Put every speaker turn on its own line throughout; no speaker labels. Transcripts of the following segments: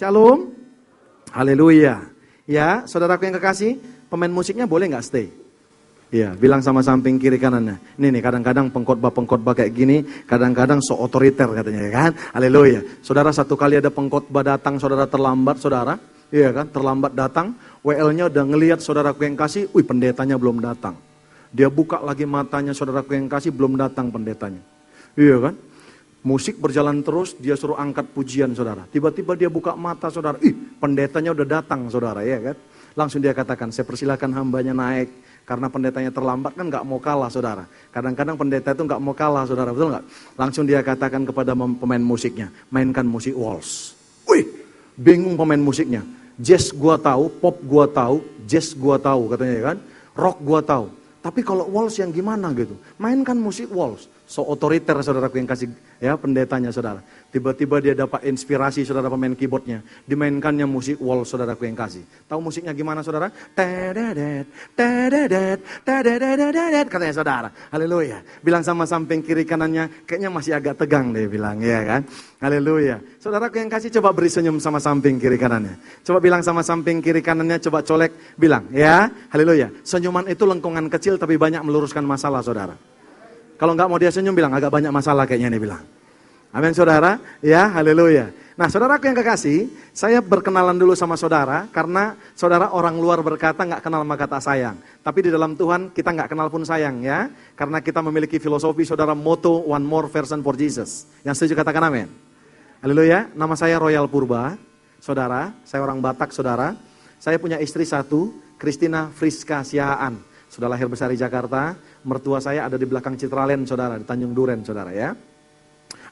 Shalom. Haleluya. Ya, saudaraku yang kekasih, pemain musiknya boleh nggak stay? Iya, bilang sama samping kiri kanannya. Ini nih, kadang-kadang pengkhotbah kayak gini, kadang-kadang so otoriter katanya, ya kan? Haleluya. Saudara, satu kali ada pengkhotbah datang, saudara terlambat, saudara. Iya kan, terlambat datang. WL-nya udah ngelihat saudaraku yang kasih, pendetanya belum datang. Dia buka lagi matanya, saudaraku yang kasih, belum datang pendetanya. Iya kan? Musik berjalan terus, dia suruh angkat pujian, saudara. Tiba-tiba dia buka mata, saudara. Pendetanya udah datang, saudara, ya kan? Langsung dia katakan, saya persilakan hambanya naik. Karena pendetanya terlambat kan gak mau kalah, saudara. Kadang-kadang pendeta itu gak mau kalah, saudara, betul gak? Langsung dia katakan kepada pemain musiknya, mainkan musik waltz. Bingung pemain musiknya. Jazz gua tahu, pop gua tahu, jazz gua tahu, katanya ya kan? Rock gua tahu. Tapi kalau waltz yang gimana gitu? Mainkan musik waltz. So otoriter, saudaraku yang kasih ya pendetanya, saudara. Tiba-tiba dia dapat inspirasi, saudara, pemain keyboardnya. Dimainkannya musik waltz, saudaraku yang kasih. Tahu musiknya gimana, saudara? Tededet, tededet, tededet, katanya, saudara. Haleluya. Bilang sama samping kiri kanannya, kayaknya masih agak tegang deh bilang, ya kan? Haleluya. Saudaraku yang kasih, coba beri senyum sama samping kiri kanannya. Coba bilang sama samping kiri kanannya, coba colek, bilang, ya, haleluya. Senyuman itu lengkungan kecil tapi banyak meluruskan masalah, saudara. Kalau nggak mau dia senyum, bilang agak banyak masalah kayaknya nih, bilang. Amin, saudara. Ya, haleluya. Nah, saudaraku yang kekasih, saya berkenalan dulu sama saudara, karena saudara orang luar berkata nggak kenal sama kata sayang. Tapi di dalam Tuhan kita nggak kenal pun sayang, ya. Karena kita memiliki filosofi, saudara, motto one more version for Jesus. Yang setuju katakan amin. Haleluya. Nama saya Royal Purba, saudara. Saya orang Batak, saudara. Saya punya istri satu, Christina Friska Siahaan. Sudah lahir besar di Jakarta. Mertua saya ada di belakang Citraland, saudara, di Tanjung Duren, saudara, ya.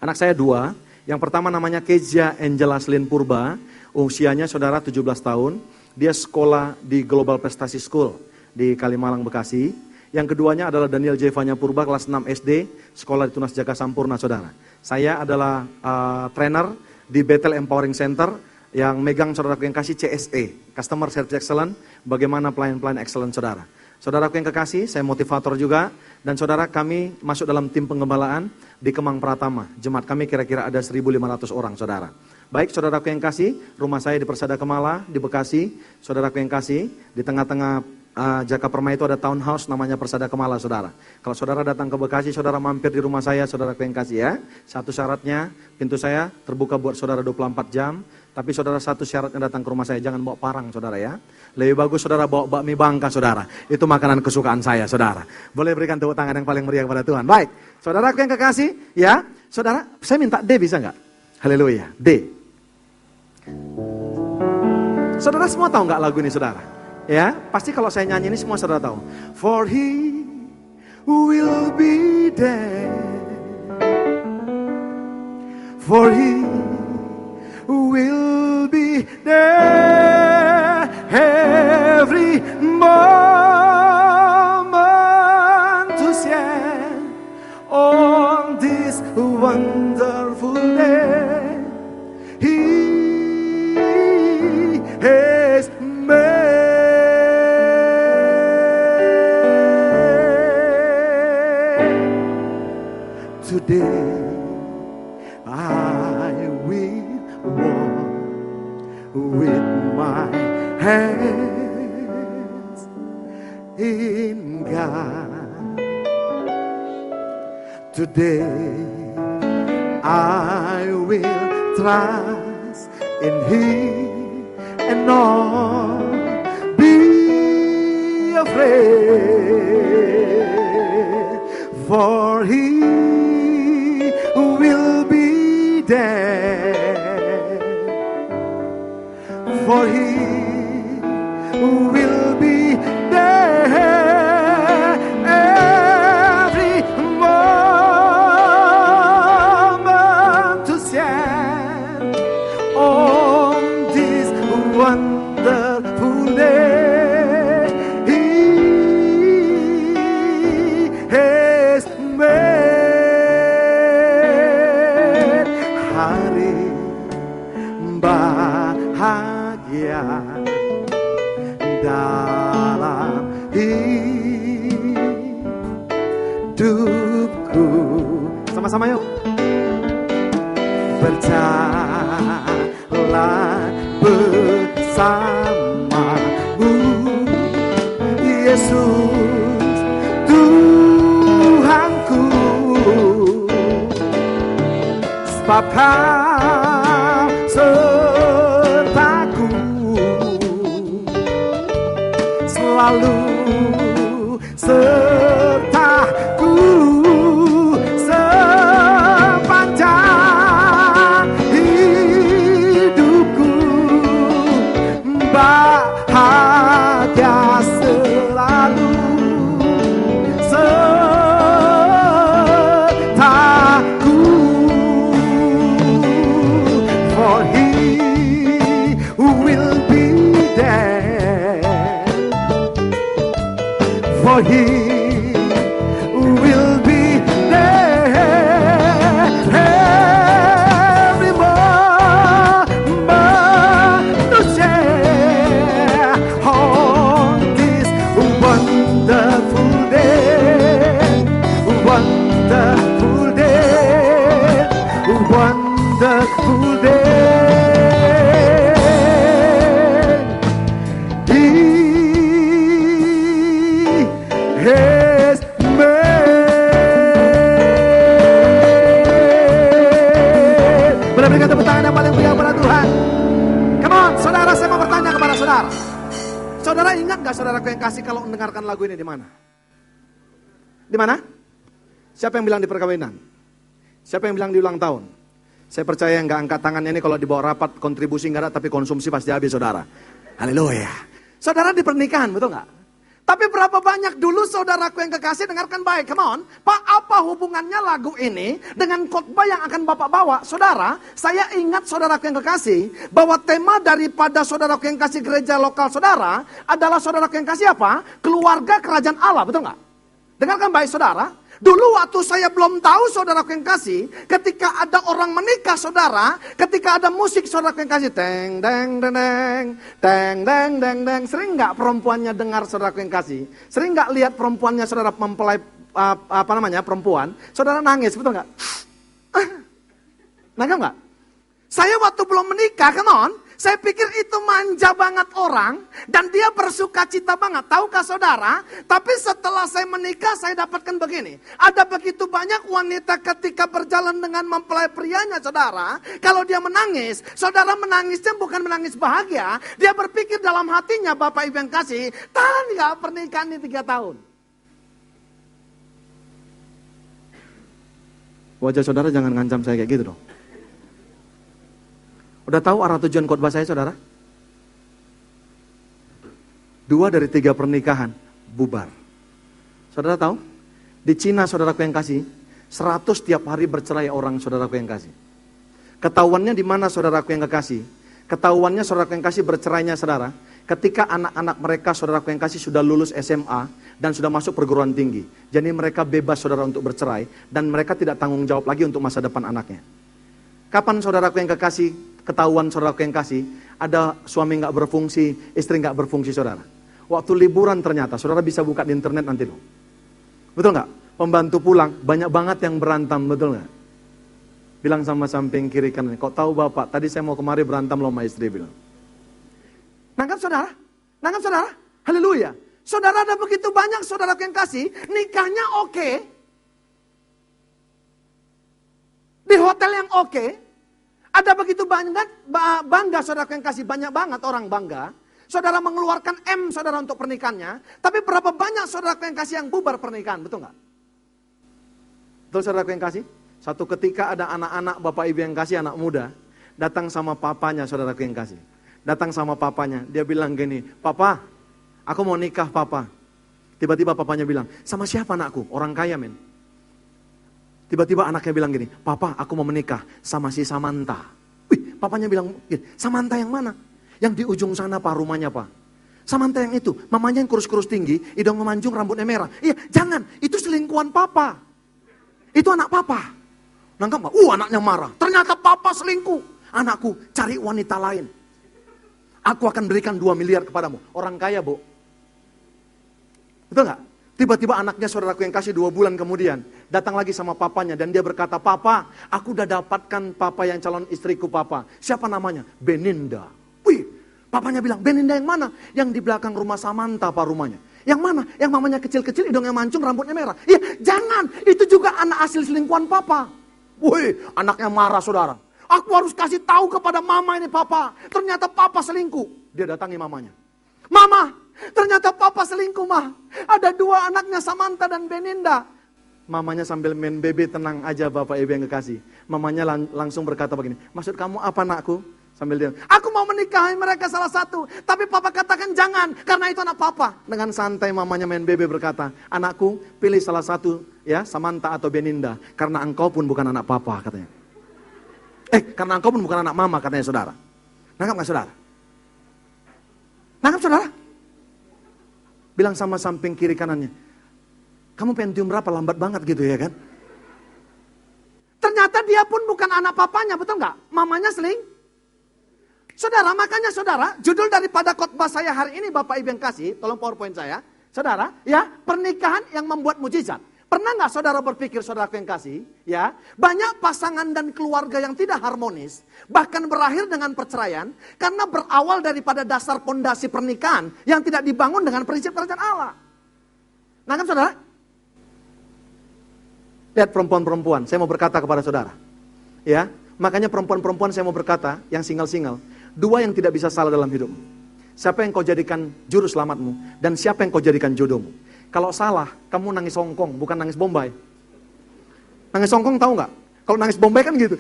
Anak saya 2. Yang pertama namanya Kezia Angela Slin Purba. Usianya, saudara, 17 tahun. Dia sekolah di Global Prestasi School di Kalimalang, Bekasi. Yang keduanya adalah Daniel Jevanya Purba, kelas 6 SD, sekolah di Tunas Jaka Sampurna, saudara. Saya adalah trainer di Bethel Empowering Center, yang megang, saudaraku yang kasih, CSE, Customer Service Excellence, bagaimana pelayan-pelayan excellent, saudara. Saudaraku yang kekasih, saya motivator juga. Dan saudara, kami masuk dalam tim pengembalaan di Kemang Pratama. Jemaat kami kira-kira ada 1.500 orang, saudara. Baik, saudaraku yang kasih, rumah saya di Persada Kemala, di Bekasi. Saudaraku yang kasih, di tengah-tengah Jaka Permai itu ada townhouse namanya Persada Kemala, saudara. Kalau saudara datang ke Bekasi, saudara mampir di rumah saya, saudaraku yang kasih, ya. Satu syaratnya, pintu saya terbuka buat saudara 24 jam. Tapi saudara, satu syaratnya datang ke rumah saya, jangan bawa parang, saudara, ya. Lebih bagus saudara bawa bakmi Bangka, saudara. Itu makanan kesukaan saya, saudara. Boleh berikan tepuk tangan yang paling meriah kepada Tuhan. Baik, saudaraku yang kekasih, ya. Saudara, saya minta D, bisa nggak? Haleluya, D. Saudara semua tahu nggak lagu ini, saudara? Ya, pasti kalau saya nyanyi ini semua saudara tahu. For he will be there. For he will be there every moment to share on this wonderful day he has made. Today I will walk with my hands in God. Today I will trust in Him and not be afraid, for He will be there, for He will be there every moment to stand on this wonderful day He has made. Hari bahagia dalam hidupku. Sama-sama yuk. Berjalan bersamamu, Yesus Tuhanku. Sebab Kau sertaku, selalu sertaku sepanjang hidupku. Bahagia selalu sertaku. For He will be there, for He will be there every moment to share on this wonderful day, wonderful day, wonderful day. He has made. Boleh berikan tepuk tangan yang paling meriah kepada Tuhan. Come on, saudara, saya mau bertanya kepada saudara. Saudara ingat gak saudaraku yang kasih kalau mendengarkan lagu ini di mana? Di mana? Siapa yang bilang di perkawinan? Siapa yang bilang di ulang tahun? Saya percaya yang gak angkat tangannya ini kalau dibawa rapat kontribusi gak ada, tapi konsumsi pasti habis saudara. Haleluya. Saudara di pernikahan, betul gak? Tapi berapa banyak dulu saudaraku yang kekasih, dengarkan baik, come on. Pak, apa hubungannya lagu ini dengan khotbah yang akan Bapak bawa? Saudara, saya ingat saudaraku yang kekasih, bahwa tema daripada saudaraku yang kasih gereja lokal saudara, adalah saudaraku yang kasih apa? Keluarga kerajaan Allah, betul nggak? Dengarkan baik saudara. Dulu waktu saya belum tahu saudaraku yang kasih, ketika ada orang menikah saudara, ketika ada musik saudaraku yang kasih, teng deng deng deng, teng deng deng deng, sering nggak perempuannya dengar saudaraku yang kasih? Sering nggak lihat perempuannya saudara mempelai perempuan, saudara nangis, betul nggak? Nangis nggak? Saya waktu belum menikah, come on, saya pikir itu manja banget orang, dan dia bersuka cita banget. Tahukah saudara? Tapi setelah saya menikah, saya dapatkan begini. Ada begitu banyak wanita ketika berjalan dengan mempelai prianya, saudara. Kalau dia menangis, saudara menangisnya bukan menangis bahagia. Dia berpikir dalam hatinya, Bapak Ibu yang kasih, tahan nggak pernikahan ini 3 tahun? Wajah saudara jangan ngancam saya kayak gitu dong. Udah tahu arah tujuan khotbah saya, saudara? 2 dari 3 pernikahan bubar. Saudara tahu? Di Cina, saudaraku yang kasih, 100 tiap hari bercerai orang, saudaraku yang kasih. Ketahuannya di mana, saudaraku yang kekasih? Ketahuannya saudaraku yang kasih bercerainya, saudara, ketika anak-anak mereka, saudaraku yang kasih, sudah lulus SMA dan sudah masuk perguruan tinggi. Jadi mereka bebas, saudara, untuk bercerai, dan mereka tidak tanggung jawab lagi untuk masa depan anaknya. Kapan saudaraku yang kekasih, ketahuan saudaraku yang kasih, ada suami nggak berfungsi, istri nggak berfungsi, saudara? Waktu liburan ternyata, saudara bisa buka di internet nanti loh. Betul nggak? Pembantu pulang, banyak banget yang berantem, betul nggak? Bilang sama samping kiri kanan, kok tahu Bapak, tadi saya mau kemari berantem loh sama istri, bilang. Nangkap saudara? Nangkap saudara? Haleluya. Saudara, ada begitu banyak saudaraku yang kasih, nikahnya oke, di hotel yang oke, ada begitu banyak bangga saudaraku yang kasih, banyak banget orang bangga. Saudara mengeluarkan saudara untuk pernikahannya, tapi berapa banyak saudaraku yang kasih yang bubar pernikahan, betul nggak? Betul saudaraku yang kasih? Satu ketika ada anak-anak Bapak Ibu yang kasih, anak muda, datang sama papanya saudaraku yang kasih. Datang sama papanya, dia bilang gini, Papa, aku mau nikah Papa. Tiba-tiba papanya bilang, sama siapa anakku? Orang kaya men. Tiba-tiba anaknya bilang gini, Papa aku mau menikah sama si Samantha. Wih, papanya bilang, Samantha yang mana? Yang di ujung sana Pak, rumahnya Pak. Samantha yang itu, mamanya yang kurus-kurus tinggi, hidung memanjung, rambutnya merah. Iya, jangan, itu selingkuhan Papa. Itu anak Papa. Nangkap gak? Anaknya marah. Ternyata Papa selingkuh. Anakku, cari wanita lain. Aku akan berikan 2 miliar kepadamu. Orang kaya, Bu. Betul gak? Tiba-tiba anaknya saudaraku yang kasih 2 bulan kemudian datang lagi sama papanya dan dia berkata, Papa, aku udah dapatkan Papa yang calon istriku Papa. Siapa namanya? Beninda. Wih, Papanya bilang, Beninda yang mana? Yang di belakang rumah Samantha, Pak, rumahnya. Yang mana? Yang mamanya kecil-kecil, hidungnya mancung, rambutnya merah. Iya, jangan. Itu juga anak hasil selingkuhan papa. Wih, anaknya marah, saudara. Aku harus kasih tahu kepada mama ini, papa. Ternyata papa selingkuh. Dia datangi mamanya. Mama, ternyata papa selingkuh, mah. Ada 2 anaknya, Samantha dan Beninda. Mamanya sambil main bebe, tenang aja Bapak Ibu yang kekasih. Mamanya langsung berkata begini, maksud kamu apa, nakku? Sambil dia, aku mau menikahi mereka salah satu. Tapi papa katakan jangan, karena itu anak papa. Dengan santai mamanya main bebe berkata, anakku pilih salah satu, ya, Samantha atau Beninda. Karena engkau pun bukan anak papa, katanya. Karena engkau pun bukan anak mama, katanya saudara. Nangkap gak saudara? Nangkap saudara? Bilang sama samping kiri kanannya, kamu pengen cium berapa, lambat banget gitu ya kan? Ternyata dia pun bukan anak papanya, betul gak? Mamanya Saudara, makanya saudara, judul daripada khotbah saya hari ini Bapak Ibu yang kasih, tolong PowerPoint saya. Saudara, ya, pernikahan yang membuat mujizat. Pernah nggak saudara berpikir, saudaraku yang kasih, ya, banyak pasangan dan keluarga yang tidak harmonis, bahkan berakhir dengan perceraian, karena berawal daripada dasar pondasi pernikahan yang tidak dibangun dengan prinsip kerajaan Allah. Nangkap saudara? Lihat perempuan-perempuan, saya mau berkata kepada saudara. Ya, makanya perempuan-perempuan saya mau berkata, yang single-single. 2 yang tidak bisa salah dalam hidupmu. Siapa yang kau jadikan juru selamatmu, dan siapa yang kau jadikan jodohmu. Kalau salah, kamu nangis Hongkong, bukan nangis Bombay. Nangis Hongkong tahu nggak? Kalau nangis Bombay kan gitu.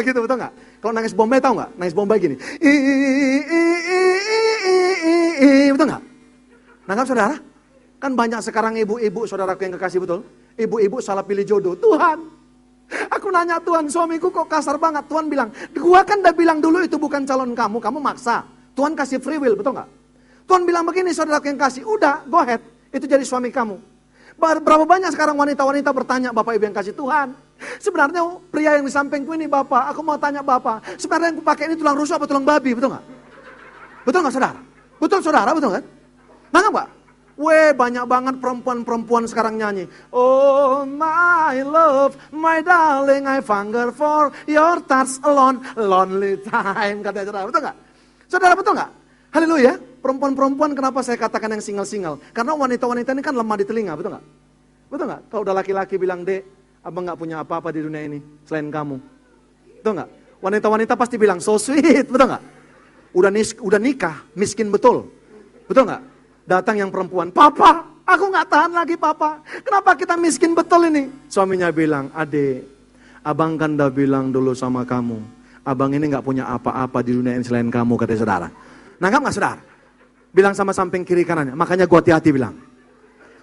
Gitu, betul nggak? Kalau nangis Bombay tahu nggak? Nangis Bombay gini. Betul nggak? Nangkap saudara? Kan banyak sekarang ibu-ibu, saudaraku yang kekasih, betul? Ibu-ibu salah pilih jodoh. Tuhan, aku nanya Tuhan, suamiku kok kasar banget. Tuhan bilang, gua kan udah bilang dulu itu bukan calon kamu, kamu maksa. Tuhan kasih free will, betul nggak? Tuhan bilang begini, saudaraku yang kasih, udah, go ahead, itu jadi suami kamu. Berapa banyak sekarang wanita-wanita bertanya, Bapak Ibu yang kasih, Tuhan, sebenarnya pria yang di sampingku ini Bapak, aku mau tanya Bapak, sebenarnya yang kupakai ini tulang rusuk apa tulang babi, betul nggak? Betul nggak saudara? Betul saudara, betul kan? Nangkap nggak? Banyak banget perempuan-perempuan sekarang nyanyi. Oh my love, my darling, I hunger for your touch alone, lonely time. Katanya saudara, betul gak? Saudara, betul gak? Haleluya. Perempuan-perempuan kenapa saya katakan yang single-single? Karena wanita-wanita ini kan lemah di telinga, betul gak? Betul gak? Kalau udah laki-laki bilang, Dek, abang gak punya apa-apa di dunia ini selain kamu. Betul gak? Wanita-wanita pasti bilang, so sweet, betul gak? Udah nikah, miskin betul. Betul gak? Datang yang perempuan, Papa, aku gak tahan lagi Papa. Kenapa kita miskin betul ini? Suaminya bilang, Adek, abang kan udah bilang dulu sama kamu, abang ini gak punya apa-apa di dunia ini selain kamu, kata saudara. Nangkap gak saudara? Bilang sama samping kiri kanannya, makanya gua hati-hati bilang.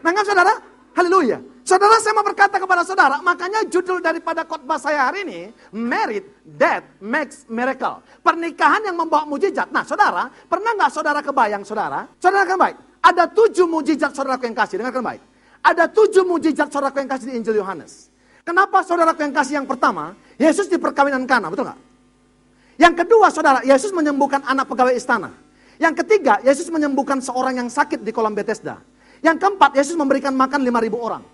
Nangkap saudara? Haleluya. Saudara, saya mau berkata kepada saudara, makanya judul daripada khotbah saya hari ini, Married That Makes Miracle. Pernikahan yang membawa mujizat. Nah saudara, pernah gak saudara kebayang saudara? Saudara kan baik? Ada 7 mujizat saudaraku yang kasih, dengarkan baik. Ada 7 mujizat saudaraku yang kasih di Injil Yohanes. Kenapa saudaraku yang kasih yang pertama, Yesus di perkawinan Kana, betul gak? Yang kedua saudara, Yesus menyembuhkan anak pegawai istana. Yang ketiga, Yesus menyembuhkan seorang yang sakit di kolam Bethesda. Yang keempat, Yesus memberikan makan 5.000 orang.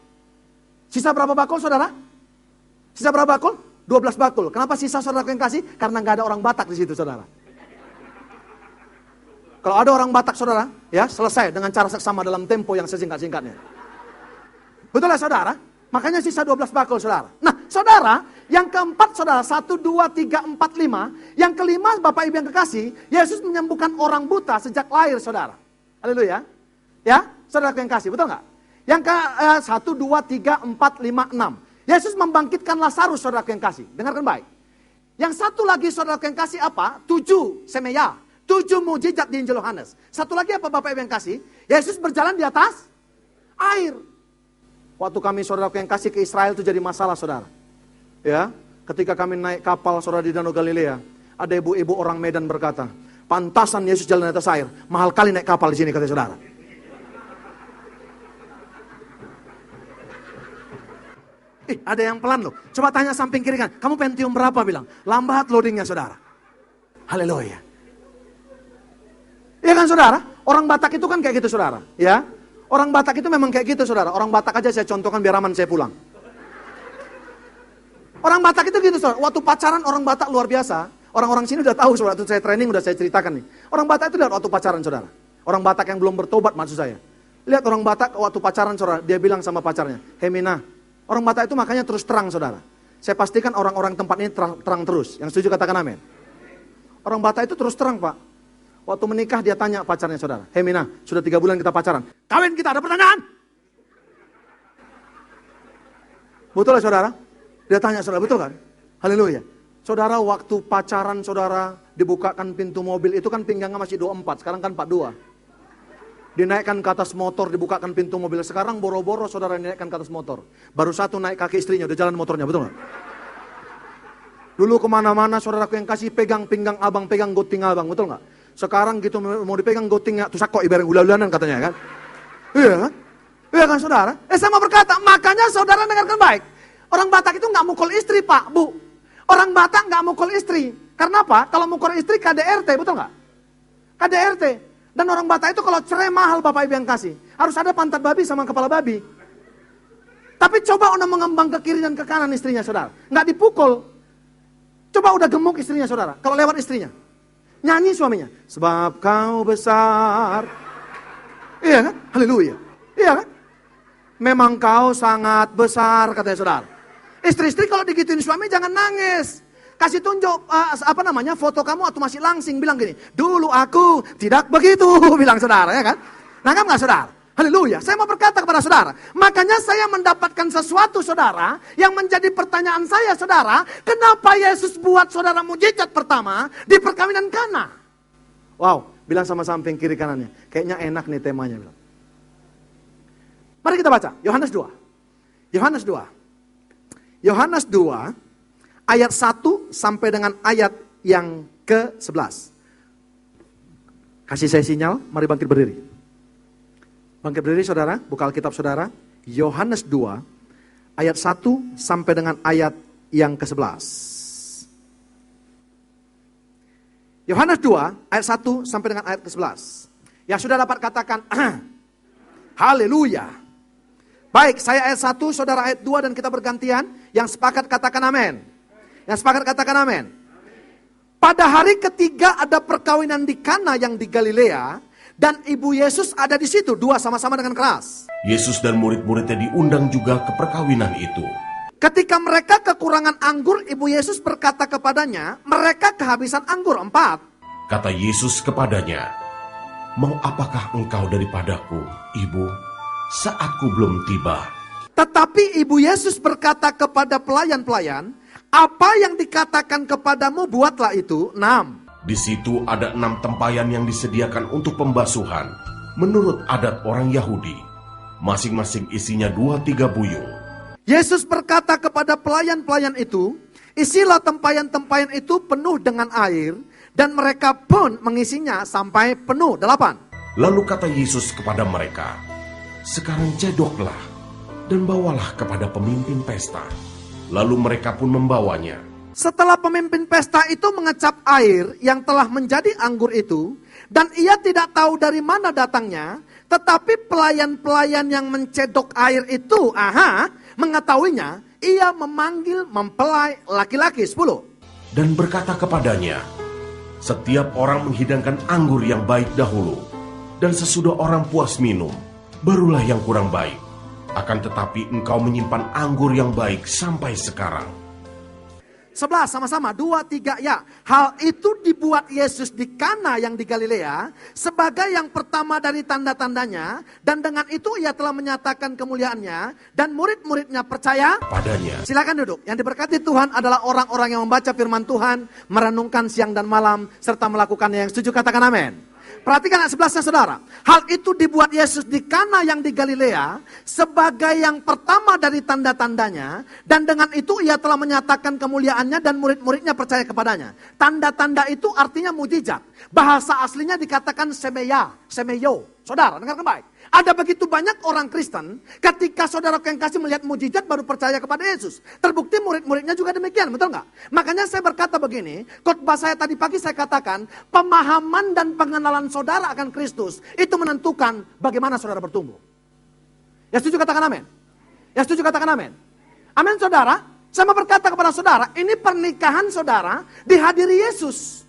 Sisa berapa bakul saudara? Sisa berapa bakul? 12 bakul. Kenapa sisa saudaraku yang kasih? Karena gak ada orang Batak di situ saudara. Kalau ada orang Batak saudara, ya selesai dengan cara seksama dalam tempo yang sesingkat-singkatnya. Betul ya saudara? Makanya sisa 12 bakul saudara. Nah saudara, yang keempat saudara, 1, 2, 3, 4, 5. Yang kelima Bapak Ibu yang kekasih, Yesus menyembuhkan orang buta sejak lahir saudara. Haleluya. Ya, saudara yang kasih, betul nggak? Yang ke 1, 2, 3, 4, 5, 6. Yesus membangkitkan Lazarus saudara yang kasih. Dengarkan baik. Yang satu lagi saudara yang kasih apa? 7 semeya. 7 mujizat di Injil Yohanes. Satu lagi apa Bapak Ibu yang kasih? Yesus berjalan di atas air. Waktu kami saudara yang kasih ke Israel itu jadi masalah saudara. Ya, ketika kami naik kapal saudara di Danau Galilea, ada ibu-ibu orang Medan berkata, pantasan Yesus jalan di atas air, mahal kali naik kapal di sini kata saudara. Ada yang pelan loh. Coba tanya samping kiri kan, kamu pengen cium berapa bilang? Lambat loadingnya saudara. Haleluya. Iya kan saudara? Orang Batak itu kan kayak gitu saudara. Ya, orang Batak itu memang kayak gitu saudara. Orang Batak aja saya contohkan biar aman saya pulang. Orang Batak itu gitu saudara. Waktu pacaran orang Batak luar biasa. Orang-orang sini udah tahu, saudara, itu saya training, udah saya ceritakan nih. Orang Batak itu lihat waktu pacaran, saudara. Orang Batak yang belum bertobat maksud saya. Lihat orang Batak waktu pacaran, saudara, dia bilang sama pacarnya, "Hei Mina." Orang Batak itu makanya terus terang, saudara. Saya pastikan orang-orang tempat ini terang terus. Yang setuju katakan amin. Orang Batak itu terus terang, Pak. Waktu menikah dia tanya pacarnya, saudara, "Hei Mina, sudah 3 bulan kita pacaran. Kawin kita, ada pertanyaan?" Betul lah, saudara? Dia tanya, saudara, betul kan? Haleluya. Saudara, waktu pacaran, saudara, dibukakan pintu mobil, itu kan pinggangnya masih 24, sekarang kan 42. Dinaikkan ke atas motor, dibukakan pintu mobil. Sekarang boro-boro saudara dinaikkan ke atas motor. Baru satu naik kaki istrinya, udah jalan motornya, betul gak? Dulu kemana-mana saudaraku yang kasih pegang pinggang abang, pegang goting abang, betul gak? Sekarang gitu mau dipegang gotingnya, tuh sakok ibarat gula-gulanan katanya kan? Iya kan? Iya kan saudara? Saya mau berkata, makanya saudara dengarkan baik. Orang Batak itu gak mukul istri, Pak, Bu. Orang Batak nggak mukul istri. Karena apa? Kalau mukul istri KDRT, betul nggak? KDRT. Dan orang Batak itu kalau cerai mahal Bapak Ibu yang kasih. Harus ada pantat babi sama kepala babi. Tapi coba udah mengembang ke kiri dan ke kanan istrinya, saudara. Nggak dipukul. Coba udah gemuk istrinya, saudara. Kalau lewat istrinya. Nyanyi suaminya. Sebab kau besar. Iya kan? Haleluya. Iya kan? Memang kau sangat besar, katanya saudara. Istri-istri kalau digituin suami jangan nangis. Kasih tunjuk foto kamu atau masih langsing, bilang gini, "Dulu aku tidak begitu," bilang saudara, ya kan? Nangkap nggak saudara? Haleluya. Saya mau berkata kepada saudara, makanya saya mendapatkan sesuatu saudara yang menjadi pertanyaan saya saudara, kenapa Yesus buat saudara mujizat pertama di perkawinan Kana? Wow, bilang sama samping kiri kanannya, kayaknya enak nih temanya, bilang. Mari kita baca Yohanes 2. Yohanes 2. Yohanes 2 ayat 1 sampai dengan ayat yang ke-11. Kasih saya sinyal, mari bangkit berdiri. Bangkit berdiri saudara, buka Alkitab saudara. Yohanes 2 ayat 1 sampai dengan ayat yang ke-11. Yohanes 2 ayat 1 sampai dengan ayat ke-11. Yang sudah dapat katakan haleluya. Baik, saya ayat 1, saudara ayat 2 dan kita bergantian. Yang sepakat katakan amin. Yang sepakat katakan amin. Pada hari ketiga ada perkawinan di Kana yang di Galilea. Dan ibu Yesus ada di situ, 2 sama-sama dengan keras.
Yesus dan murid-muridnya diundang juga ke perkawinan itu.
Ketika mereka kekurangan anggur, ibu Yesus berkata kepadanya, mereka kehabisan anggur. 4.
Kata Yesus kepadanya, "Mau apakah engkau daripadaku, Ibu? Saatku belum tiba."
Tetapi ibu Yesus berkata kepada pelayan-pelayan, "Apa yang dikatakan kepadamu, buatlah itu." 6.
Di situ ada 6 tempayan yang disediakan untuk pembasuhan, menurut adat orang Yahudi. Masing-masing isinya 2-3 buyung.
Yesus berkata kepada pelayan-pelayan itu, "Isilah tempayan-tempayan itu penuh dengan air," dan mereka pun mengisinya sampai penuh. 8.
Lalu kata Yesus kepada mereka, "Sekarang cedoklah dan bawalah kepada pemimpin pesta." Lalu mereka pun membawanya.
Setelah pemimpin pesta itu mengecap air yang telah menjadi anggur itu, dan ia tidak tahu dari mana datangnya, tetapi pelayan-pelayan yang mencedok air itu, mengetahuinya, ia memanggil mempelai laki-laki. 10.
Dan berkata kepadanya, "Setiap orang menghidangkan anggur yang baik dahulu, dan sesudah orang puas minum, barulah yang kurang baik. Akan tetapi engkau menyimpan anggur yang baik sampai sekarang."
11 sama-sama, 2, 3, ya. Hal itu dibuat Yesus di Kana yang di Galilea sebagai yang pertama dari tanda-tandanya, dan dengan itu ia telah menyatakan kemuliaannya, dan murid-muridnya percaya
padanya.
Silakan duduk. Yang diberkati Tuhan adalah orang-orang yang membaca firman Tuhan, merenungkan siang dan malam, serta melakukannya. Yang setuju katakan amin. Perhatikan ayat 11-nya saudara. Hal itu dibuat Yesus di Kana yang di Galilea sebagai yang pertama dari tanda-tandanya, dan dengan itu ia telah menyatakan kemuliaannya dan murid-muridnya percaya kepadanya. Tanda-tanda itu artinya mujizat. Bahasa aslinya dikatakan semeyo. Saudara, dengarkan baik. Ada begitu banyak orang Kristen, ketika saudara yang kasih melihat mujizat baru percaya kepada Yesus. Terbukti murid-muridnya juga demikian, betul nggak? Makanya saya berkata begini, khotbah saya tadi pagi saya katakan, pemahaman dan pengenalan saudara akan Kristus, itu menentukan bagaimana saudara bertumbuh. Ya setuju katakan amin? Ya setuju katakan amin? Amin saudara? Saya mau berkata kepada saudara, ini pernikahan saudara dihadiri Yesus.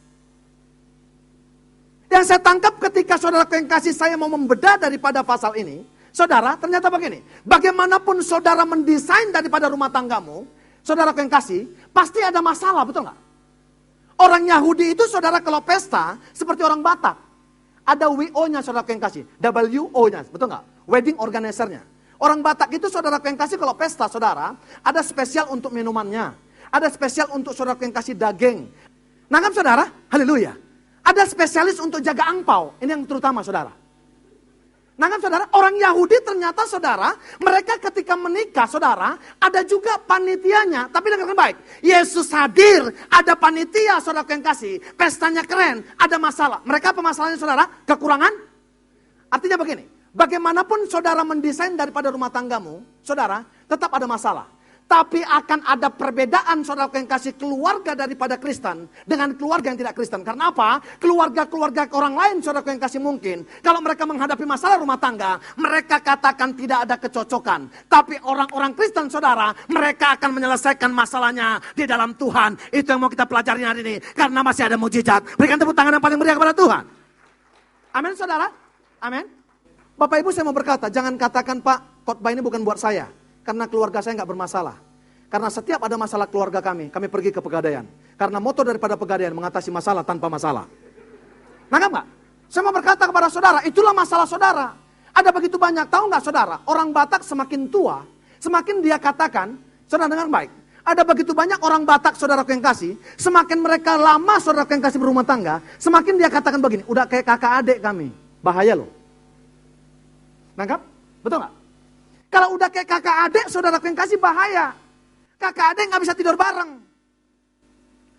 Yang saya tangkap ketika saudara yang kasih saya mau membedah daripada pasal ini, saudara, ternyata begini, bagaimanapun saudara mendesain daripada rumah tanggamu, saudara yang kasih, pasti ada masalah, betul nggak? Orang Yahudi itu saudara kalau pesta, seperti orang Batak. Ada WO-nya saudara yang kasih, WO-nya, betul nggak? Wedding organizer-nya. Orang Batak itu saudara yang kasih kalau pesta saudara, ada spesial untuk minumannya. Ada spesial untuk saudara yang kasih daging. Nangkap saudara? Haleluya. Ada spesialis untuk jaga angpau. Ini yang terutama saudara. Nangkap saudara? Orang Yahudi ternyata saudara, mereka ketika menikah saudara, ada juga panitianya. Tapi dengarkan baik, Yesus hadir, ada panitia saudara yang kasih. Pestanya keren, ada masalah. Mereka apa masalahnya saudara? Kekurangan? Artinya begini, bagaimanapun saudara mendesain daripada rumah tanggamu, saudara, tetap ada masalah. Tapi akan ada perbedaan saudara yang kasih keluarga daripada Kristen dengan keluarga yang tidak Kristen. Karena apa? Keluarga-keluarga orang lain saudara yang kasih mungkin. Kalau mereka menghadapi masalah rumah tangga, mereka katakan tidak ada kecocokan. Tapi orang-orang Kristen saudara, mereka akan menyelesaikan masalahnya di dalam Tuhan. Itu yang mau kita pelajari hari ini. Karena masih ada mujizat. Berikan tepuk tangan yang paling meriah kepada Tuhan. Amin saudara? Amin. Bapak Ibu saya mau berkata, jangan katakan Pak, khotbah ini bukan buat saya. Karena keluarga saya nggak bermasalah. Karena setiap ada masalah keluarga kami pergi ke Pegadaian. Karena moto daripada Pegadaian mengatasi masalah tanpa masalah. Nangkap nggak? Saya mau berkata kepada saudara, itulah masalah saudara. Ada begitu banyak, tahu nggak saudara? Orang Batak semakin tua, semakin dia katakan, saudara dengar baik. Ada begitu banyak orang Batak saudara yang kasih, semakin mereka lama saudara yang kasih berumah tangga, semakin dia katakan begini, udah kayak kakak adik kami. Bahaya loh. Nangkap? Betul nggak? Kalau udah kayak kakak adik, saudara yang kasih bahaya. Kakak adik nggak bisa tidur bareng.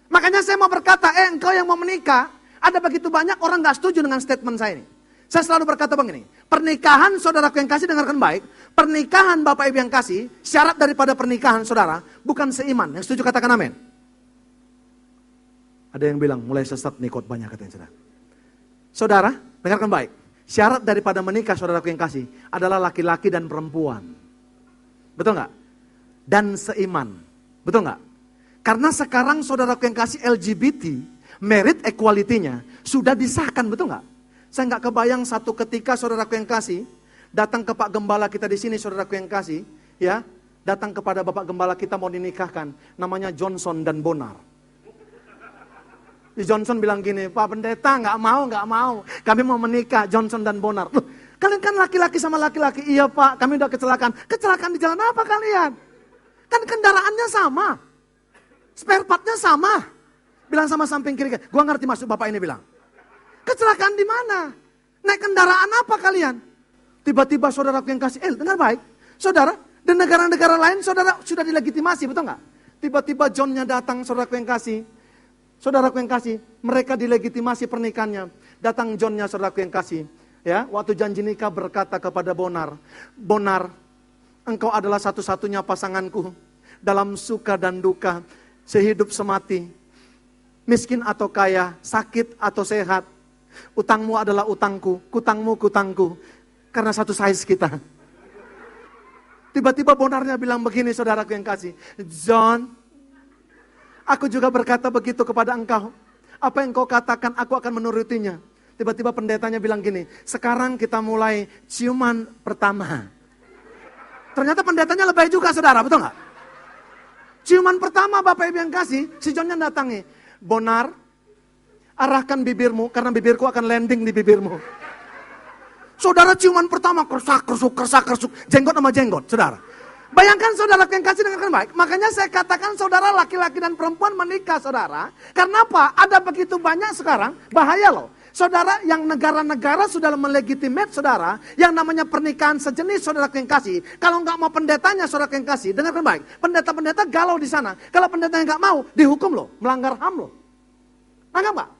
Makanya saya mau berkata, engkau yang mau menikah, ada begitu banyak orang nggak setuju dengan statement saya ini. Saya selalu berkata begini, pernikahan saudara yang kasih dengarkan baik, pernikahan Bapak Ibu yang kasih, syarat daripada pernikahan saudara, bukan seiman. Yang setuju katakan amin. Ada yang bilang, mulai sesat nih khotbahnya katanya saudara. Saudara, dengarkan baik. Syarat daripada menikah saudaraku yang kasih adalah laki-laki dan perempuan. Betul nggak? Dan seiman. Betul nggak? Karena sekarang saudaraku yang kasih LGBT, merit equality-nya sudah disahkan, betul nggak? Saya nggak kebayang satu ketika saudaraku yang kasih datang ke Pak Gembala kita di sini, saudaraku yang kasih, ya, datang kepada Bapak Gembala kita mau dinikahkan, namanya Johnson dan Bonar. Johnson bilang gini, Pak Pendeta nggak mau, kami mau menikah Johnson dan Bonar. Loh, kalian kan laki-laki sama laki-laki, iya Pak, kami udah kecelakaan. Kecelakaan di jalan apa kalian? Kan kendaraannya sama, spare partnya sama. Bilang sama samping kiri, gua ngerti maksud Bapak ini bilang. Kecelakaan di mana? Naik kendaraan apa kalian? Tiba-tiba saudara yang kasih, dengar baik, saudara, dan negara-negara lain saudara sudah dilegitimasi, betul nggak? Tiba-tiba Johnnya datang, saudara yang kasih. Saudaraku yang kasih, mereka dilegitimasi pernikahannya. Datang Johnnya saudaraku yang kasih. Ya, waktu janji nikah berkata kepada Bonar, Bonar, engkau adalah satu-satunya pasanganku dalam suka dan duka, sehidup semati, miskin atau kaya, sakit atau sehat. Utangmu adalah utangku, kutangmu kutangku, karena satu size kita. Tiba-tiba Bonarnya bilang begini saudaraku yang kasih, John, aku juga berkata begitu kepada engkau. Apa yang kau katakan, aku akan menurutinya. Tiba-tiba pendetanya bilang gini, sekarang kita mulai ciuman pertama. Ternyata pendetanya lebay juga saudara, betul nggak? Ciuman pertama Bapak Ibu yang kasih, si Johnnya datangi. Bonar, arahkan bibirmu, karena bibirku akan landing di bibirmu. Saudara ciuman pertama, kersak-kersuk, jenggot sama jenggot, saudara. Bayangkan saudara yang kasih dengarkan baik. Makanya saya katakan saudara laki-laki dan perempuan menikah saudara. Karena apa? Ada begitu banyak sekarang, bahaya loh. Saudara yang negara-negara sudah melegitimate saudara. Yang namanya pernikahan sejenis saudara yang kasih. Kalau nggak mau pendetanya saudara yang kasih, dengarkan baik. Pendeta-pendeta galau di sana. Kalau pendetanya nggak mau, dihukum loh. Melanggar HAM loh. Anggap nggak?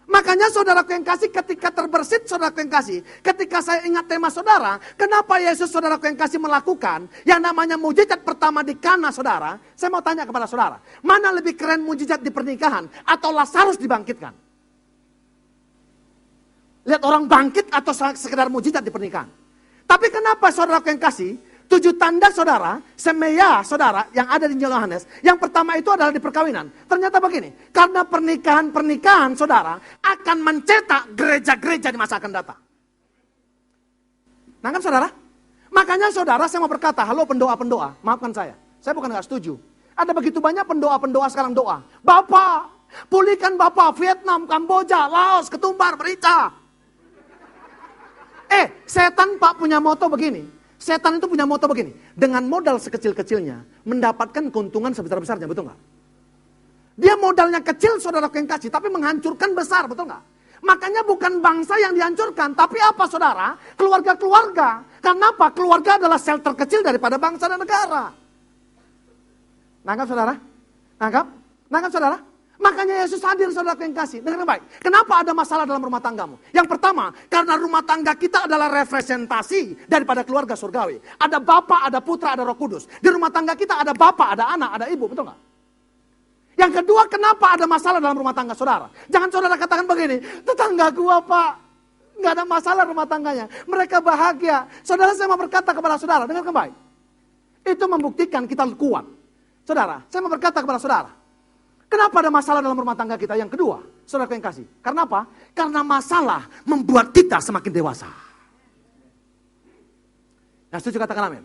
Makanya saudaraku yang kasih ketika terbersit saudaraku yang kasih. Ketika saya ingat tema saudara. Kenapa Yesus saudaraku yang kasih melakukan. Yang namanya mujizat pertama di Kana saudara. Saya mau tanya kepada saudara. Mana lebih keren mujizat di pernikahan. Atau Lazarus dibangkitkan. Lihat orang bangkit atau sekedar mujizat di pernikahan. Tapi kenapa saudaraku yang kasih. 7 tanda saudara, semeya saudara yang ada di Injil Yohanes. Yang pertama itu adalah di perkawinan. Ternyata begini, karena pernikahan saudara akan mencetak gereja-gereja di masa akan datang. Nangkap saudara? Makanya saudara saya mau berkata, halo pendoa-pendoa, maafkan saya bukan gak setuju. Ada begitu banyak pendoa-pendoa sekarang doa. Bapak, pulihkan Bapak Vietnam, Kamboja, Laos, Ketumbar, Merica. Setan Pak punya moto begini. Setan itu punya moto begini. Dengan modal sekecil-kecilnya, mendapatkan keuntungan sebesar-besarnya, betul nggak? Dia modalnya kecil, saudara yang kasih, tapi menghancurkan besar, betul nggak? Makanya bukan bangsa yang dihancurkan, tapi apa saudara? Keluarga-keluarga. Karena apa? Keluarga adalah sel terkecil daripada bangsa dan negara. Nangkap saudara? Nangkap? Nangkap saudara? Makanya Yesus hadir saudara yang kasih. Dengar baik. Kenapa ada masalah dalam rumah tanggamu? Yang pertama, karena rumah tangga kita adalah representasi daripada keluarga surgawi. Ada Bapa, ada Putra, ada Roh Kudus. Di rumah tangga kita ada Bapa, ada anak, ada ibu, betul nggak? Yang kedua, kenapa ada masalah dalam rumah tangga saudara? Jangan saudara katakan begini, tetangga gua Pak, nggak ada masalah rumah tangganya. Mereka bahagia. Saudara saya mau berkata kepada saudara, dengarkan baik. Itu membuktikan kita kuat. Saudara, saya mau berkata kepada saudara. Kenapa ada masalah dalam rumah tangga kita? Yang kedua, saudara yang kasih. Karena apa? Karena masalah membuat kita semakin dewasa. Yang setuju katakan amin.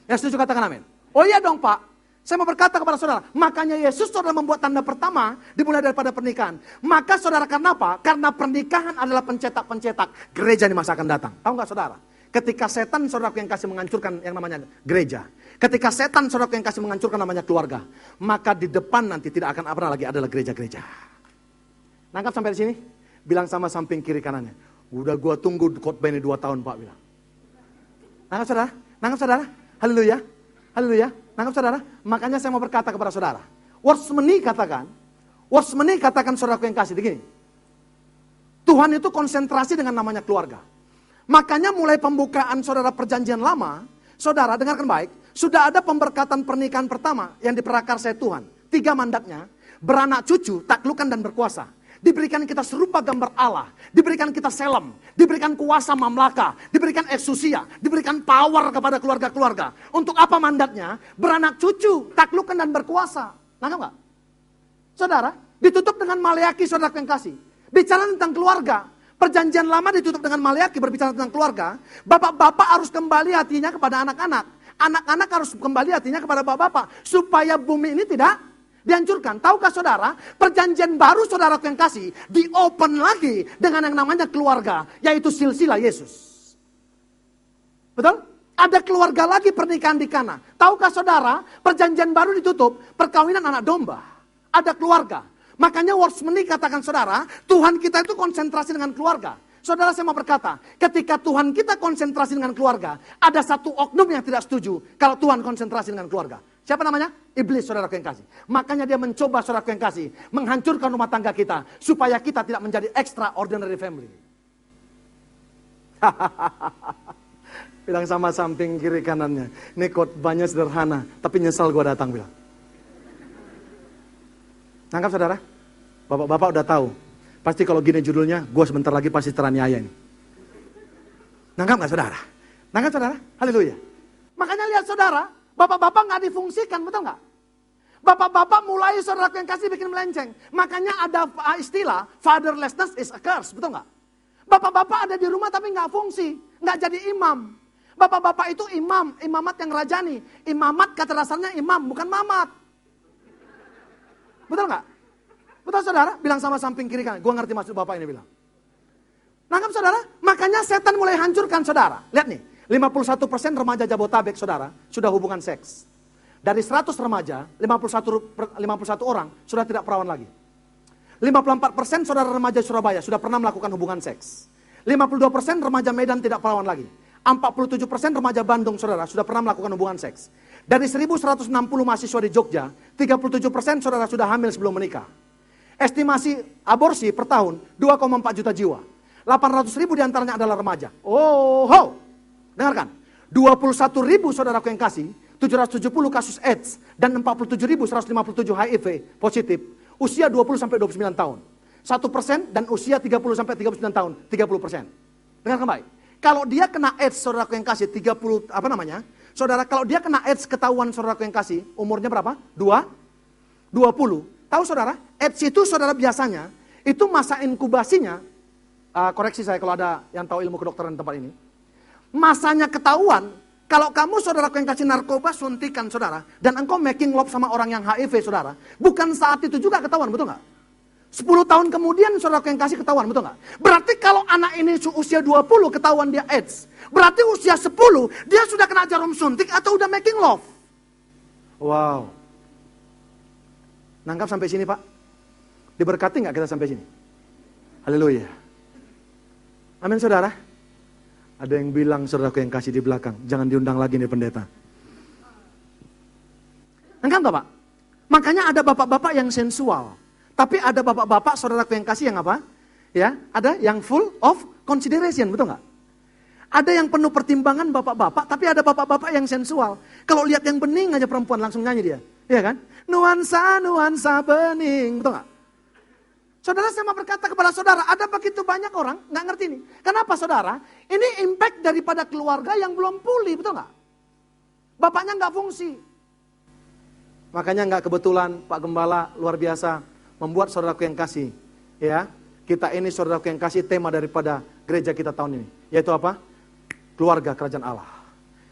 Yang setuju katakan amin. Oh iya dong Pak. Saya mau berkata kepada saudara. Makanya Yesus saudara membuat tanda pertama dimulai daripada pernikahan. Maka saudara karena apa? Karena pernikahan adalah pencetak-pencetak gereja di masa akan datang. Tahu nggak saudara? Ketika setan saudara yang kasih menghancurkan yang namanya gereja. Ketika setan saudara yang kasih menghancurkan namanya keluarga. Maka di depan nanti tidak akan pernah lagi adalah gereja-gereja. Nangkap sampai di sini? Bilang sama samping kiri kanannya. Udah gua tunggu khotbah ini 2 tahun Pak bilang. Nangkap saudara? Nangkap saudara? Haleluya. Haleluya. Nangkap saudara? Makanya saya mau berkata kepada saudara. Watchmeni katakan saudara yang kasih begini. Tuhan itu konsentrasi dengan namanya keluarga. Makanya mulai pembukaan saudara perjanjian lama, saudara dengarkan baik, sudah ada pemberkatan pernikahan pertama yang diprakarsai Tuhan. 3 mandatnya, beranak cucu, taklukkan dan berkuasa. Diberikan kita serupa gambar Allah, diberikan kita selam, diberikan kuasa mamlaka, diberikan eksusia, diberikan power kepada keluarga-keluarga. Untuk apa mandatnya? Beranak cucu, taklukkan dan berkuasa. Nangkap nggak? Saudara, ditutup dengan Maleaki saudara yang kasih. Bicara tentang keluarga. Perjanjian lama ditutup dengan Maleaki berbicara tentang keluarga. Bapak-bapak harus kembali hatinya kepada anak-anak. Anak-anak harus kembali hatinya kepada bapak-bapak. Supaya bumi ini tidak dihancurkan. Tahukah saudara, perjanjian baru saudara yang kasih, di-open lagi dengan yang namanya keluarga. Yaitu silsilah Yesus. Betul? Ada keluarga lagi pernikahan di Kana. Tahukah saudara, perjanjian baru ditutup, perkawinan anak domba. Ada keluarga. Makanya Watchmeni katakan saudara, Tuhan kita itu konsentrasi dengan keluarga. Saudara saya mau berkata, ketika Tuhan kita konsentrasi dengan keluarga, ada satu oknum yang tidak setuju kalau Tuhan konsentrasi dengan keluarga. Siapa namanya? Iblis saudara yang kasih. Makanya dia mencoba saudara yang kasih, menghancurkan rumah tangga kita, supaya kita tidak menjadi extraordinary family. Bilang sama samping kiri kanannya, ini khotbahnya sederhana, tapi nyesal gua datang bilang. Nangkap saudara? Bapak-bapak udah tahu. Pasti kalau gini judulnya, gue sebentar lagi pasti teraniaya ini. Nangkap gak saudara? Nangkap saudara? Haleluya. Makanya lihat saudara, bapak-bapak gak difungsikan, betul gak? Bapak-bapak mulai saudara yang kasih bikin melenceng. Makanya ada istilah, fatherlessness is a curse, betul gak? Bapak-bapak ada di rumah tapi gak fungsi, gak jadi imam. Bapak-bapak itu imam, imamat yang rajani. Imamat kata dasarnya imam, bukan mamat. Betul nggak? Betul saudara? Bilang sama samping kiri kan. Gue ngerti maksud bapak ini bilang. Nangkap saudara? Makanya setan mulai hancurkan saudara. Lihat nih. 51% remaja Jabotabek saudara sudah hubungan seks. Dari 100 remaja, 51 orang sudah tidak perawan lagi. 54% saudara remaja Surabaya sudah pernah melakukan hubungan seks. 52% remaja Medan tidak perawan lagi. 47% remaja Bandung saudara sudah pernah melakukan hubungan seks. Dari 1.160 mahasiswa di Jogja, 37% saudara sudah hamil sebelum menikah. Estimasi aborsi per tahun 2,4 juta jiwa. 800.000 diantaranya adalah remaja. Oh, dengarkan. 21.000 saudaraku yang kasih, 770 kasus AIDS, dan 47.157 HIV positif, usia 20-29 tahun. 1% dan usia 30-39 tahun, 30%. Dengarkan baik. Kalau dia kena AIDS, saudaraku yang kasih 30, Saudara, kalau dia kena AIDS ketahuan saudaraku yang kasih, umurnya berapa? 20. Tahu saudara, AIDS itu saudara biasanya, itu masa inkubasinya, koreksi saya kalau ada yang tahu ilmu kedokteran di tempat ini. Masanya ketahuan, kalau kamu saudaraku yang kasih narkoba, suntikan saudara, dan engkau making love sama orang yang HIV saudara, bukan saat itu juga ketahuan, betul nggak? 10 tahun kemudian saudaraku yang kasih ketahuan, betul nggak? Berarti kalau anak ini usia 20 ketahuan dia AIDS, berarti usia 10 dia sudah kena jarum suntik atau udah making love. Wow. Nangkap sampai sini Pak? Diberkati nggak kita sampai sini? Haleluya. Amin saudara. Ada yang bilang saudaraku yang kasih di belakang, jangan diundang lagi nih pendeta. Nangkap nggak Pak? Makanya ada bapak-bapak yang sensual. Tapi ada bapak-bapak saudaraku yang kasih yang apa? Ya, ada yang full of consideration, betul nggak? Ada yang penuh pertimbangan bapak-bapak, tapi ada bapak-bapak yang sensual. Kalau lihat yang bening aja perempuan langsung nyanyi dia, iya kan? Nuansa bening, betul nggak? Saudara, saya mau berkata kepada saudara, ada begitu banyak orang nggak ngerti ini. Kenapa saudara? Ini impact daripada keluarga yang belum pulih, betul nggak? Bapaknya nggak fungsi. Makanya nggak kebetulan Pak Gembala luar biasa membuat saudaraku yang kasih, ya, kita ini saudaraku yang kasih tema daripada gereja kita tahun ini, yaitu apa? Keluarga kerajaan Allah.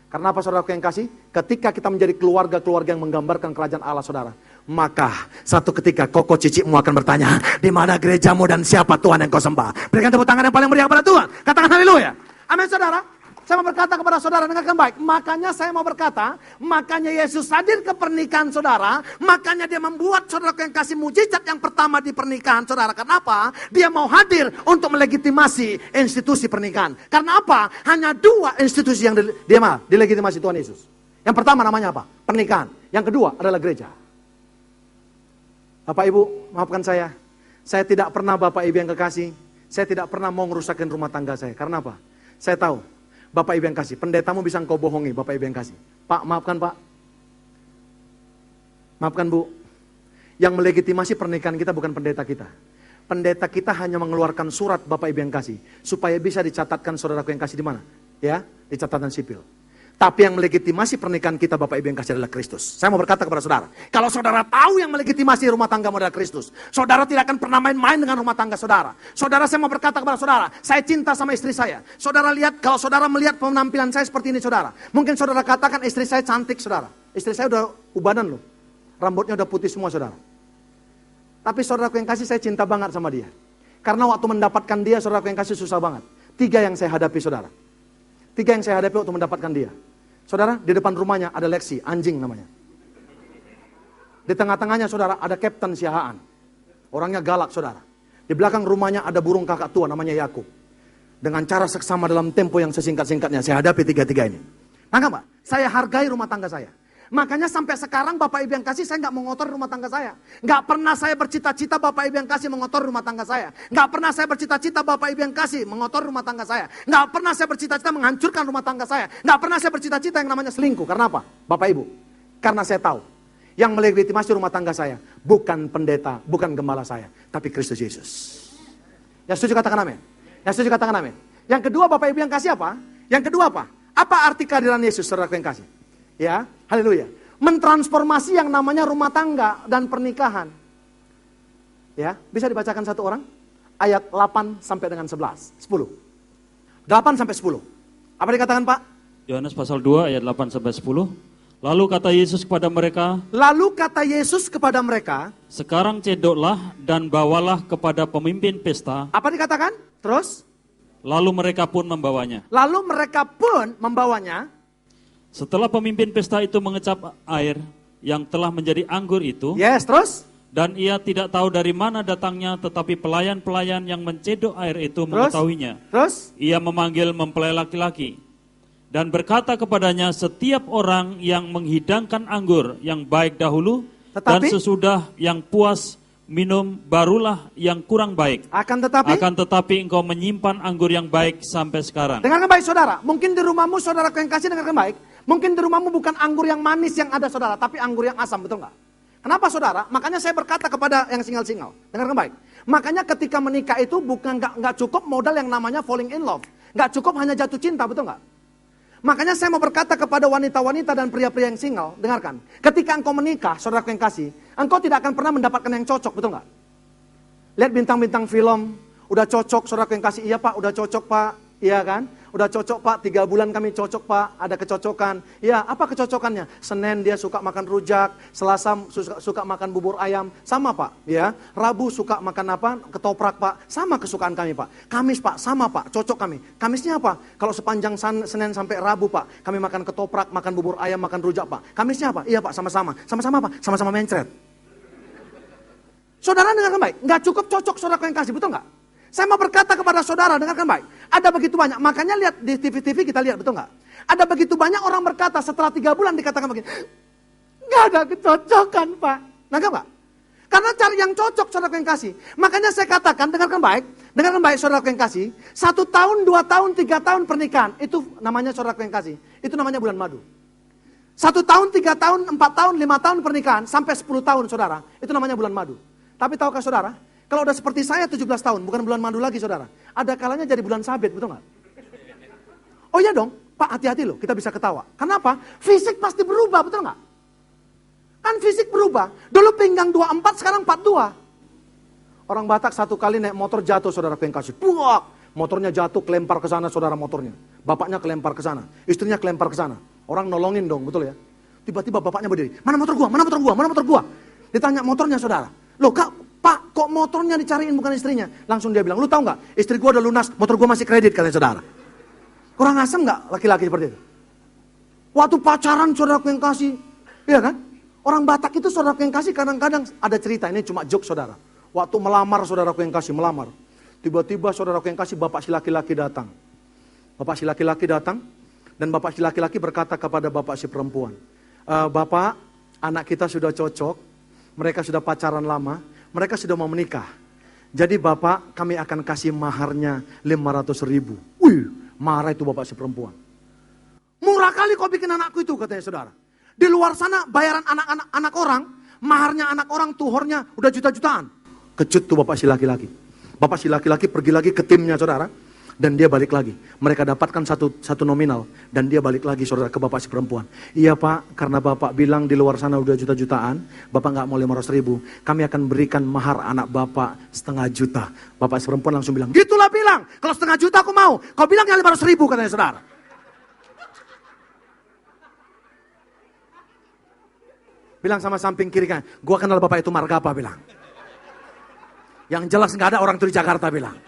Karena apa saudaraku yang kasih? Ketika kita menjadi keluarga-keluarga yang menggambarkan kerajaan Allah saudara, maka satu ketika koko cicikmu akan bertanya, di mana gerejamu dan siapa Tuhan yang kau sembah? Berikan tepuk tangan yang paling meriah kepada Tuhan. Katakan haleluya. Amin saudara. Saya mau berkata kepada saudara, dengarkan baik. Makanya saya mau berkata, makanya Yesus hadir ke pernikahan saudara. Makanya dia membuat saudara yang kasih mujizat yang pertama di pernikahan saudara. Kenapa? Dia mau hadir untuk melegitimasi institusi pernikahan. Karena apa? Hanya 2 institusi yang dilegitimasi Tuhan Yesus. Yang pertama namanya apa? Pernikahan. Yang kedua adalah gereja. Bapak Ibu, maafkan saya. Saya tidak pernah Bapak Ibu yang kekasih. Saya tidak pernah mau ngerusakin rumah tangga saya. Karena apa? Saya tahu. Bapak Ibu yang kasih, pendetamu bisa engkau bohongi, Bapak Ibu yang kasih. Pak, maafkan Pak. Maafkan Bu. Yang melegitimasi pernikahan kita bukan pendeta kita. Pendeta kita hanya mengeluarkan surat Bapak Ibu yang kasih. Supaya bisa dicatatkan saudaraku yang kasih di mana? Ya, di catatan sipil. Tapi yang melegitimasi pernikahan kita Bapak Ibu yang kasih adalah Kristus. Saya mau berkata kepada saudara, kalau saudara tahu yang melegitimasi rumah tanggamu adalah Kristus, saudara tidak akan pernah main-main dengan rumah tangga saudara. Saudara, saya mau berkata kepada saudara, saya cinta sama istri saya. Saudara lihat, kalau saudara melihat penampilan saya seperti ini saudara, mungkin saudara katakan istri saya cantik saudara. Istri saya udah ubanan loh, rambutnya udah putih semua saudara. Tapi saudaraku yang kasih, saya cinta banget sama dia. Karena waktu mendapatkan dia, saudaraku yang kasih susah banget. 3 yang saya hadapi saudara. 3 yang saya hadapi waktu mendapatkan dia. Saudara, di depan rumahnya ada Lexi, anjing namanya. Di tengah-tengahnya saudara ada Kapten Siahaan. Orangnya galak saudara. Di belakang rumahnya ada burung kakak tua namanya Yakub. Dengan cara seksama dalam tempo yang sesingkat-singkatnya saya hadapi 3 ini. Nangkap Pak? Saya hargai rumah tangga saya. Makanya sampai sekarang Bapak Ibu yang kasih, saya nggak mengotori rumah tangga saya. Nggak pernah saya bercita-cita Bapak Ibu yang kasih mengotori rumah tangga saya. Nggak pernah saya bercita-cita Bapak Ibu yang kasih mengotori rumah tangga saya. Nggak pernah saya bercita-cita menghancurkan rumah tangga saya. Nggak pernah saya bercita-cita yang namanya selingkuh. Karena apa? Bapak Ibu, karena saya tahu yang melegitimasi rumah tangga saya bukan pendeta, bukan gembala saya, tapi Kristus Yesus. Yang setuju katakan amin. Yang setuju katakan amin. Yang kedua Bapak Ibu yang kasih apa? Yang kedua apa? Apa arti kehadiran Yesus saudaraku yang kasih? Ya, haleluya. Mentransformasi yang namanya rumah tangga dan pernikahan. Ya, bisa dibacakan satu orang? Ayat 8 sampai dengan 11. 10. 8 sampai 10. Apa dikatakan Pak?
Yohanes pasal 2 ayat 8 sampai 10. Lalu kata Yesus kepada mereka, sekarang cedoklah dan bawalah kepada pemimpin pesta.
Apa dikatakan? Terus?
Lalu mereka pun membawanya. Setelah pemimpin pesta itu mengecap air yang telah menjadi anggur itu.
Yes, terus?
Dan ia tidak tahu dari mana datangnya, tetapi pelayan-pelayan yang mencedok air itu mengetahuinya.
Terus?
Ia memanggil mempelai laki-laki dan berkata kepadanya, setiap orang yang menghidangkan anggur yang baik dahulu, dan sesudah yang puas minum barulah yang kurang baik. Akan tetapi engkau menyimpan anggur yang baik sampai sekarang.
Dengarkan baik saudara, mungkin di rumahmu saudara yang kasih dengarkan baik. Mungkin di rumahmu bukan anggur yang manis yang ada saudara, tapi anggur yang asam, betul nggak? Kenapa saudara? Makanya saya berkata kepada yang single-single, dengarkan baik. Makanya ketika menikah itu bukan nggak cukup modal yang namanya falling in love, nggak cukup hanya jatuh cinta, betul nggak? Makanya saya mau berkata kepada wanita-wanita dan pria-pria yang single, dengarkan. Ketika engkau menikah, saudaraku yang kasih, engkau tidak akan pernah mendapatkan yang cocok, betul nggak? Lihat bintang-bintang film, udah cocok, saudaraku yang kasih, iya pak, udah cocok pak, iya kan? Udah cocok pak, 3 bulan kami cocok pak, ada kecocokan. Ya, apa kecocokannya? Senin dia suka makan rujak, Selasa suka makan bubur ayam, sama pak. Ya, Rabu suka makan apa? Ketoprak pak, sama kesukaan kami pak. Kamis pak, sama pak, cocok kami. Kamisnya apa? Kalau sepanjang Senin sampai Rabu pak, kami makan ketoprak, makan bubur ayam, makan rujak pak. Kamisnya apa? Iya pak, sama-sama. Sama-sama apa? Sama-sama mencret. Saudara dengarkan baik, nggak cukup cocok saudara yang kasih, betul nggak? Saya mau berkata kepada saudara, dengarkan baik. Ada begitu banyak, makanya lihat di TV-TV kita lihat, betul nggak? Ada begitu banyak orang berkata setelah 3 bulan dikatakan begini, nggak ada kecocokan pak. Nangkap nggak? Karena cari yang cocok saudara yang kasih. Makanya saya katakan, dengarkan baik saudara yang kasih. 1 tahun, 2 tahun, 3 tahun pernikahan, itu namanya saudara yang kasih. Itu namanya bulan madu. 1 tahun, 3 tahun, 4 tahun, 5 tahun pernikahan, sampai 10 tahun saudara, itu namanya bulan madu. Tapi tahukah saudara? Kalau udah seperti saya 17 tahun, bukan bulan madu lagi saudara. Ada kalanya jadi bulan sabit, betul nggak? Oh iya dong, Pak hati-hati loh, kita bisa ketawa. Kenapa? Fisik pasti berubah, betul nggak? Kan fisik berubah. Dulu pinggang 24, sekarang 42. Orang Batak 1 kali naik motor jatuh saudara yang kasih. Puak! Motornya jatuh, kelempar ke sana saudara motornya. Bapaknya kelempar ke sana, istrinya kelempar ke sana. Orang nolongin dong, betul ya? Tiba-tiba bapaknya berdiri, mana motor gua, mana motor gua, mana motor gua? Ditanya motornya saudara. Loh Pak, kok motornya dicariin bukan istrinya? Langsung dia bilang, lu tahu nggak? Istri gua udah lunas, motor gua masih kredit, katanya saudara. Kurang asem nggak laki-laki seperti itu? Waktu pacaran saudaraku yang kasih, iya kan? Orang Batak itu saudaraku yang kasih kadang-kadang ada cerita, ini cuma joke saudara. Waktu melamar saudaraku yang kasih, melamar. Tiba-tiba saudaraku yang kasih bapak si laki-laki datang. Bapak si laki-laki datang, dan bapak si laki-laki berkata kepada bapak si perempuan, Bapak, anak kita sudah cocok, mereka sudah pacaran lama, mereka sudah mau menikah. Jadi bapak, kami akan kasih maharnya 500.000. Wih, marah itu bapak si perempuan. Murah kali kau bikin anakku itu, katanya saudara. Di luar sana bayaran anak orang, maharnya anak orang, tuhornya udah juta-jutaan. Kecut tuh bapak si laki-laki. Bapak si laki-laki pergi lagi ke timnya saudara. Dan dia balik lagi. Mereka dapatkan satu nominal. Dan dia balik lagi saudara ke bapak si perempuan. Iya pak, karena bapak bilang di luar sana udah juta-jutaan. Bapak gak mau 500.000. Kami akan berikan mahar anak bapak 500.000. Bapak si perempuan langsung bilang, gitulah bilang. Kalau 500.000 aku mau. Kau bilang ya 500.000 katanya saudara. Bilang sama samping kiri kan, gua kenal bapak itu marga apa bilang. Yang jelas gak ada orang itu di Jakarta bilang.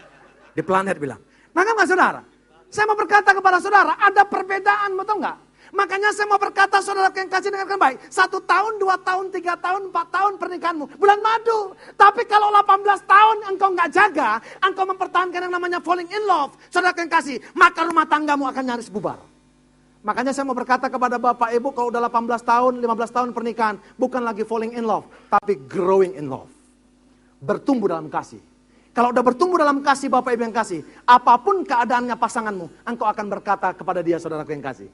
Di planet bilang. Maka nggak saudara? Saya mau berkata kepada saudara, ada perbedaan, betul nggak? Makanya saya mau berkata saudara yang kasih dengarkan baik. 1 tahun, 2 tahun, 3 tahun, 4 tahun pernikahanmu. Bulan madu. Tapi kalau 18 tahun engkau nggak jaga, engkau mempertahankan yang namanya falling in love. Saudara yang kasih, maka rumah tanggamu akan nyaris bubar. Makanya saya mau berkata kepada bapak ibu, kalau udah 18 tahun, 15 tahun pernikahan, bukan lagi falling in love, tapi growing in love. Bertumbuh dalam kasih. Kalau udah bertumbuh dalam kasih Bapak Ibu yang kasih, apapun keadaannya pasanganmu, engkau akan berkata kepada dia, saudaraku yang kasih.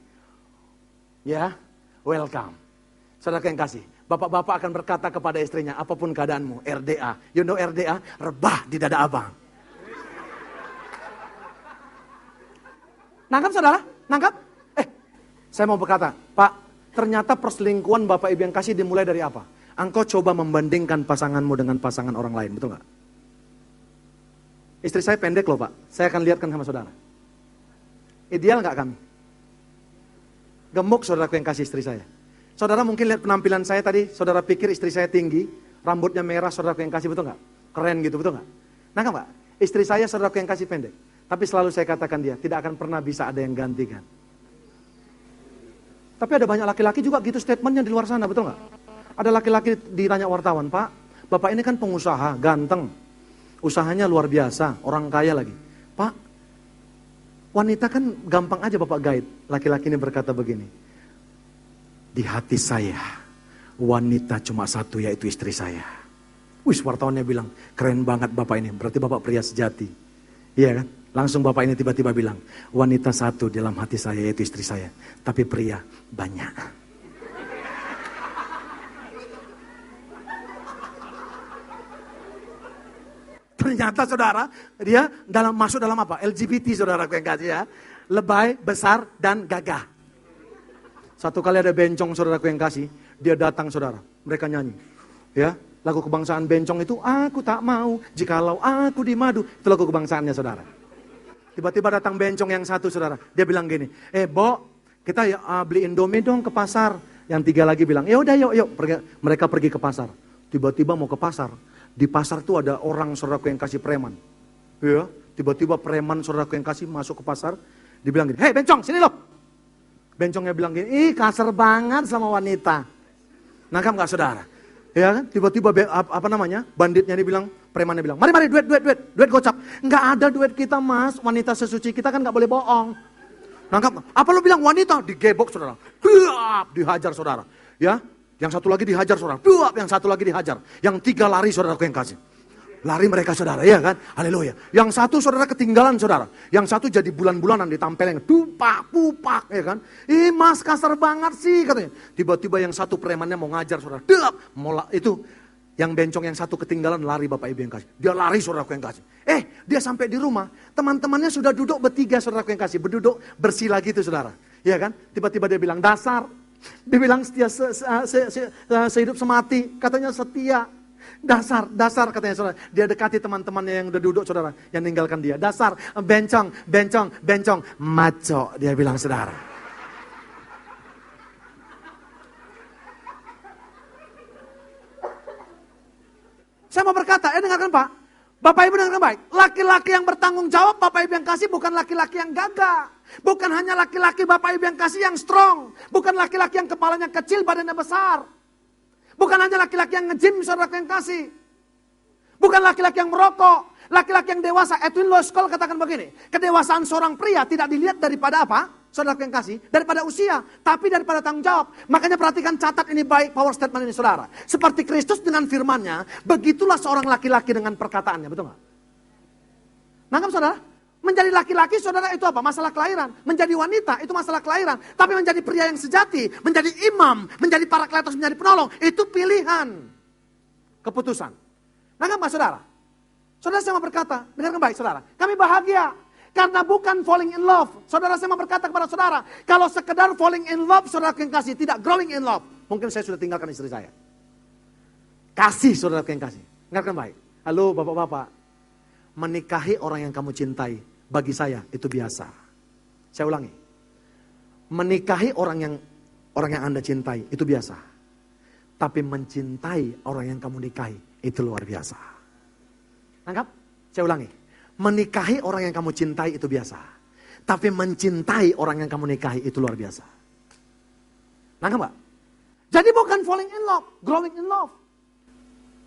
Ya, welcome. Saudaraku yang kasih, bapak-bapak akan berkata kepada istrinya, apapun keadaanmu, RDA. You know RDA? Rebah di dada abang. Nangkap saudara? Nangkap? Saya mau berkata, Pak, ternyata perselingkuhan Bapak Ibu yang kasih dimulai dari apa? Engkau coba membandingkan pasanganmu dengan pasangan orang lain, betul nggak? Istri saya pendek loh Pak, saya akan lihatkan sama saudara. Ideal nggak kami? Gemuk saudaraku yang kasih istri saya. Saudara mungkin lihat penampilan saya tadi, saudara pikir istri saya tinggi, rambutnya merah saudaraku yang kasih, betul nggak? Keren gitu, betul nggak? Nah kan Pak, istri saya saudaraku yang kasih pendek. Tapi selalu saya katakan dia, tidak akan pernah bisa ada yang gantikan. Tapi ada banyak laki-laki juga gitu statementnya di luar sana, betul nggak? Ada laki-laki ditanya wartawan, Pak, Bapak ini kan pengusaha, ganteng. Usahanya luar biasa, orang kaya lagi. Pak, wanita kan gampang aja Bapak guide. Laki-laki ini berkata begini. Di hati saya, wanita cuma satu yaitu istri saya. Wih, wartawannya bilang, keren banget Bapak ini, berarti Bapak pria sejati. Iya kan? Langsung Bapak ini tiba-tiba bilang, wanita satu dalam hati saya yaitu istri saya. Tapi pria banyak. Ternyata saudara, dia masuk dalam apa? LGBT saudara yang kasih ya. Lebay, besar, dan gagah. Satu kali ada bencong saudaraku yang kasih, dia datang saudara, mereka nyanyi. Ya, lagu kebangsaan bencong itu, aku tak mau jikalau aku di madu. Itu lagu kebangsaannya saudara. Tiba-tiba datang bencong yang satu saudara, dia bilang gini, Bo, kita beli Indomie dong ke pasar. Yang tiga lagi bilang, ya udah yuk. Mereka pergi ke pasar. Tiba-tiba mau ke pasar, di pasar tuh ada orang saudaraku yang kasih preman. Ya, tiba-tiba preman saudaraku yang kasih masuk ke pasar, dibilang gini, hei bencong sini loh. Bencongnya bilang gini, ih kasar banget sama wanita. Nangkap gak saudara? Ya kan? Tiba-tiba banditnya dibilang, premannya bilang, mari duit gocap. Nggak ada duit kita mas, wanita sesuci kita kan nggak boleh bohong. Nangkap? Apa lu bilang wanita? Digebok saudara, dihajar saudara. Ya, yang satu lagi dihajar saudara, yang satu lagi dihajar. Yang tiga lari saudaraku yang kasih. Lari mereka saudara, ya kan? Haleluya. Yang satu saudara ketinggalan saudara. Yang satu jadi bulan-bulanan ditampelin, pupak, ya kan? Ih mas kasar banget sih katanya. Tiba-tiba yang satu premannya mau ngajar saudara. Itu yang bencong yang satu ketinggalan lari Bapak Ibu yang kasih. Dia lari saudaraku yang kasih. Dia sampai di rumah, teman-temannya sudah duduk bertiga saudaraku yang kasih. Berduduk bersila gitu saudara. Ya kan? Tiba-tiba dia bilang dasar. Dia bilang setia sehidup semati. Katanya setia. Dasar katanya saudara. Dia dekati teman-temannya yang udah duduk saudara. Yang ninggalkan dia. Dasar, bencong, maco. Dia bilang saudara. Saya mau berkata, dengarkan Pak. Bapak Ibu dengarkan baik. Laki-laki yang bertanggung jawab Bapak Ibu yang kasih bukan laki-laki yang gagah. Bukan hanya laki-laki Bapak Ibu yang kasih yang strong. Bukan laki-laki yang kepalanya kecil, badannya besar. Bukan hanya laki-laki yang nge-gym, saudara yang kasih. Bukan laki-laki yang merokok. Laki-laki yang dewasa. Edwin Loskol katakan begini. Kedewasaan seorang pria tidak dilihat daripada apa? Saudara yang kasih. Daripada usia. Tapi daripada tanggung jawab. Makanya perhatikan, catat ini baik power statement ini saudara. Seperti Kristus dengan firman-Nya. Begitulah seorang laki-laki dengan perkataannya. Betul nggak? Nangkap saudara? Menjadi laki-laki saudara itu apa? Masalah kelahiran. Menjadi wanita itu masalah kelahiran. Tapi menjadi pria yang sejati, menjadi imam, menjadi parakletos, menjadi penolong. Itu pilihan. Keputusan. Nangkap nggak saudara? Saudara saya mau berkata, dengarkan baik saudara. Kami bahagia. Karena bukan falling in love. Saudara saya mau berkata kepada saudara. Kalau sekedar falling in love saudara yang kasih. Tidak growing in love. Mungkin saya sudah tinggalkan istri saya. Kasih saudara yang kasih. Dengarkan baik. Halo bapak-bapak. Menikahi orang yang kamu cintai. Bagi saya itu biasa. Saya ulangi. Menikahi orang yang Anda cintai itu biasa. Tapi mencintai orang yang kamu nikahi itu luar biasa. Nangkap? Saya ulangi. Menikahi orang yang kamu cintai itu biasa. Tapi mencintai orang yang kamu nikahi itu luar biasa. Nangkap Pak? Jadi bukan falling in love, growing in love.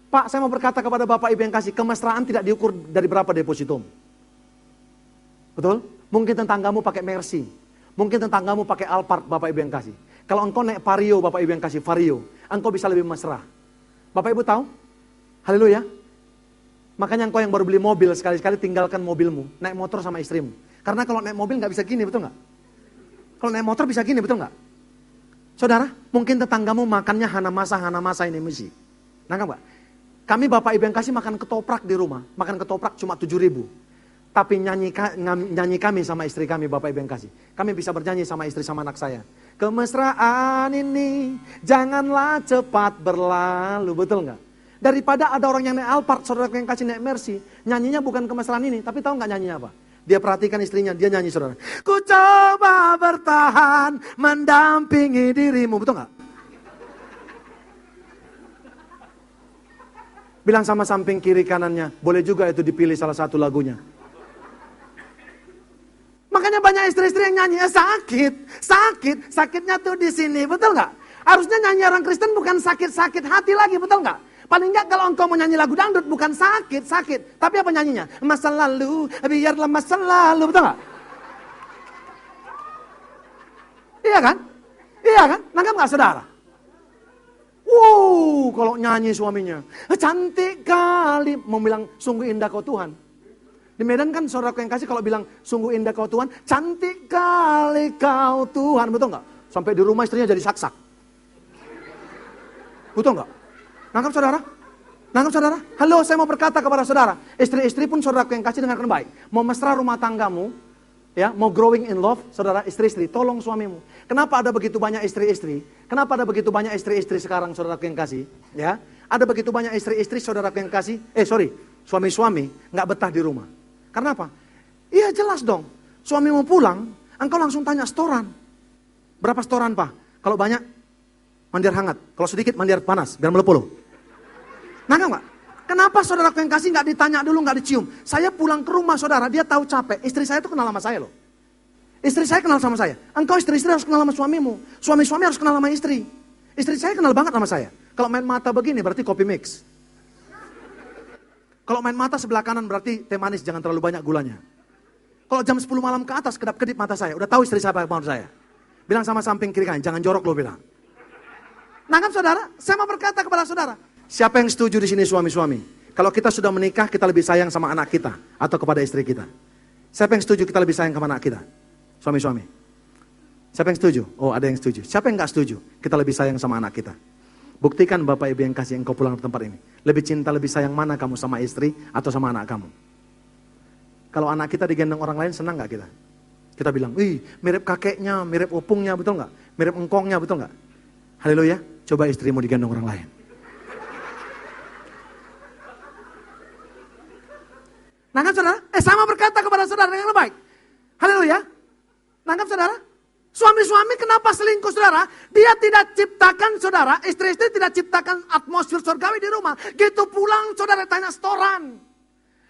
Pak, saya mau berkata kepada Bapak Ibu yang kasih, kemesraan tidak diukur dari berapa depositum. Betul? Mungkin tetanggamu pakai Mercy. Mungkin tetanggamu pakai Alphard, Bapak Ibu yang kasih. Kalau engkau naik Vario, Bapak Ibu yang kasih Vario, engkau bisa lebih mesra. Bapak Ibu tahu? Haleluya. Makanya engkau yang baru beli mobil, sekali-sekali tinggalkan mobilmu. Naik motor sama istrimu. Karena kalau naik mobil nggak bisa gini, betul nggak? Kalau naik motor bisa gini, betul nggak? Saudara, mungkin tetanggamu makannya Hanamasa ini misi. Nangkap nggak? Kami Bapak Ibu yang kasih makan ketoprak di rumah. Makan ketoprak cuma 7.000. Tapi nyanyi kami sama istri kami, Bapak Ibu yang kasih. Kami bisa bernyanyi sama istri sama anak saya. Kemesraan ini janganlah cepat berlalu, betul nggak? Daripada ada orang yang naik Alphard, saudara yang kasih naik Mercy. Nyanyinya bukan kemesraan ini, tapi tahu nggak nyanyinya apa? Dia perhatikan istrinya, dia nyanyi saudara. Ku coba bertahan, mendampingi dirimu, betul nggak? Bilang sama samping kiri kanannya, boleh juga itu dipilih salah satu lagunya. Makanya banyak istri-istri yang nyanyi, sakitnya tuh di sini, betul nggak? Harusnya nyanyi orang Kristen bukan sakit hati lagi, betul nggak? Paling nggak kalau engkau mau nyanyi lagu dangdut bukan sakit, tapi apa nyanyinya? Masa lalu, biarlah masa lalu, betul nggak? Iya kan? Nangkap nggak saudara? Wow, kalau nyanyi suaminya, cantik kali, mau bilang sungguh indah kau Tuhan. Di Medan kan saudaraku yang kasih kalau bilang sungguh indah kau Tuhan, cantik kali kau Tuhan, betul nggak? Sampai di rumah istrinya jadi sak-sak. Betul nggak? Nangkap saudara? Halo, saya mau berkata kepada saudara, istri-istri pun saudaraku yang kasih dengarkan baik. Mau mesra rumah tanggamu, Ya, mau growing in love, saudara istri-istri, tolong suamimu. Kenapa ada begitu banyak istri-istri? Kenapa ada begitu banyak istri-istri sekarang, saudaraku yang kasih? Ya, ada begitu banyak istri-istri, saudaraku yang kasih. Suami-suami nggak betah di rumah. Karena apa? Iya jelas dong. Suamimu pulang, engkau langsung tanya setoran. Berapa setoran, Pak? Kalau banyak, mandir hangat. Kalau sedikit, mandir panas, biar melepuh. Nangkap nggak? Kenapa saudaraku yang kasih nggak ditanya dulu, nggak dicium? Saya pulang ke rumah saudara, dia tahu capek. Istri saya itu kenal sama saya loh. Istri saya kenal sama saya. Engkau istri-istri harus kenal sama suamimu. Suami-suami harus kenal sama istri. Istri saya kenal banget sama saya. Kalau main mata begini berarti kopi mix. Kalau main mata sebelah kanan berarti teh manis, jangan terlalu banyak gulanya. Kalau jam 10 malam ke atas kedap-kedip mata saya. Udah tahu istri saya apa mau saya. Bilang sama samping kiri kanan, jangan jorok lo bilang. Nangkap saudara? Saya mau berkata kepada saudara. Siapa yang setuju di sini suami-suami? Kalau kita sudah menikah, kita lebih sayang sama anak kita atau kepada istri kita. Siapa yang setuju kita lebih sayang sama anak kita? Suami-suami. Siapa yang setuju? Oh, ada yang setuju. Siapa yang nggak setuju? Kita lebih sayang sama anak kita. Buktikan Bapak Ibu yang kasih engkau pulang ke tempat ini. Lebih cinta, lebih sayang mana kamu sama istri atau sama anak kamu? Kalau anak kita digendong orang lain, senang nggak kita? Kita bilang, wih, mirip kakeknya, mirip opungnya, betul nggak? Mirip engkongnya, betul nggak? Haleluya. Coba istrimu digendong orang lain. Nangkap saudara? Sama berkata kepada saudara yang baik. Haleluya. Nangkap saudara? Suami-suami kenapa selingkuh saudara? Dia tidak ciptakan saudara, istri-istri tidak ciptakan atmosfer surgawi di rumah. Gitu pulang saudara tanya setoran.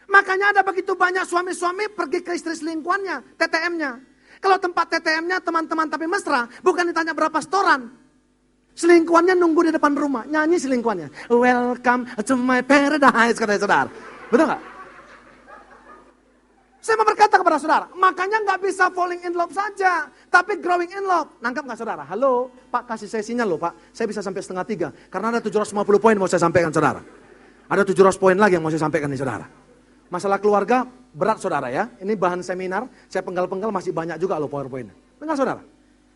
Makanya ada begitu banyak suami-suami pergi ke istri selingkuhannya, TTM-nya. Kalau tempat TTM-nya teman-teman tapi mesra, bukan ditanya berapa setoran. Selingkuhannya nunggu di depan rumah, nyanyi selingkuhannya. Welcome to my paradise, kata saudara. Betul nggak? Saya mau berkata kepada saudara, makanya nggak bisa falling in love saja, tapi growing in love. Nangkap nggak saudara? Halo, Pak kasih saya sinyal loh Pak, saya bisa sampai 2:30, karena ada 750 poin mau saya sampaikan saudara. Ada 700 poin lagi yang mau saya sampaikan nih saudara. Masalah keluarga berat saudara ya, ini bahan seminar, saya penggal-penggal masih banyak juga loh poin-poinnya. Dengar saudara,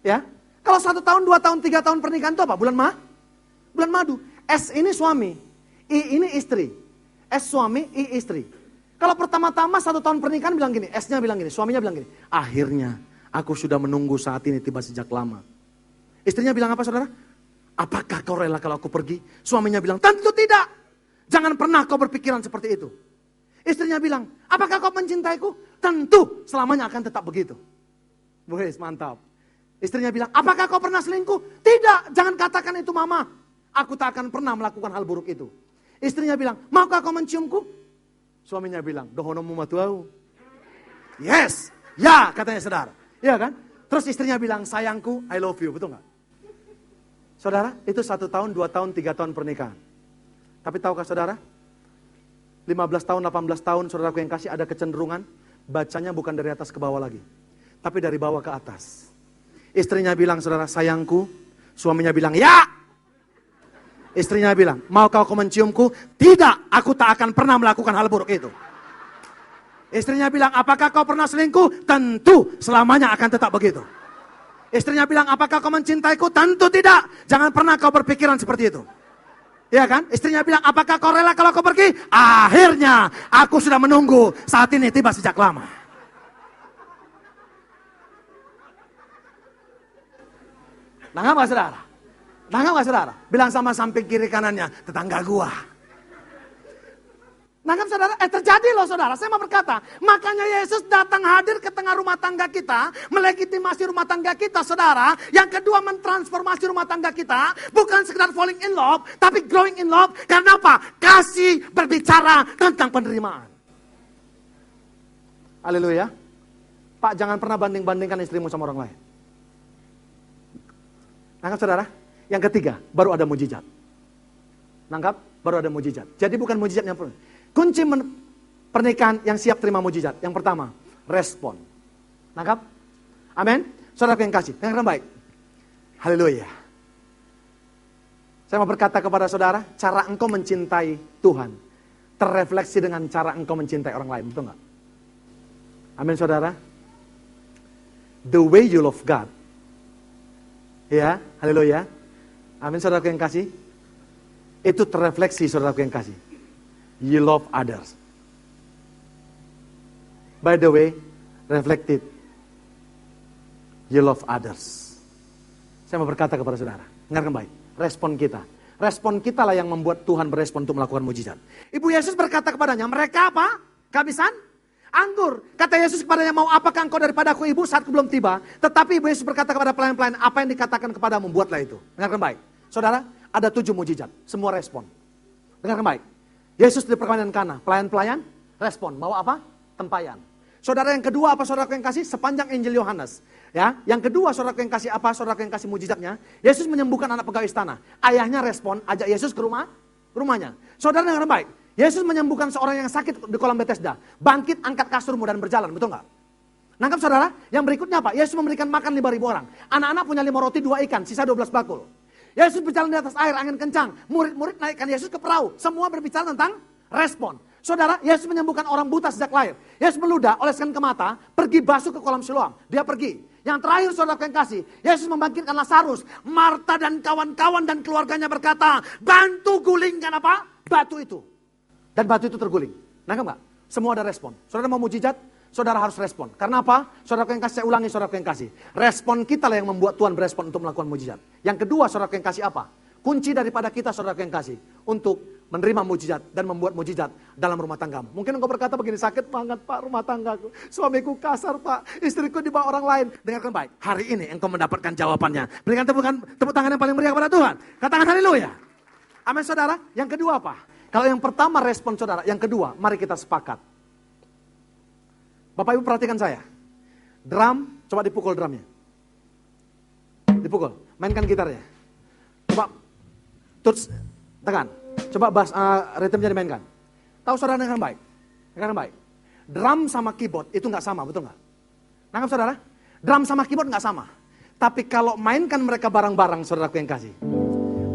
ya. Kalau 1 tahun, 2 tahun, 3 tahun pernikahan itu apa? Bulan madu. S ini suami, I ini istri. S suami, I istri. Kalau pertama-tama 1 tahun pernikahan bilang gini, S-nya bilang gini, suaminya bilang gini, akhirnya aku sudah menunggu saat ini tiba sejak lama. Istrinya bilang apa saudara? Apakah kau rela kalau aku pergi? Suaminya bilang, tentu tidak. Jangan pernah kau berpikiran seperti itu. Istrinya bilang, apakah kau mencintaiku? Tentu, selamanya akan tetap begitu. Wes, mantap. Istrinya bilang, apakah kau pernah selingkuh? Tidak, jangan katakan itu mama. Aku tak akan pernah melakukan hal buruk itu. Istrinya bilang, maukah kau menciumku? Suaminya bilang, dohonomu matuau. Yes, ya katanya saudara. Iya kan? Terus istrinya bilang, sayangku, I love you. Betul nggak? Saudara, itu 1 tahun, 2 tahun, 3 tahun pernikahan. Tapi tahukah saudara? 15 tahun, 18 tahun, saudaraku yang kasih ada kecenderungan. Bacanya bukan dari atas ke bawah lagi. Tapi dari bawah ke atas. Istrinya bilang, saudara, sayangku. Suaminya bilang, ya. Istrinya bilang, maukah kau menciumku? Tidak, aku tak akan pernah melakukan hal buruk itu. Istrinya bilang, apakah kau pernah selingkuh? Tentu, selamanya akan tetap begitu. Istrinya bilang, apakah kau mencintaiku? Tentu tidak, jangan pernah kau berpikiran seperti itu. Iya kan? Istrinya bilang, apakah kau rela kalau kau pergi? Akhirnya, aku sudah menunggu saat ini tiba sejak lama. Nangkap gak saudara? Nangkap gak saudara? Bilang sama samping kiri kanannya, tetangga gua. Nangkap saudara? Terjadi loh saudara, saya mau berkata. Makanya Yesus datang hadir ke tengah rumah tangga kita, melegitimasi rumah tangga kita saudara. Yang kedua mentransformasi rumah tangga kita. Bukan sekedar falling in love, tapi growing in love. Karena apa? Kasih berbicara tentang penerimaan. Haleluya. Pak jangan pernah banding-bandingkan istrimu sama orang lain. Nangkap saudara? Yang ketiga, baru ada mujizat. Nangkap? Baru ada mujizat. Jadi bukan mujizat yang perlu. Kunci pernikahan yang siap terima mujizat. Yang pertama, respon. Nangkap? Amin? Saudara yang kasih, yang baik. Haleluya. Saya mau berkata kepada saudara, cara engkau mencintai Tuhan terrefleksi dengan cara engkau mencintai orang lain. Betul nggak? Amin saudara. The way you love God. Ya, haleluya. Amin saudaraku yang kasih. Itu terrefleksi saudaraku yang kasih. You love others. By the way, reflected you love others. Saya mau berkata kepada saudara, dengarkan baik, respon kita. Respon kita lah yang membuat Tuhan berespon untuk melakukan mujizat. Ibu Yesus berkata kepadanya, mereka apa? Kehabisan anggur. Kata Yesus kepadanya, mau apakah engkau daripadaku ibu, saatku belum tiba. Tetapi Ibu Yesus berkata kepada pelayan-pelayan, apa yang dikatakan kepadamu, buatlah itu. Dengarkan baik. Saudara, ada 7 mujizat, semua respon. Dengarkan baik. Yesus di perkawinan Kana, pelayan-pelayan respon, bawa apa? Tempayan. Saudara yang kedua apa saudaraku yang kasih? Sepanjang Injil Yohanes. Ya, yang kedua saudaraku yang kasih apa? Saudaraku yang kasih mujizatnya. Yesus menyembuhkan anak pegawai istana. Ayahnya respon, ajak Yesus ke rumahnya. Saudara dengar baik. Yesus menyembuhkan seorang yang sakit di kolam Bethesda. Bangkit, angkat kasurmu dan berjalan, betul nggak? Nangkap saudara? Yang berikutnya apa? Yesus memberikan makan 5.000 orang. Anak-anak punya 5 roti 2 ikan, sisa 12 bakul. Yesus berjalan di atas air, angin kencang. Murid-murid naikkan Yesus ke perahu. Semua berbicara tentang respon. Saudara, Yesus menyembuhkan orang buta sejak lahir. Yesus meludah, oleskan ke mata, pergi basuh ke kolam Siloam. Dia pergi. Yang terakhir saudara yang kasih, Yesus membangkitkan Lazarus. Marta dan kawan-kawan dan keluarganya berkata, bantu gulingkan apa? Batu itu. Dan batu itu terguling. Nangkap nggak? Semua ada respon. Saudara mau mujizat, saudara harus respon. Karena apa? Saudara yang kasih, saya ulangi saudara yang kasih. Respon kita lah yang membuat Tuhan berespon untuk melakukan mujizat. Yang kedua saudara yang kasih apa? Kunci daripada kita saudara yang kasih untuk menerima mujizat dan membuat mujizat dalam rumah tanggamu. Mungkin engkau berkata begini, sakit banget Pak rumah tanggaku. Suamiku kasar Pak, istriku dibawa orang lain. Dengarkan baik, hari ini engkau mendapatkan jawabannya. Berikan tepuk tangan yang paling meriah kepada Tuhan. Katakan haleluya. Amin saudara. Yang kedua apa? Kalau yang pertama respon saudara, yang kedua mari kita sepakat. Bapak Ibu perhatikan saya. Drum, coba dipukul drumnya. Dipukul, mainkan gitarnya. Coba tuts, tekan. Coba bass, ritmenya dimainkan. Tahu saudara dengan baik? Dengan baik. Drum sama keyboard itu nggak sama, betul nggak? Nangkap saudara? Drum sama keyboard nggak sama. Tapi kalau mainkan mereka bareng-bareng, saudaraku yang kasih.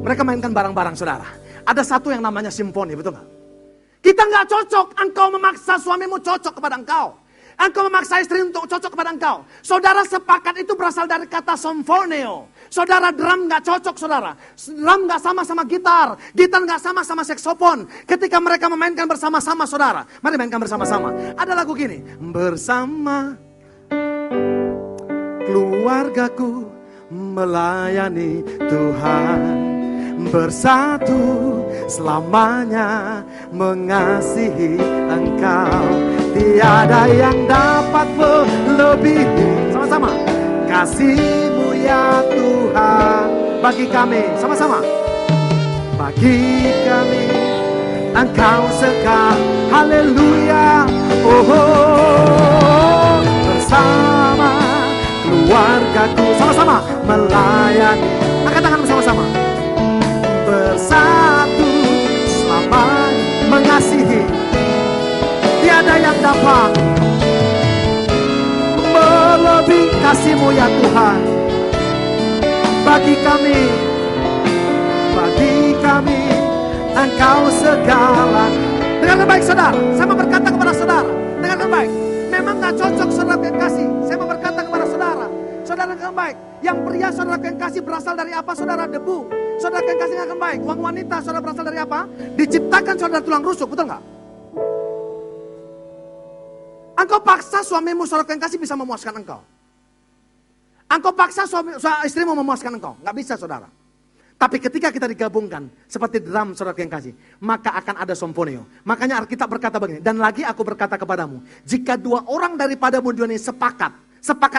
Mereka mainkan bareng-bareng saudara. Ada satu yang namanya simfoni, betul nggak? Kita nggak cocok, engkau memaksa suamimu cocok kepada engkau. Engkau memaksa istri untuk cocok kepada engkau. Saudara sepakat itu berasal dari kata somfoneo. Saudara drum gak cocok saudara. Drum gak sama sama gitar. Gitar gak sama sama saksofon. Ketika mereka memainkan bersama-sama saudara. Mari mainkan bersama-sama. Ada lagu gini. Bersama keluargaku melayani Tuhan. Bersatu selamanya mengasihi Engkau. Tiada yang dapat melebihi sama-sama kasih-Mu ya Tuhan bagi kami sama-sama. Bagi kami Engkau sekali. Haleluya. Oh, bersama keluargaku sama-sama melayani. Angkat tangan bersama-sama. Bersatu selamanya mengasihi. Tiada yang dapat melebihi kasih-Mu ya Tuhan bagi kami Engkau segala. Dengarkan baik saudara, saya mau berkata kepada saudara, dengarkan baik, memang gak cocok saudara yang kasih. Saya mau berkata kepada saudara, saudara dengarkan baik, yang pria saudara yang kasih berasal dari apa saudara? Debu. Saudara yang kasih dengarkan baik, uang wanita saudara berasal dari apa? Diciptakan saudara tulang rusuk, betul gak? Engkau paksa suamimu saudara yang kasih bisa memuaskan engkau. Engkau paksa istrimu memuaskan engkau. Nggak bisa saudara. Tapi ketika kita digabungkan seperti drum saudara yang kasih, maka akan ada somfonio. Makanya Alkitab berkata begini, dan lagi aku berkata kepadamu, jika 2 orang daripadamu di dunia ini sepakat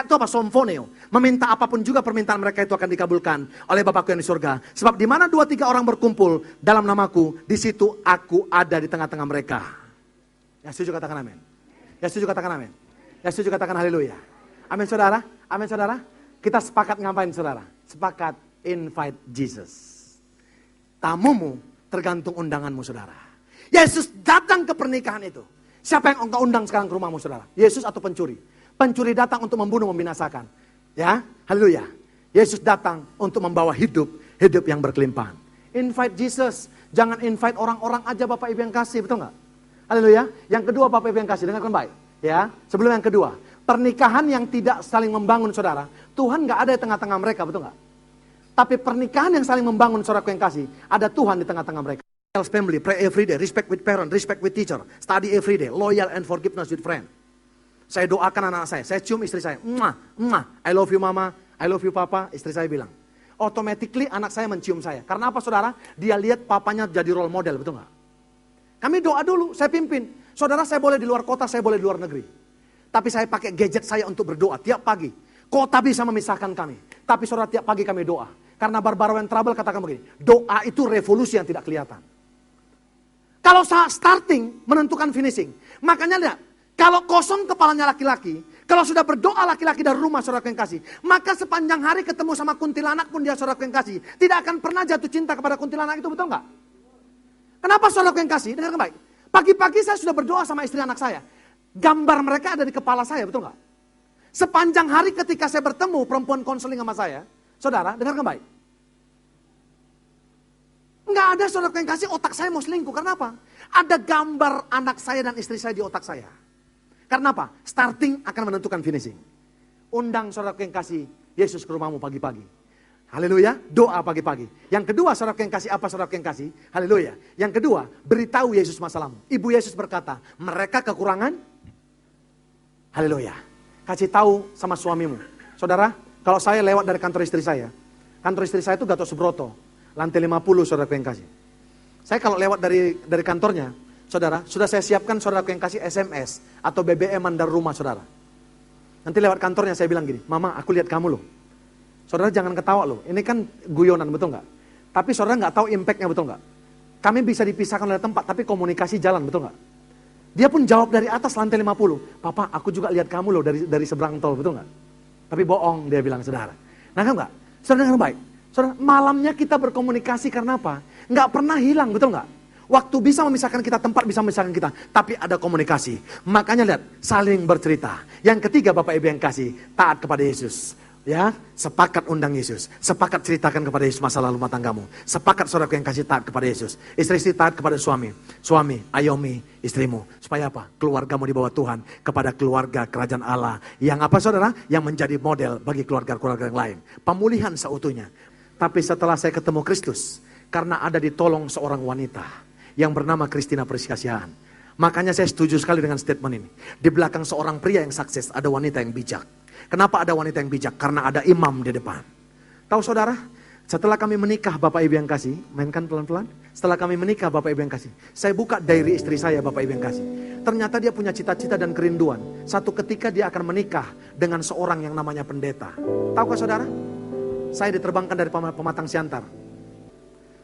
itu apa? Somfonio. Meminta apapun juga permintaan mereka itu akan dikabulkan oleh Bapakku yang di surga. Sebab di mana 2-3 orang berkumpul dalam namaku, di situ aku ada di tengah-tengah mereka. Ya setuju katakan amin. Ya setuju katakan amin. Ya setuju katakan haleluya. Amin saudara. Amin saudara. Kita sepakat ngapain saudara? Sepakat invite Jesus. Tamumu tergantung undanganmu saudara. Yesus datang ke pernikahan itu. Siapa yang engkau undang sekarang ke rumahmu saudara? Yesus atau pencuri? Pencuri datang untuk membunuh, membinasakan. Ya, haleluya. Yesus datang untuk membawa hidup yang berkelimpahan. Invite Jesus. Jangan invite orang-orang aja Bapak Ibu yang kasih, betul nggak? Haleluya. Yang kedua Bapak Ibu yang kasih, dengarkan baik. Ya, sebelum yang kedua, pernikahan yang tidak saling membangun saudara, Tuhan nggak ada di tengah-tengah mereka, betul nggak? Tapi pernikahan yang saling membangun saudaraku yang kasih, ada Tuhan di tengah-tengah mereka. Family, pray every day, respect with parent, respect with teacher, study every day, loyal and forgiveness with friend. Saya doakan anak saya cium istri saya. I love you mama, I love you papa, istri saya bilang. Automatically anak saya mencium saya. Karena apa saudara? Dia lihat papanya jadi role model, betul nggak? Kami doa dulu, saya pimpin. Saudara, saya boleh di luar kota, saya boleh di luar negeri. Tapi saya pakai gadget saya untuk berdoa tiap pagi. Kota bisa memisahkan kami. Tapi saudara, tiap pagi kami doa. Karena Barbara and Trouble katakan begini, doa itu revolusi yang tidak kelihatan. Kalau starting menentukan finishing. Makanya lihat, kalau kosong kepalanya laki-laki, kalau sudah berdoa laki-laki dari rumah saudara yang kasih, maka sepanjang hari ketemu sama kuntilanak pun dia saudara yang kasih, tidak akan pernah jatuh cinta kepada kuntilanak itu, betul nggak? Kenapa saudara yang kasih? Dengarkan baik. Pagi-pagi saya sudah berdoa sama istri anak saya. Gambar mereka ada di kepala saya, betul nggak? Sepanjang hari ketika saya bertemu perempuan konseling sama saya, saudara, dengarkan baik. Nggak ada saudara yang kasih otak saya mau selingkuh. Karena apa? Ada gambar anak saya dan istri saya di otak saya. Karena apa? Starting akan menentukan finishing. Undang saudara yang kasih Yesus ke rumahmu pagi-pagi. Haleluya, doa pagi-pagi. Yang kedua, saudara yang kasih apa saudara yang kasih? Haleluya. Yang kedua, beritahu Yesus masalahmu. Ibu Yesus berkata, mereka kekurangan. Haleluya. Kasih tahu sama suamimu. Saudara, kalau saya lewat dari kantor istri saya itu Gatot Subroto, lantai 50 saudara yang kasih. Saya kalau lewat dari kantornya, saudara, sudah saya siapkan saudara yang kasih SMS atau BBM dari rumah saudara. Nanti lewat kantornya saya bilang gini, mama aku lihat kamu loh. Saudara jangan ketawa loh, ini kan guyonan, betul nggak? Tapi saudara nggak tahu impactnya, betul nggak? Kami bisa dipisahkan oleh tempat, tapi komunikasi jalan, betul nggak? Dia pun jawab dari atas lantai 50, papa aku juga lihat kamu loh dari seberang tol, betul nggak? Tapi bohong dia bilang saudara. Nah kan nggak? Saudara dengar baik. Saudara, malamnya kita berkomunikasi karena apa? Nggak pernah hilang, betul nggak? Waktu bisa memisahkan kita, tempat bisa memisahkan kita, tapi ada komunikasi. Makanya lihat, saling bercerita. Yang ketiga Bapak Ibu yang kasih, taat kepada Yesus. Ya, sepakat undang Yesus. Sepakat ceritakan kepada Yesus masalah rumah tanggamu. Sepakat saudara yang kasih taat kepada Yesus. Istri-istri taat kepada suami. Suami, ayomi istrimu. Supaya apa? Keluargamu di bawah Tuhan. Kepada keluarga kerajaan Allah. Yang apa saudara? Yang menjadi model bagi keluarga-keluarga yang lain. Pemulihan seutuhnya. Tapi setelah saya ketemu Kristus. Karena ada ditolong seorang wanita. Yang bernama Christina Persikasihan. Makanya saya setuju sekali dengan statement ini. Di belakang seorang pria yang sukses ada wanita yang bijak. Kenapa ada wanita yang bijak? Karena ada imam di depan. Tahu saudara, setelah kami menikah Bapak Ibu yang kasih, mainkan pelan-pelan. Setelah kami menikah Bapak Ibu yang kasih, saya buka diary istri saya Bapak Ibu yang kasih. Ternyata dia punya cita-cita dan kerinduan. Satu ketika dia akan menikah dengan seorang yang namanya pendeta. Tahukah saudara? Saya diterbangkan dari Pematang Siantar.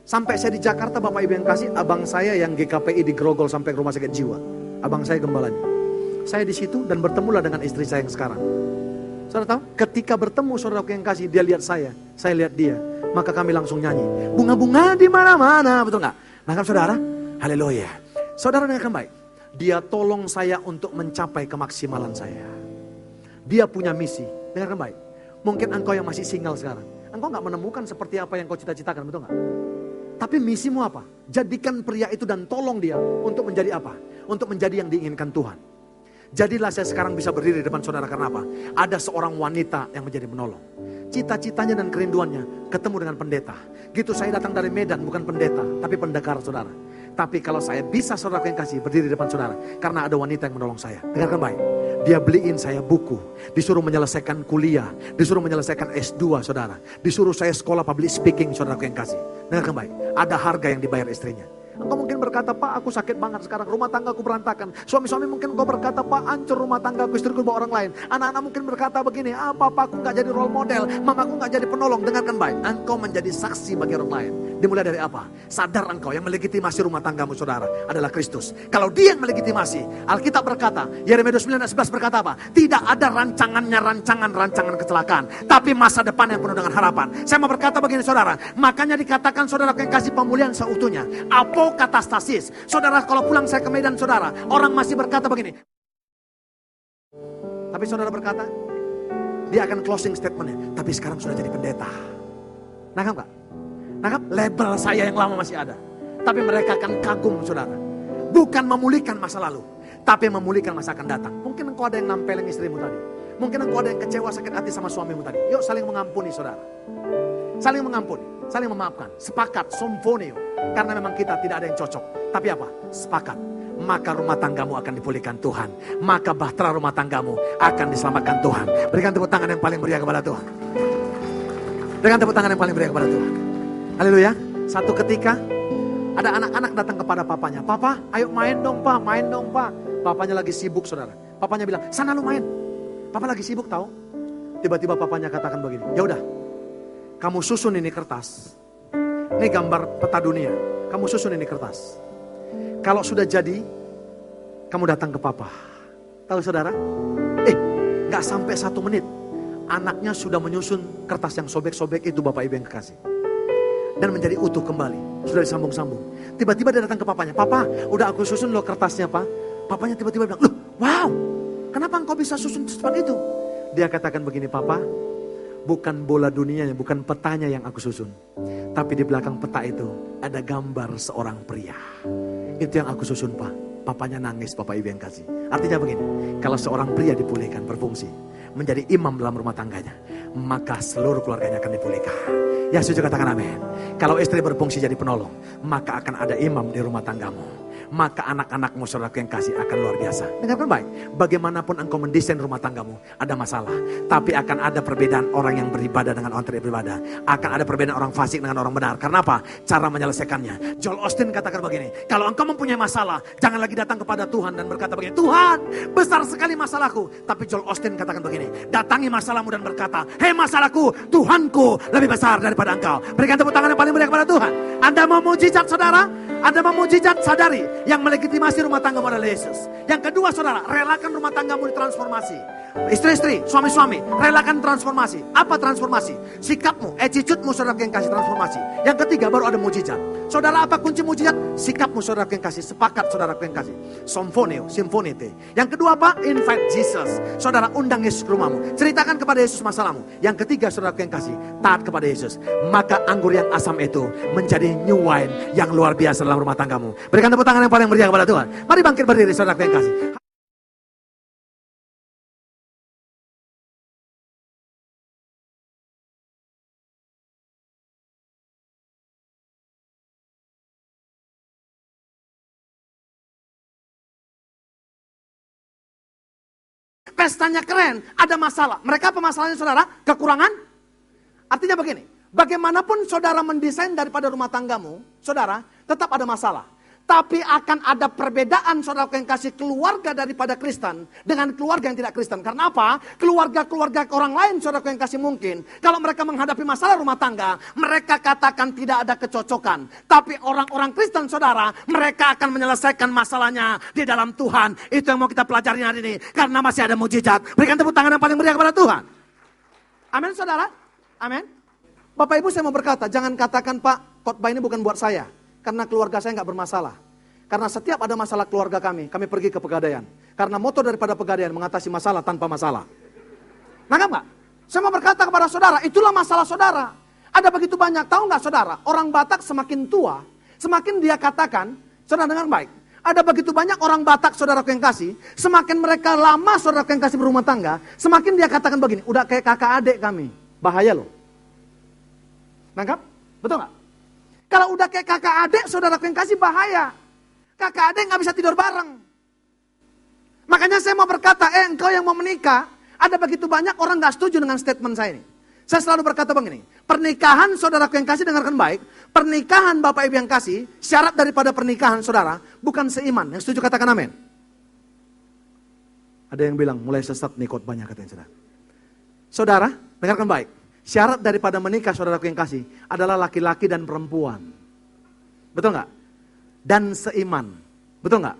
Sampai saya di Jakarta Bapak Ibu yang kasih, abang saya yang GKPI di Grogol sampai ke rumah sakit jiwa. Abang saya gembalanya. Saya di situ dan bertemulah dengan istri saya yang sekarang. Saudara tahu, ketika bertemu saudara yang kasih, dia lihat saya lihat dia, maka kami langsung nyanyi. Bunga-bunga di mana-mana, betul nggak? Nah kan saudara, haleluya. Saudara dengarkan baik, dia tolong saya untuk mencapai kemaksimalan saya. Dia punya misi, dengarkan baik. Mungkin engkau yang masih single sekarang, engkau nggak menemukan seperti apa yang kau cita-citakan, betul nggak? Tapi misimu apa? Jadikan pria itu dan tolong dia untuk menjadi apa? Untuk menjadi yang diinginkan Tuhan. Jadilah saya sekarang bisa berdiri di depan saudara karena apa? Ada seorang wanita yang menjadi menolong. Cita-citanya dan kerinduannya ketemu dengan pendeta. Gitu saya datang dari Medan bukan pendeta, tapi pendekar saudara. Tapi kalau saya bisa saudara yang kasih berdiri di depan saudara. Karena ada wanita yang menolong saya. Dengarkan baik. Dia beliin saya buku. Disuruh menyelesaikan kuliah. Disuruh menyelesaikan S2 saudara. Disuruh saya sekolah public speaking saudara yang kasih. Dengarkan baik. Ada harga yang dibayar istrinya. Engkau mungkin berkata, Pak aku sakit banget sekarang, rumah tanggaku berantakan. Suami-suami mungkin engkau berkata, Pak hancur rumah tanggaku, istriku bawa orang lain. Anak-anak mungkin berkata begini, papaku gak jadi role model, mamaku gak jadi penolong. Dengarkan baik, engkau menjadi saksi bagi orang lain. Dimulai dari apa? Sadar engkau yang melegitimasi rumah tanggamu saudara adalah Kristus. Kalau dia yang melegitimasi, Alkitab berkata, Yeremia 29:11 berkata apa? Tidak ada rancangannya rancangan kecelakaan, tapi masa depan yang penuh dengan harapan. Saya mau berkata begini saudara, makanya dikatakan saudara yang kasih pemulihan seutuhnya. Apokatastasis. Saudara kalau pulang saya ke Medan saudara, orang masih berkata begini. Tapi saudara berkata, dia akan closing statementnya. Tapi sekarang sudah jadi pendeta. Nangkap gak? Nangkap? Label saya yang lama masih ada. Tapi mereka akan kagum saudara. Bukan memulihkan masa lalu, tapi memulihkan masa akan datang. Mungkin engkau ada yang nampelin istrimu tadi. Mungkin engkau ada yang kecewa sakit hati sama suamimu tadi. Yuk saling mengampuni saudara. Saling mengampuni, saling memaafkan. Sepakat, somfonio. Karena memang kita tidak ada yang cocok. Tapi apa? Sepakat.
maka rumah tanggamu akan dipulihkan Tuhan. Maka bahtera rumah tanggamu akan diselamatkan Tuhan. Berikan tepuk tangan yang paling meriah kepada Tuhan. Berikan tepuk tangan yang paling meriah kepada Tuhan. Haleluya. Satu ketika ada anak-anak datang kepada papanya. Papa, ayo main dong pak, main dong pak. Papanya lagi sibuk saudara. Papanya bilang, sana lu main. Papa lagi sibuk tahu. Tiba-tiba papanya katakan begini, ya udah, kamu susun ini kertas. Ini gambar peta dunia. Kamu susun ini kertas. Kalau sudah jadi, kamu datang ke papa. Tahu saudara? Gak sampai 1 menit. Anaknya sudah menyusun kertas yang sobek-sobek itu Bapak Ibu yang kekasih. Dan menjadi utuh kembali. Sudah disambung-sambung. Tiba-tiba dia datang ke papanya. Papa, udah aku susun loh kertasnya pak. Papanya tiba-tiba bilang, loh wow, kenapa engkau bisa susun secepat itu? Dia katakan begini, papa, bukan bola dunianya, bukan petanya yang aku susun. Tapi di belakang peta itu ada gambar seorang pria. Itu yang aku susun pak. Papanya nangis, Bapak Ibu yang kasih. Artinya begini, kalau seorang pria dipulihkan berfungsi, menjadi imam dalam rumah tangganya, maka seluruh keluarganya akan dipulihkan. Ya setuju katakan amin. Kalau istri berfungsi jadi penolong, maka akan ada imam di rumah tanggamu. Maka anak-anakmu saudaraku yang kasih akan luar biasa. Dengarkan baik, bagaimanapun engkau mendesain rumah tanggamu, ada masalah. Tapi akan ada perbedaan orang yang beribadah dengan orang tidak beribadah. Akan ada perbedaan orang fasik dengan orang benar. Karena apa? Cara menyelesaikannya. Joel Osteen katakan begini, kalau engkau mempunyai masalah, jangan lagi datang kepada Tuhan dan berkata begini, Tuhan besar sekali masalahku. Tapi Joel Osteen katakan begini, datangi masalahmu dan berkata, hei masalahku, Tuhanku lebih besar daripada engkau. Berikan tepuk tangan yang paling meriah kepada Tuhan. Anda mau mujizat saudara? Anda mau mujizat, sadari yang melegitimasi rumah tanggamu adalah Yesus. Yang kedua saudara, relakan rumah tanggamu ditransformasi. Istri-istri, suami-suami, relakan transformasi. Apa transformasi? Sikapmu, attitude-mu saudara yang kasih transformasi. Yang ketiga baru ada mujizat. Saudara, apa kunci mujizat? Sikapmu saudara yang kasih, sepakat saudara yang kasih. Somfoneo, simfonite. Yang kedua apa? Invite Jesus. Saudara, undang Yesus ke rumahmu. Ceritakan kepada Yesus masalahmu. Yang ketiga saudara yang kasih, taat kepada Yesus. Maka anggur yang asam itu menjadi new wine yang luar biasa dalam rumah tanggamu. Berikan tepuk tangan yang paling meriah kepada Tuhan. Mari bangkit berdiri saudara yang kasih. Pestanya keren, ada masalah. Mereka apa masalahnya saudara? Kekurangan? Artinya begini, bagaimanapun saudara mendesain daripada rumah tanggamu, saudara, tetap ada masalah. Tapi akan ada perbedaan saudara yang kasih keluarga daripada Kristen dengan keluarga yang tidak Kristen. Karena apa? Keluarga-keluarga orang lain saudara yang kasih mungkin. Kalau mereka menghadapi masalah rumah tangga, mereka katakan tidak ada kecocokan. Tapi orang-orang Kristen saudara, mereka akan menyelesaikan masalahnya di dalam Tuhan. Itu yang mau kita pelajari hari ini. Karena masih ada mujizat. Berikan tepuk tangan yang paling meriah kepada Tuhan. Amin saudara? Amin. Bapak Ibu saya mau berkata, jangan katakan Pak, khotbah ini bukan buat saya. Karena keluarga saya nggak bermasalah. Karena setiap ada masalah keluarga kami pergi ke pegadaian. Karena moto daripada pegadaian mengatasi masalah tanpa masalah. Nangkap nggak? Saya mau berkata kepada saudara, itulah masalah saudara. Ada begitu banyak, tahu nggak saudara? Orang Batak semakin tua, semakin dia katakan, saudara dengar baik. Ada begitu banyak orang Batak saudara yang kasih, semakin mereka lama saudara yang kasih berumah tangga, semakin dia katakan begini, udah kayak kakak adik kami. Bahaya loh. Nangkap? Betul nggak? Kalau udah kayak kakak adik, saudara yang kasih bahaya. Kakak adik gak bisa tidur bareng. Makanya saya mau berkata, engkau yang mau menikah, ada begitu banyak orang gak setuju dengan statement saya ini. Saya selalu berkata begini, pernikahan saudara yang kasih dengarkan baik, pernikahan Bapak Ibu yang kasih, syarat daripada pernikahan saudara, bukan seiman. Yang setuju katakan amin. Ada yang bilang, mulai sesat nih khotbahnya katanya saudara. Saudara, dengarkan baik. Syarat daripada menikah saudaraku yang kasih adalah laki-laki dan perempuan. Betul nggak? Dan seiman. Betul nggak?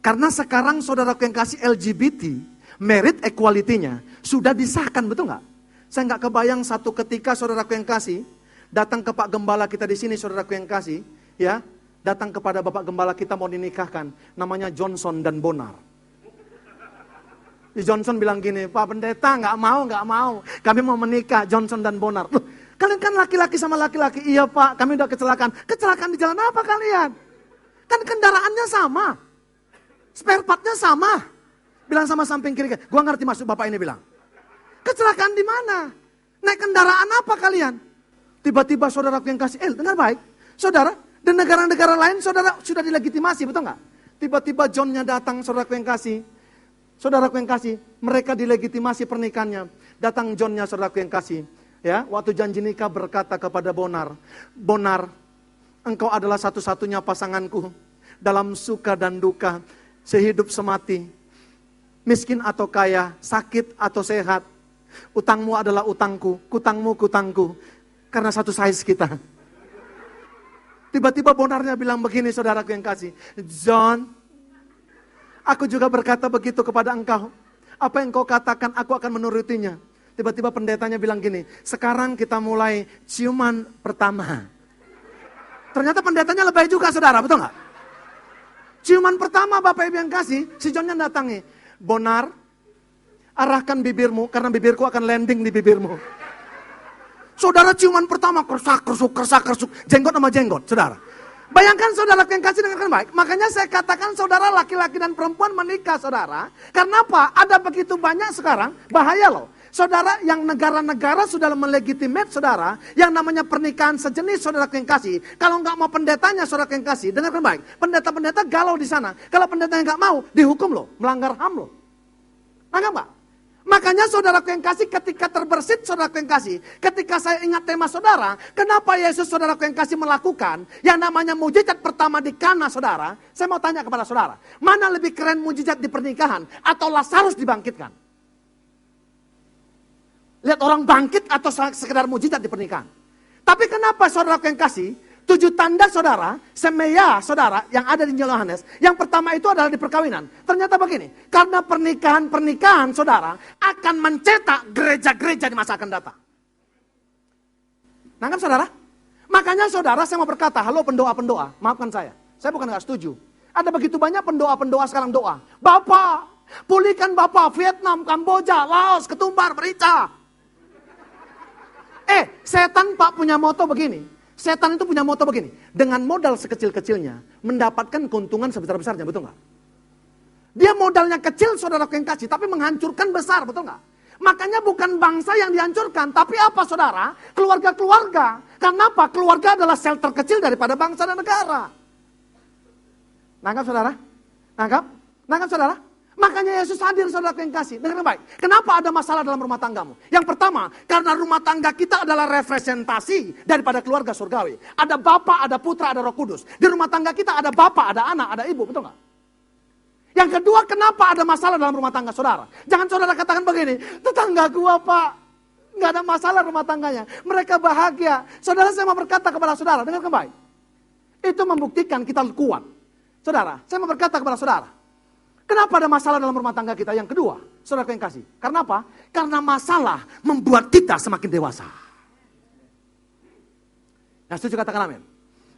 Karena sekarang saudaraku yang kasih LGBT, merit equality-nya sudah disahkan, betul nggak? Saya nggak kebayang satu ketika saudaraku yang kasih datang ke Pak Gembala kita di sini, saudaraku yang kasih, ya, datang kepada Bapak Gembala kita mau dinikahkan, namanya Johnson dan Bonar. Johnson bilang gini, Pak Pendeta nggak mau. Kami mau menikah, Johnson dan Bonar. Loh, kalian kan laki-laki sama laki-laki. Iya Pak, kami udah kecelakaan. Kecelakaan di jalan apa kalian? Kan kendaraannya sama. Spare partnya sama. Bilang sama samping kiri. Gua ngerti maksud Bapak ini bilang. Kecelakaan di mana? Naik kendaraan apa kalian? Tiba-tiba saudara yang kasih, dengar baik. Saudara, dan negara-negara lain saudara sudah dilegitimasi, betul nggak?
Tiba-tiba Johnnya datang, saudaraku yang kasih. Saudaraku yang kasih, mereka dilegitimasi pernikahannya. Datang Johnnya, saudaraku yang kasih. Ya, waktu janji nikah berkata kepada Bonar, Bonar, engkau adalah satu-satunya pasanganku. Dalam suka dan duka, sehidup semati. Miskin atau kaya, sakit atau sehat. Utangmu adalah utangku, kutangmu kutangku. Karena satu size kita. Tiba-tiba Bonarnya bilang begini, saudaraku yang kasih. John, aku juga berkata begitu kepada engkau. Apa yang kau katakan, aku akan menurutinya. Tiba-tiba pendetanya bilang gini, sekarang kita mulai ciuman pertama. Ternyata pendetanya lebay juga, saudara, betul nggak? Ciuman pertama Bapak Ibu yang kasih, si Johnnya datangi. Bonar, arahkan bibirmu, karena bibirku akan landing di bibirmu. Saudara ciuman pertama, kersak-kersuk, jenggot sama jenggot, saudara. Bayangkan saudara yang kasih dengarkan baik. Makanya saya katakan saudara laki-laki dan perempuan menikah, saudara. Karena apa? Ada begitu banyak sekarang, bahaya loh. Saudara, yang negara-negara sudah melegitimate saudara, yang namanya pernikahan sejenis saudara yang kasih. Kalau nggak mau pendetanya saudara yang kasih, dengarkan baik. Pendeta-pendeta galau di sana. Kalau pendetanya nggak mau, dihukum loh, melanggar HAM loh. Nggak Mbak? Makanya saudara yang kasih ketika terbersit saudara yang kasih. Ketika saya ingat tema saudara, kenapa Yesus saudara yang kasih melakukan yang namanya mujizat pertama di Kana saudara. Saya mau tanya kepada saudara, mana lebih keren mujizat di pernikahan atau Lazarus dibangkitkan? Lihat orang bangkit atau sekedar mujizat di pernikahan. Tapi kenapa saudara yang kasih 7 tanda saudara, semeya saudara yang ada di Injil Yohanes. Yang pertama itu adalah di perkawinan. Ternyata begini, karena pernikahan saudara akan mencetak gereja-gereja di masa akan datang. Nangkap saudara? Makanya saudara saya mau berkata, halo pendoa-pendoa, maafkan saya bukan gak setuju. Ada begitu banyak pendoa-pendoa sekarang doa. Bapak, pulihkan Bapak Vietnam, Kamboja, Laos, Ketumbar, Merica. Setan Pak punya moto begini. Setan itu punya moto begini, dengan modal sekecil-kecilnya, mendapatkan keuntungan sebesar-besarnya, betul nggak? Dia modalnya kecil, saudara yang kasih, tapi menghancurkan besar, betul nggak? Makanya bukan bangsa yang dihancurkan, tapi apa saudara? Keluarga-keluarga. Karena apa? Keluarga adalah sel terkecil daripada bangsa dan negara. Nangkap saudara? Nangkap saudara? Makanya Yesus hadir saudara yang kasih. Dengar baik. Kenapa ada masalah dalam rumah tanggamu? Yang pertama, karena rumah tangga kita adalah representasi daripada keluarga surgawi. Ada Bapa, ada Putra, ada Roh Kudus. Di rumah tangga kita ada Bapa, ada anak, ada ibu, betul nggak? Yang kedua, kenapa ada masalah dalam rumah tangga saudara? Jangan saudara katakan begini, tetangga gua Pak, nggak ada masalah rumah tangganya. Mereka bahagia. Saudara, saya mau berkata kepada saudara, dengarkan baik. Itu membuktikan kita kuat. Saudara, saya mau berkata kepada saudara, kenapa ada masalah dalam rumah tangga kita? Yang kedua, saudara yang kasih. Karena apa? Karena masalah membuat kita semakin dewasa. Yang setuju katakan amin.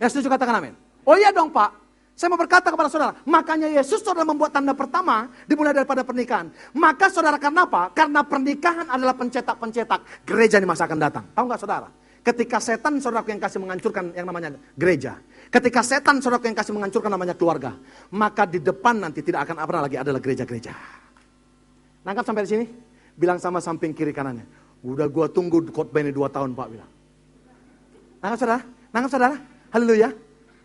Yang setuju katakan amin. Oh iya dong Pak. Saya mau berkata kepada saudara. Makanya Yesus saudara membuat tanda pertama dimulai daripada pernikahan. Maka saudara karena apa? Karena pernikahan adalah pencetak-pencetak gereja di masa akan datang. Tahu nggak saudara? Ketika setan saudara yang kasih menghancurkan yang namanya gereja. Ketika setan saudara yang kasih menghancurkan namanya keluarga. Maka di depan nanti tidak akan pernah lagi adalah gereja-gereja. Nangkap sampai di sini? Bilang sama samping kiri kanannya. Udah gua tunggu khotbah ini 2 tahun Pak bilang. Nangkap saudara? Nangkap saudara? Haleluya.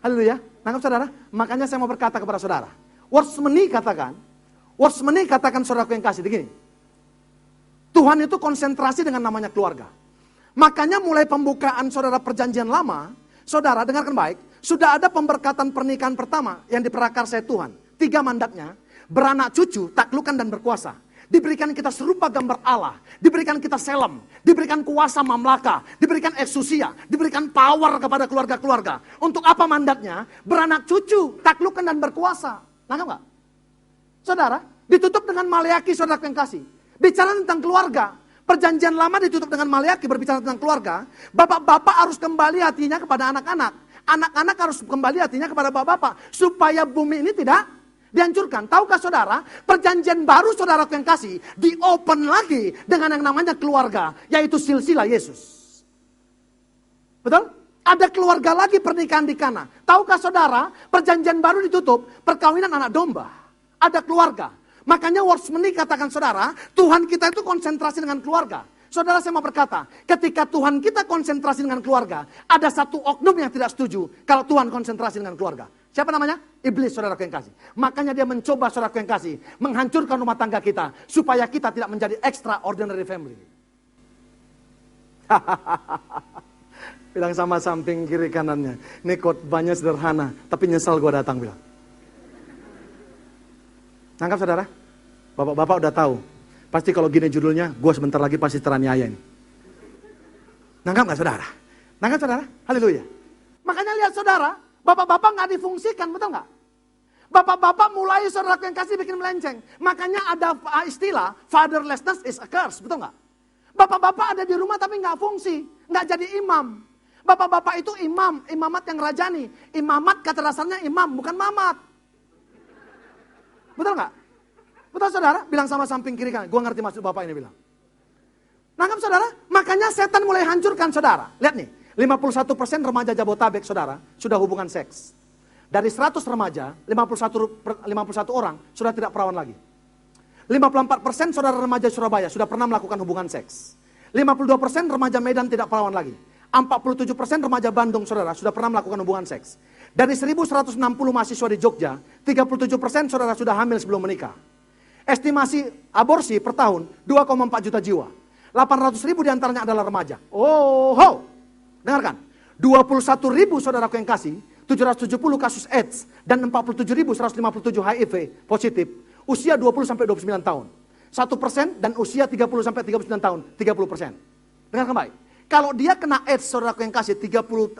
Haleluya. Nangkap saudara? Makanya saya mau berkata kepada saudara. Watchmeni katakan saudara yang kasih begini. Tuhan itu konsentrasi dengan namanya keluarga. Makanya mulai pembukaan saudara perjanjian lama, saudara dengarkan baik, sudah ada pemberkatan pernikahan pertama yang diprakarsai Tuhan. 3 mandatnya, beranak cucu, taklukkan dan berkuasa. Diberikan kita serupa gambar Allah, diberikan kita selam, diberikan kuasa mamlaka, diberikan eksusia, diberikan power kepada keluarga-keluarga. Untuk apa mandatnya? Beranak cucu, taklukkan dan berkuasa. Nangkap nggak? Saudara, ditutup dengan Maleaki saudara yang kasih. Bicara tentang keluarga. Perjanjian lama ditutup dengan Maleaki berbicara tentang keluarga. Bapak-bapak harus kembali hatinya kepada anak-anak. Anak-anak harus kembali hatinya kepada bapak-bapak. Supaya bumi ini tidak dihancurkan. Tahukah saudara, perjanjian baru saudara yang kasih, di-open lagi dengan yang namanya keluarga. Yaitu silsilah Yesus. Betul? Ada keluarga lagi pernikahan di Kana. Tahukah saudara, perjanjian baru ditutup, perkawinan anak domba. Ada keluarga. Makanya Watchmeni katakan saudara, Tuhan kita itu konsentrasi dengan keluarga. Saudara saya mau berkata, ketika Tuhan kita konsentrasi dengan keluarga, ada satu oknum yang tidak setuju kalau Tuhan konsentrasi dengan keluarga.
Siapa namanya? Iblis, saudaraku yang kasih. Makanya dia mencoba, saudaraku yang kasih, menghancurkan rumah tangga kita, supaya kita tidak menjadi extraordinary family. Bilang sama samping kiri kanannya, ini khotbahnya sederhana, tapi nyesal gua datang, bilang. Nangkap saudara? Bapak-bapak udah tahu. Pasti kalau gini judulnya, gua sebentar lagi pasti teraniaya ini. Nangkap gak saudara? Nangkap saudara? Haleluya. Makanya lihat saudara, bapak-bapak gak difungsikan, betul gak? Bapak-bapak mulai saudara yang kasih bikin melenceng. Makanya ada istilah, fatherlessness is a curse, betul gak? Bapak-bapak ada di rumah tapi gak fungsi, gak jadi imam. Bapak-bapak itu imam, imamat yang rajani. Imamat kata dasarnya imam, bukan mamat. Betul gak? Betul saudara? Bilang sama samping kiri kan, gue ngerti maksud bapak ini bilang. Nangkap saudara? Makanya setan mulai hancurkan saudara. Lihat nih, 51% remaja Jabotabek saudara, sudah hubungan seks. Dari 100 remaja, 51 orang sudah tidak perawan lagi. 54% saudara remaja Surabaya sudah pernah melakukan hubungan seks. 52% remaja Medan tidak perawan lagi. 47% remaja Bandung saudara sudah pernah melakukan hubungan seks. Dari 1160 mahasiswa di Jogja, 37% saudara sudah hamil sebelum menikah. Estimasi aborsi per tahun 2,4 juta jiwa. 800 ribu diantaranya adalah remaja. Oh, dengarkan. 21 ribu saudaraku yang kasih, 770 kasus AIDS, dan 47.157 HIV positif. Usia 20-29 tahun. 1% dan usia 30-39 tahun, 30%. Dengarkan baik. Kalau dia kena AIDS, saudaraku yang kasih, 30,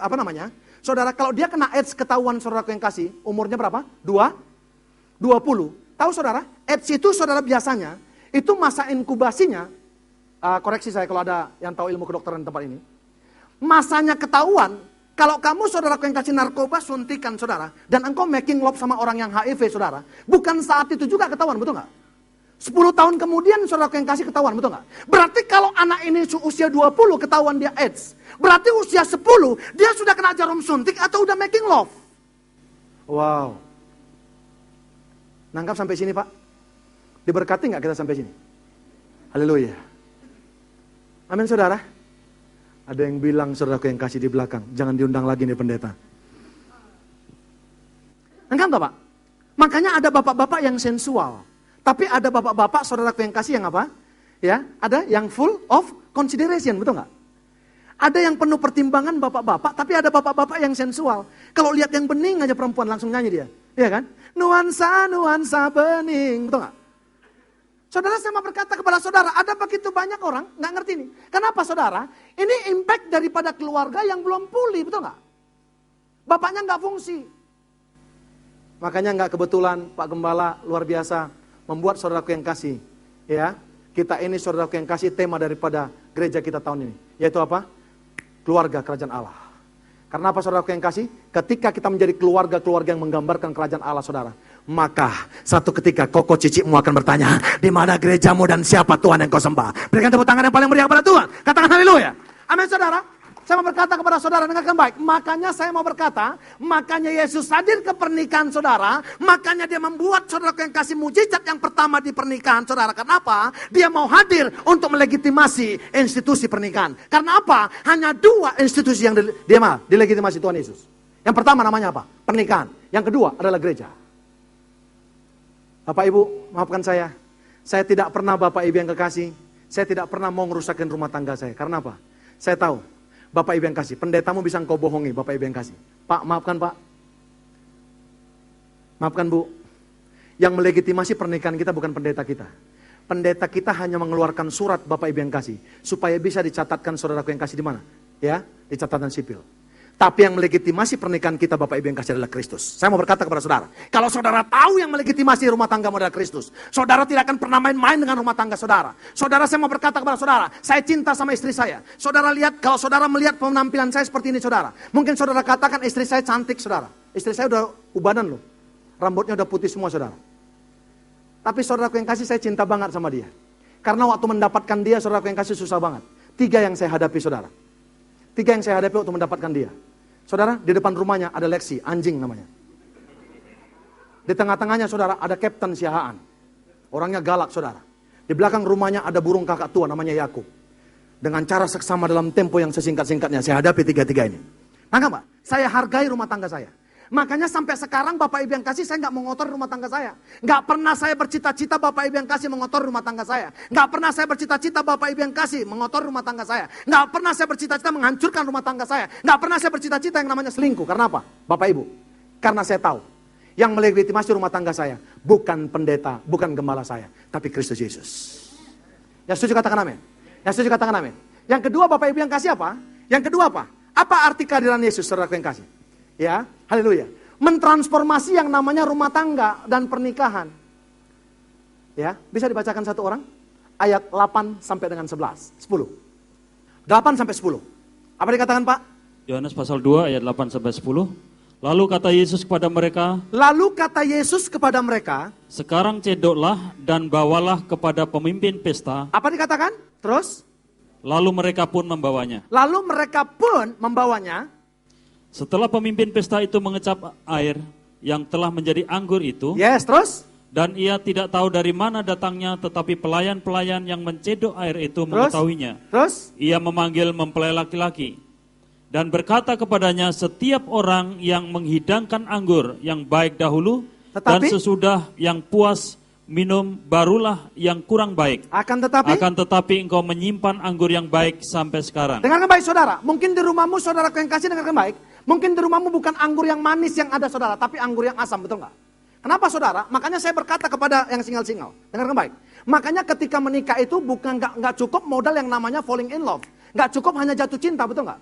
Saudara, kalau dia kena AIDS ketahuan saudaraku yang kasih, umurnya berapa? 20. Tahu saudara, AIDS itu saudara biasanya, itu masa inkubasinya, koreksi saya kalau ada yang tahu ilmu kedokteran di tempat ini. Masanya ketahuan, kalau kamu saudaraku yang kasih narkoba, suntikan saudara, dan engkau making love sama orang yang HIV saudara, bukan saat itu juga ketahuan, betul nggak? 10 tahun kemudian saudaraku yang kasih ketahuan, betul nggak? Berarti kalau anak ini usia 20 ketahuan dia AIDS, berarti usia 10 dia sudah kena jarum suntik atau udah making love. Wow. Nangkap sampai sini Pak? Diberkati nggak kita sampai sini? Haleluya. Amin saudara. Ada yang bilang saudaraku yang kasih di belakang, jangan diundang lagi nih pendeta. Nangkap nggak Pak? Makanya ada bapak-bapak yang sensual. Tapi ada bapak-bapak, saudaraku yang kasih yang apa? Ya, ada yang full of consideration, betul nggak? Ada yang penuh pertimbangan bapak-bapak, tapi ada bapak-bapak yang sensual. Kalau lihat yang bening aja perempuan langsung nyanyi dia, iya kan? Nuansa bening, betul nggak? Saudara, saya mau berkata kepada saudara, ada begitu banyak orang nggak ngerti ini. Kenapa saudara? Ini impact daripada keluarga yang belum pulih, betul nggak? Bapaknya nggak fungsi. Makanya nggak kebetulan Pak Gembala luar biasa. Membuat saudaraku yang kasih, ya, kita ini saudaraku yang kasih tema daripada gereja kita tahun ini, yaitu apa? Keluarga kerajaan Allah. Karena apa saudaraku yang kasih? Ketika kita menjadi keluarga-keluarga yang menggambarkan kerajaan Allah saudara, maka satu ketika koko cicikmu akan bertanya, di mana gerejamu dan siapa Tuhan yang kau sembah? Berikan tepuk tangan yang paling meriah kepada Tuhan. Katakan haleluya. Amin saudara. Saya mau berkata kepada saudara, dengarkan baik. Makanya saya mau berkata, makanya Yesus hadir ke pernikahan saudara. Makanya dia membuat saudara yang kasih mujizat yang pertama di pernikahan saudara. Kenapa? Dia mau hadir untuk melegitimasi institusi pernikahan. Karena apa? Hanya 2 institusi yang dilegitimasi Tuhan Yesus. Yang pertama namanya apa? Pernikahan. Yang kedua adalah gereja. Bapak Ibu, maafkan saya. Saya tidak pernah Bapak Ibu yang kekasih. Saya tidak pernah mau ngerusakin rumah tangga saya. Karena apa? Saya tahu. Bapak Ibu yang kasih, pendetamu bisa engkau bohongi, Bapak Ibu yang kasih. Pak, maafkan Pak. Maafkan Bu. Yang melegitimasi pernikahan kita bukan pendeta kita. Pendeta kita hanya mengeluarkan surat Bapak Ibu yang kasih. Supaya bisa dicatatkan saudaraku yang kasih di mana? Ya, di catatan sipil. Tapi yang melegitimasi pernikahan kita Bapak Ibu yang kasih adalah Kristus. Saya mau berkata kepada saudara, kalau saudara tahu yang melegitimasi rumah tanggamu adalah Kristus, saudara tidak akan pernah main-main dengan rumah tangga saudara. Saudara, saya mau berkata kepada saudara, saya cinta sama istri saya. Saudara lihat, kalau saudara melihat penampilan saya seperti ini saudara, mungkin saudara katakan istri saya cantik saudara. Istri saya udah ubanan loh, rambutnya udah putih semua saudara. Tapi saudaraku yang kasih, saya cinta banget sama dia. Karena waktu mendapatkan dia, saudaraku yang kasih susah banget. 3 yang saya hadapi saudara. 3 yang saya hadapi waktu mendapatkan dia. Saudara, di depan rumahnya ada Lexi, anjing namanya. Di tengah-tengahnya saudara ada Kapten Siahaan. Orangnya galak saudara. Di belakang rumahnya ada burung kakak tua namanya Yakub. Dengan cara seksama dalam tempo yang sesingkat-singkatnya saya hadapi 3 ini. Maka Pak, saya hargai rumah tangga saya. Makanya sampai sekarang Bapak Ibu yang kasih, saya nggak mengotori rumah tangga saya. Nggak pernah saya bercita-cita Bapak Ibu yang kasih mengotori rumah tangga saya. Nggak pernah saya bercita-cita Bapak Ibu yang kasih mengotori rumah tangga saya. Nggak pernah saya bercita-cita menghancurkan rumah tangga saya. Nggak pernah saya bercita-cita yang namanya selingkuh. Karena apa? Bapak Ibu, karena saya tahu yang melegitimasi rumah tangga saya bukan pendeta, bukan gembala saya, tapi Kristus Yesus. Yang setuju katakan amin. Yang setuju katakan amin. Yang kedua Bapak Ibu yang kasih apa? Yang kedua apa? Apa arti kehadiran Yesus, saudara yang kasih? Ya, haleluya. Mentransformasi yang namanya rumah tangga dan pernikahan. Ya, bisa dibacakan satu orang? Ayat 8 sampai dengan 11, 10. 8 sampai 10. Apa dikatakan, Pak?
Yohanes pasal 2 ayat 8 sampai 10. Lalu kata Yesus kepada mereka, sekarang cedoklah dan bawalah kepada pemimpin pesta.
Apa dikatakan? Terus?
Lalu mereka pun membawanya. Setelah pemimpin pesta itu mengecap air yang telah menjadi anggur itu.
Yes, terus?
Dan ia tidak tahu dari mana datangnya, tetapi pelayan-pelayan yang mencedok air itu mengetahuinya.
Terus?
Ia memanggil mempelai laki-laki dan berkata kepadanya, setiap orang yang menghidangkan anggur yang baik dahulu, dan sesudah yang puas minum barulah yang kurang baik. Akan tetapi engkau menyimpan anggur yang baik sampai sekarang.
Dengarkan baik saudara, mungkin di rumahmu saudara yang kasih dengarkan baik. Mungkin di rumahmu bukan anggur yang manis yang ada saudara, tapi anggur yang asam, betul nggak? Kenapa saudara? Makanya saya berkata kepada yang single-single, dengarkan baik. Makanya ketika menikah itu bukan nggak cukup modal yang namanya falling in love, nggak cukup hanya jatuh cinta, betul nggak?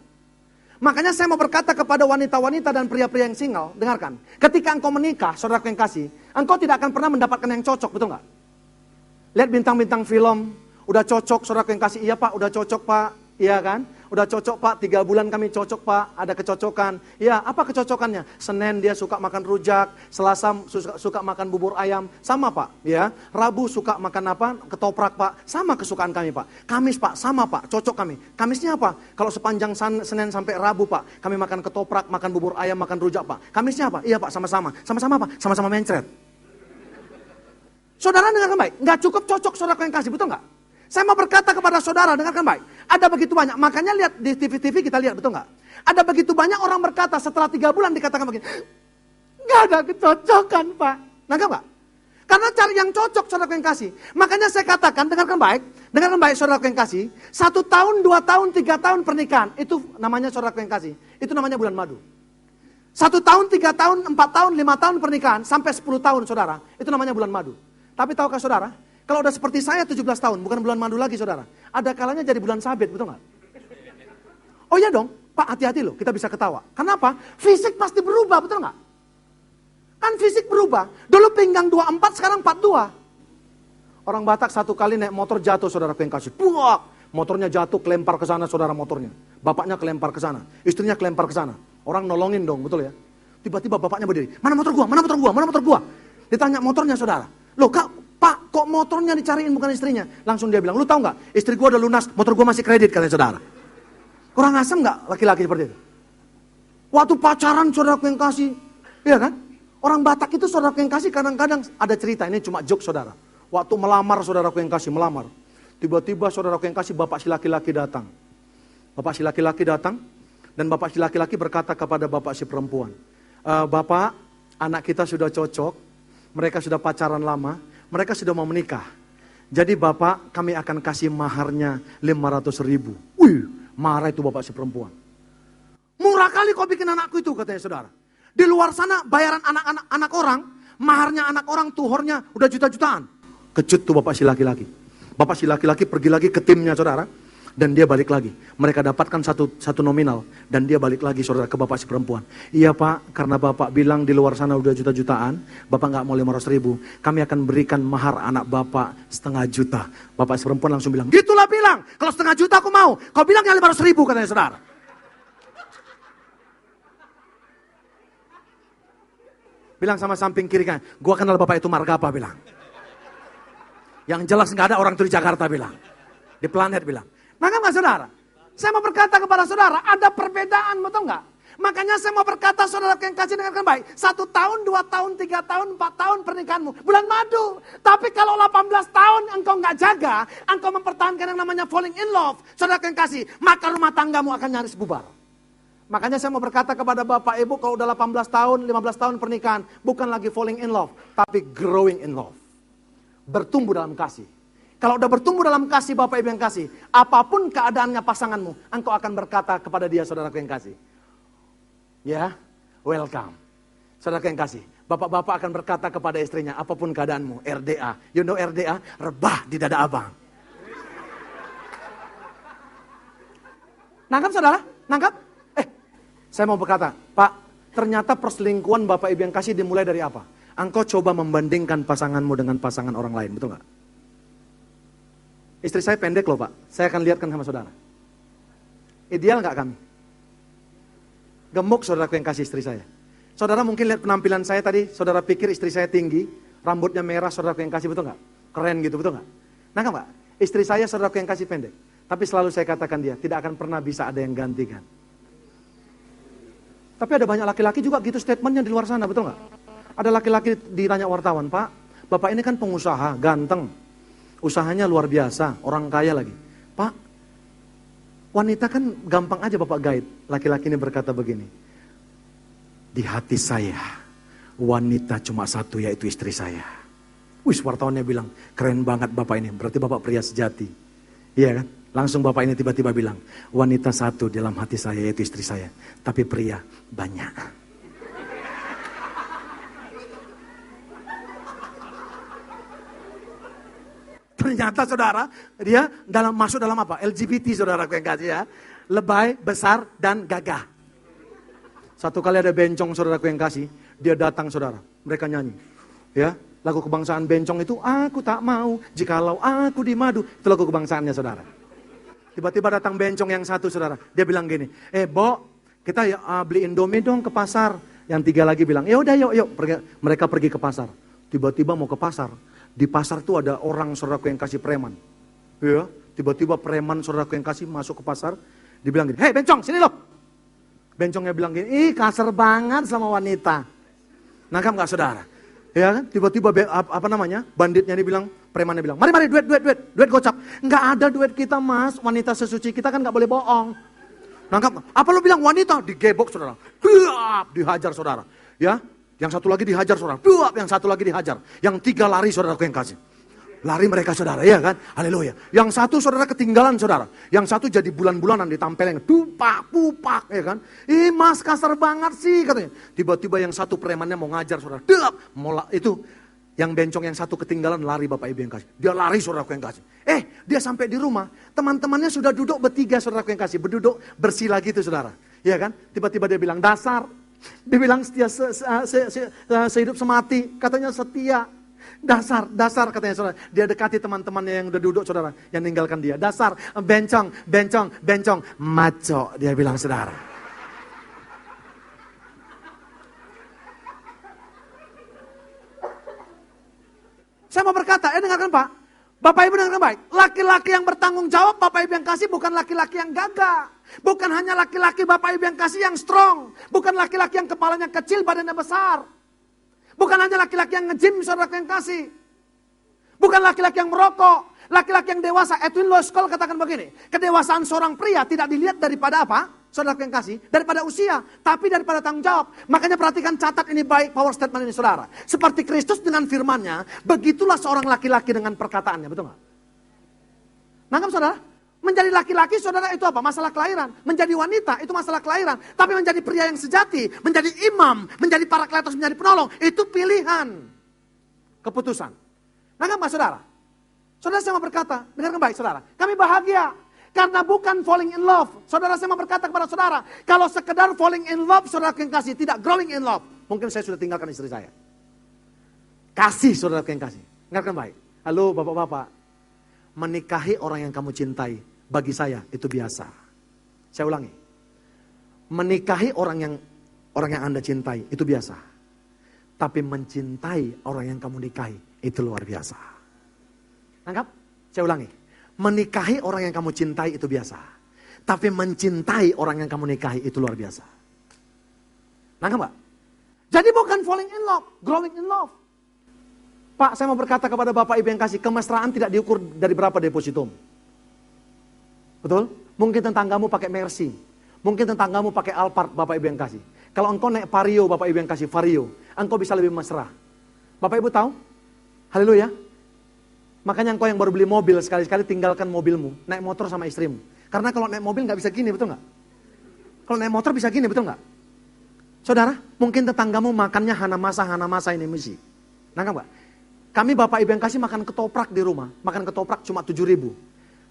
Makanya saya mau berkata kepada wanita-wanita dan pria-pria yang single, dengarkan. Ketika engkau menikah, saudara yang kasih, engkau tidak akan pernah mendapatkan yang cocok, betul nggak? Lihat bintang-bintang film, udah cocok, saudara yang kasih, iya Pak, udah cocok Pak, iya kan? Udah cocok Pak, 3 bulan kami cocok Pak, ada kecocokan. Ya, apa kecocokannya? Senin dia suka makan rujak, Selasa suka makan bubur ayam, sama Pak. Ya, Rabu suka makan apa? Ketoprak Pak, sama kesukaan kami Pak. Kamis Pak, sama Pak, cocok kami. Kamisnya apa? Kalau sepanjang Senin sampai Rabu Pak, kami makan ketoprak, makan bubur ayam, makan rujak Pak. Kamisnya apa? Iya Pak, sama-sama. Sama-sama apa? Sama-sama mencret. Saudara dengarkan baik, nggak cukup cocok saudara yang kasih, betul nggak? Saya mau berkata kepada saudara, dengarkan baik. Ada begitu banyak, makanya lihat di TV-TV kita lihat, betul nggak? Ada begitu banyak orang berkata setelah 3 bulan dikatakan begini, nggak ada kecocokan Pak. Nangkap nggak? Karena cari yang cocok saudara yang kasih. Makanya saya katakan, dengarkan baik saudara yang kasih. 1 tahun, 2 tahun, 3 tahun pernikahan, itu namanya saudara yang kasih. Itu namanya bulan madu. 1 tahun, 3 tahun, 4 tahun, 5 tahun pernikahan, sampai 10 tahun saudara, itu namanya bulan madu. Tapi tahukah saudara? Kalau udah seperti saya 17 tahun, bukan bulan madu lagi saudara. Ada kalanya jadi bulan sabit, betul nggak? Oh iya dong, Pak hati-hati loh, kita bisa ketawa. Kenapa? Fisik pasti berubah, betul nggak? Kan fisik berubah. Dulu pinggang 24, sekarang 42. Orang Batak 1 kali naik motor jatuh saudara yang kasih. Puak! Motornya jatuh, kelempar ke sana saudara motornya. Bapaknya kelempar ke sana, istrinya kelempar ke sana. Orang nolongin dong, betul ya? Tiba-tiba bapaknya berdiri, mana motor gua, mana motor gua, mana motor gua? Ditanya motornya saudara. Loh Pak, kok motornya dicariin bukan istrinya? Langsung dia bilang, lu tahu nggak? Istri gua udah lunas, motor gua masih kredit, katanya saudara. Kurang asem nggak laki-laki seperti itu? Waktu pacaran saudara yang kasih, iya kan? Orang Batak itu saudara yang kasih kadang-kadang ada cerita, ini cuma joke saudara. Waktu melamar saudara yang kasih, melamar. Tiba-tiba saudara yang kasih bapak si laki-laki datang. Bapak si laki-laki datang, dan bapak si laki-laki berkata kepada bapak si perempuan, Bapak, anak kita sudah cocok, mereka sudah pacaran lama, mereka sudah mau menikah. Jadi Bapak, kami akan kasih maharnya 500.000. Wih, marah itu bapak si perempuan. Murah kali kau bikin anakku itu, katanya saudara. Di luar sana bayaran anak orang, maharnya anak orang, tuhornya udah juta-jutaan. Kejut tuh bapak si laki-laki. Bapak si laki-laki pergi lagi ke timnya saudara. Dan dia balik lagi. Mereka dapatkan satu nominal. Dan dia balik lagi saudara ke bapak si perempuan. Iya Pak, karena Bapak bilang di luar sana udah juta-jutaan. Bapak gak mau 500.000. Kami akan berikan mahar anak Bapak 500.000. Bapak si perempuan langsung bilang, gitulah bilang. Kalau 500.000 aku mau. Kau bilang yang 500.000 katanya saudara. Bilang sama samping kiri kan, gua kenal Bapak itu marga apa bilang. Yang jelas gak ada orang itu di Jakarta bilang. Di planet bilang. Maka nggak saudara? Saya mau berkata kepada saudara, ada perbedaan, betul nggak? Makanya saya mau berkata saudara yang kasih dengarkan baik. 1 tahun, 2 tahun, 3 tahun, 4 tahun pernikahanmu. Bulan madu. Tapi kalau 18 tahun engkau nggak jaga, engkau mempertahankan yang namanya falling in love. Saudara yang kasih, maka rumah tanggamu akan nyaris bubar.
Makanya saya mau berkata kepada Bapak Ibu, kalau udah 18 tahun, 15 tahun pernikahan, bukan lagi falling in love, tapi growing in love. Bertumbuh dalam kasih. Kalau udah bertumbuh dalam kasih Bapak Ibu yang kasih, apapun keadaannya pasanganmu, engkau akan berkata kepada dia, saudaraku yang kasih. Ya, welcome. Saudaraku yang kasih, bapak-bapak akan berkata kepada istrinya, apapun keadaanmu, RDA. You know RDA? Rebah di dada abang. Nangkap saudara? Nangkap? Saya mau berkata, Pak, ternyata perselingkuhan Bapak Ibu yang kasih dimulai dari apa? Engkau coba membandingkan pasanganmu dengan pasangan orang lain, betul nggak? Istri saya pendek loh Pak, saya akan lihatkan sama saudara. Ideal nggak kami? Gemuk saudaraku yang kasih istri saya. Saudara mungkin lihat penampilan saya tadi, saudara pikir istri saya tinggi, rambutnya merah saudaraku yang kasih, betul nggak? Keren gitu, betul nggak? Nangkap nggak? Istri saya saudaraku yang kasih pendek. Tapi selalu saya katakan dia, tidak akan pernah bisa ada yang gantikan. Tapi ada banyak laki-laki juga gitu statementnya di luar sana, betul nggak? Ada laki-laki ditanya wartawan, Pak, Bapak ini kan pengusaha, ganteng. Usahanya luar biasa, orang kaya lagi. Pak, wanita kan gampang aja Bapak guide. Laki-laki ini berkata begini, di hati saya, wanita cuma satu yaitu istri saya. Wis, wartawannya bilang, keren banget Bapak ini, berarti Bapak pria sejati. Iya kan? Langsung Bapak ini tiba-tiba bilang, wanita satu dalam hati saya yaitu istri saya. Tapi pria banyak. Ternyata saudara, dia masuk dalam apa? LGBT saudara yang kasih ya. Lebay, besar, dan gagah. Satu kali ada bencong saudaraku yang kasih, dia datang saudara. Mereka nyanyi. Ya, lagu kebangsaan bencong itu, aku tak mau jikalau aku di madu. Itu lagu kebangsaannya saudara. Tiba-tiba datang bencong yang satu saudara. Dia bilang gini, Bo, kita beli Indomie dong ke pasar. Yang tiga lagi bilang, ya udah yuk. Mereka pergi ke pasar. Tiba-tiba mau ke pasar. Di pasar tuh ada orang saudaraku yang kasih preman. Ya, tiba-tiba preman saudaraku yang kasih masuk ke pasar. Dia bilang gini, hei bencong sini loh. Bencongnya bilang gini, ih kasar banget sama wanita. Nangkap gak saudara? Ya kan, tiba-tiba banditnya ini bilang, premannya bilang, mari duit gocap. Nggak ada duit kita mas, wanita sesuci kita kan nggak boleh bohong. Nangkap? Apa lu bilang wanita? Digebok saudara, dihajar saudara. Ya, yang satu lagi dihajar saudara, yang satu lagi dihajar. Yang tiga lari saudaraku yang kasih. Lari mereka saudara, ya kan? Haleluya. Yang satu saudara ketinggalan saudara. Yang satu jadi bulan-bulanan ditempelin. Pupak, ya kan? Ih mas kasar banget sih katanya. Tiba-tiba yang satu premannya mau ngajar saudara. Itu yang bencong yang satu ketinggalan lari Bapak Ibu yang kasih. Dia lari saudaraku yang kasih. Dia sampai di rumah. Teman-temannya sudah duduk bertiga saudaraku yang kasih. Berduduk bersila gitu saudara. Ya kan? Tiba-tiba dia bilang dasar. Dia bilang setia sehidup semati. Katanya setia. Dasar katanya saudara. Dia dekati teman-temannya yang udah duduk saudara. Yang ninggalkan dia. Dasar, bencong. Maco, dia bilang saudara. Saya mau berkata, dengarkan Pak. Bapak Ibu dengarkan baik. Laki-laki yang bertanggung jawab Bapak Ibu yang kasih bukan laki-laki yang gagah. Bukan hanya laki-laki Bapak Ibu yang kasih yang strong. Bukan laki-laki yang kepalanya kecil, badannya besar. Bukan hanya laki-laki yang nge-gym, saudara yang kasih. Bukan laki-laki yang merokok. Laki-laki yang dewasa. Edwin Loskol katakan begini. Kedewasaan seorang pria tidak dilihat daripada apa? Saudara yang kasih. Daripada usia. Tapi daripada tanggung jawab. Makanya perhatikan, catat ini baik power statement ini saudara. Seperti Kristus dengan firman-Nya. Begitulah seorang laki-laki dengan perkataannya. Betul nggak? Nangkap saudara? Menjadi laki-laki saudara itu apa? Masalah kelahiran. Menjadi wanita itu masalah kelahiran. Tapi menjadi pria yang sejati, menjadi imam, menjadi parakletos, menjadi penolong. Itu pilihan. Keputusan. Nangkap gak saudara? Saudara saya mau berkata, dengarkan baik saudara. Kami bahagia. Karena bukan falling in love. Saudara saya mau berkata kepada saudara. Kalau sekedar falling in love saudara yang kasih. Tidak growing in love. Mungkin saya sudah tinggalkan istri saya. Kasih saudara yang kasih. Dengarkan baik. Halo bapak-bapak. Menikahi orang yang kamu cintai. Bagi saya itu biasa. Saya ulangi. Menikahi orang yang Anda cintai itu biasa. Tapi mencintai orang yang kamu nikahi itu luar biasa. Nangkap? Saya ulangi. Menikahi orang yang kamu cintai itu biasa. Tapi mencintai orang yang kamu nikahi itu luar biasa. Nangkap gak? Jadi bukan falling in love, growing in love. Pak, saya mau berkata kepada Bapak Ibu yang kasih, kemesraan tidak diukur dari berapa depositomu. Betul? Mungkin tetanggamu pakai Mercy. Mungkin tetanggamu pakai Alphard, Bapak Ibu yang kasih. Kalau engkau naik Vario, Bapak Ibu yang kasih Vario, engkau bisa lebih mesra. Bapak Ibu tahu? Haleluya. Makanya engkau yang baru beli mobil, sekali-sekali tinggalkan mobilmu, naik motor sama istrimu. Karena kalau naik mobil nggak bisa gini, betul nggak? Kalau naik motor bisa gini, betul nggak? Saudara, mungkin tetanggamu makannya Hanamasa ini misi. Nangkap nggak? Kami Bapak Ibu yang kasih makan ketoprak di rumah. Makan ketoprak cuma 7.000.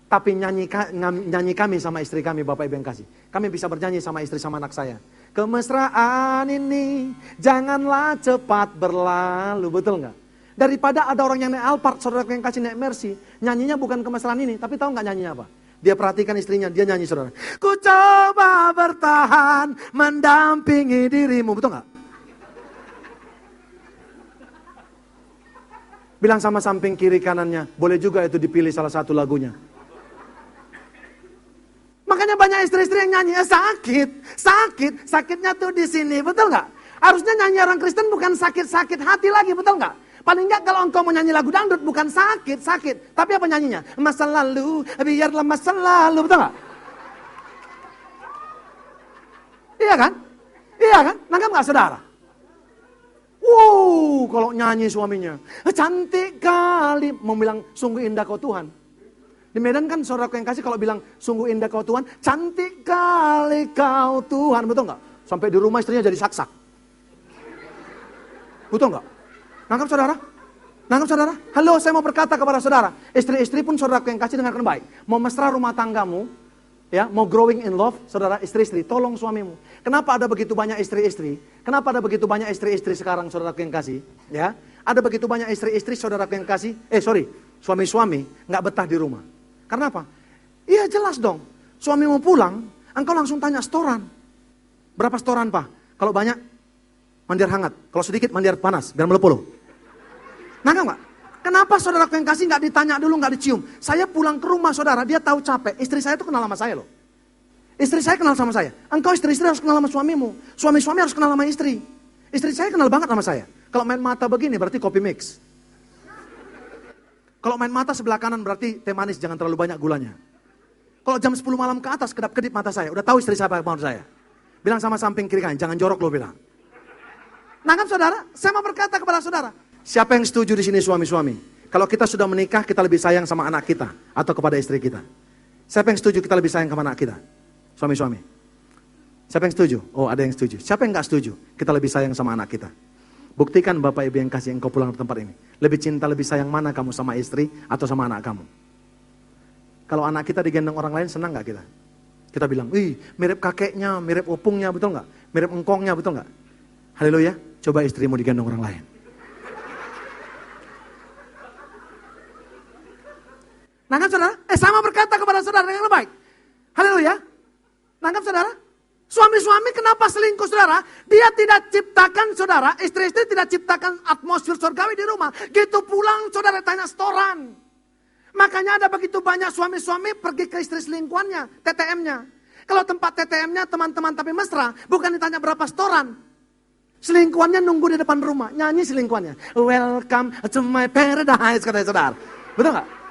Tapi nyanyi kami sama istri kami Bapak Ibu yang kasih. Kami bisa bernyanyi sama istri sama anak saya. Kemesraan ini janganlah cepat berlalu. Betul nggak? Daripada ada orang yang naik Alphard, saudara yang kasih naik Mercy. Nyanyinya bukan kemesraan ini. Tapi tahu nggak nyanyinya apa? Dia perhatikan istrinya, dia nyanyi saudara. Ku coba bertahan, mendampingi dirimu. Betul nggak? Bilang sama samping kiri kanannya, boleh juga itu dipilih salah satu lagunya. Makanya banyak istri-istri yang nyanyi, sakitnya tuh di sini, betul nggak? Harusnya nyanyi orang Kristen bukan sakit hati lagi, betul nggak? Paling nggak kalau engkau mau nyanyi lagu dangdut bukan sakit, tapi apa nyanyinya? Masa lalu, biarlah masa lalu, betul nggak? Iya kan? Nangkap nggak saudara? Kalau nyanyi suaminya, cantik kali, mau bilang sungguh indah kau Tuhan. Di Medan kan saudaraku yang kasih kalau bilang sungguh indah kau Tuhan, cantik kali kau Tuhan, betul nggak? Sampai di rumah istrinya jadi saksak. Betul nggak? Nangkap saudara? Halo, saya mau berkata kepada saudara, istri-istri pun saudaraku yang kasih dengarkan baik. Mau mesra rumah tanggamu, ya, mau growing in love, saudara istri-istri, tolong suamimu. Kenapa ada begitu banyak istri-istri? Kenapa ada begitu banyak istri-istri sekarang saudaraku yang kasih? Ya, ada begitu banyak istri-istri saudaraku yang kasih. Suami-suami nggak betah di rumah. Karena apa? Iya jelas dong. Suamimu pulang, engkau langsung tanya setoran. Berapa setoran Pak? Kalau banyak, mandiar hangat. Kalau sedikit, mandiar panas, biar melepuh. Nangkap nggak? Kenapa saudaraku yang kasih nggak ditanya dulu, nggak dicium? Saya pulang ke rumah saudara, dia tahu capek. Istri saya itu kenal sama saya loh. Istri saya kenal sama saya. Engkau istri-istri harus kenal sama suamimu. Suami-suami harus kenal sama istri. Istri saya kenal banget sama saya. Kalau main mata begini berarti kopi mix. Kalau main mata sebelah kanan berarti teh manis, jangan terlalu banyak gulanya. Kalau jam 10 malam ke atas kedap-kedip mata saya, udah tahu istri saya apa mau saya. Bilang sama samping kiri kanan, jangan jorok lo bilang. Nangkap saudara? Saya mau berkata kepada saudara, siapa yang setuju di sini suami-suami? Kalau kita sudah menikah, kita lebih sayang sama anak kita atau kepada istri kita. Siapa yang setuju kita lebih sayang sama anak kita? Suami-suami. Siapa yang setuju? Oh, ada yang setuju. Siapa yang nggak setuju? Kita lebih sayang sama anak kita. Buktikan Bapak Ibu yang kasih engkau pulang ke tempat ini. Lebih cinta, lebih sayang mana kamu sama istri atau sama anak kamu? Kalau anak kita digendong orang lain, senang nggak kita? Kita bilang, mirip kakeknya, mirip opungnya, betul nggak? Mirip engkongnya, betul nggak? Haleluya, coba istrimu digendong orang lain. Nangkap saudara? Sama berkata kepada saudara dengan baik. Haleluya. Nangkap saudara? Suami-suami kenapa selingkuh saudara? Dia tidak ciptakan saudara, istri-istri tidak ciptakan atmosfer surgawi di rumah. Gitu pulang saudara tanya setoran. Makanya ada begitu banyak suami-suami pergi ke istri selingkuhannya, TTM-nya. Kalau tempat TTM-nya teman-teman tapi mesra, bukan ditanya berapa setoran. Selingkuhannya nunggu di depan rumah, nyanyi selingkuhannya. Welcome to my paradise, katanya saudara. Betul nggak?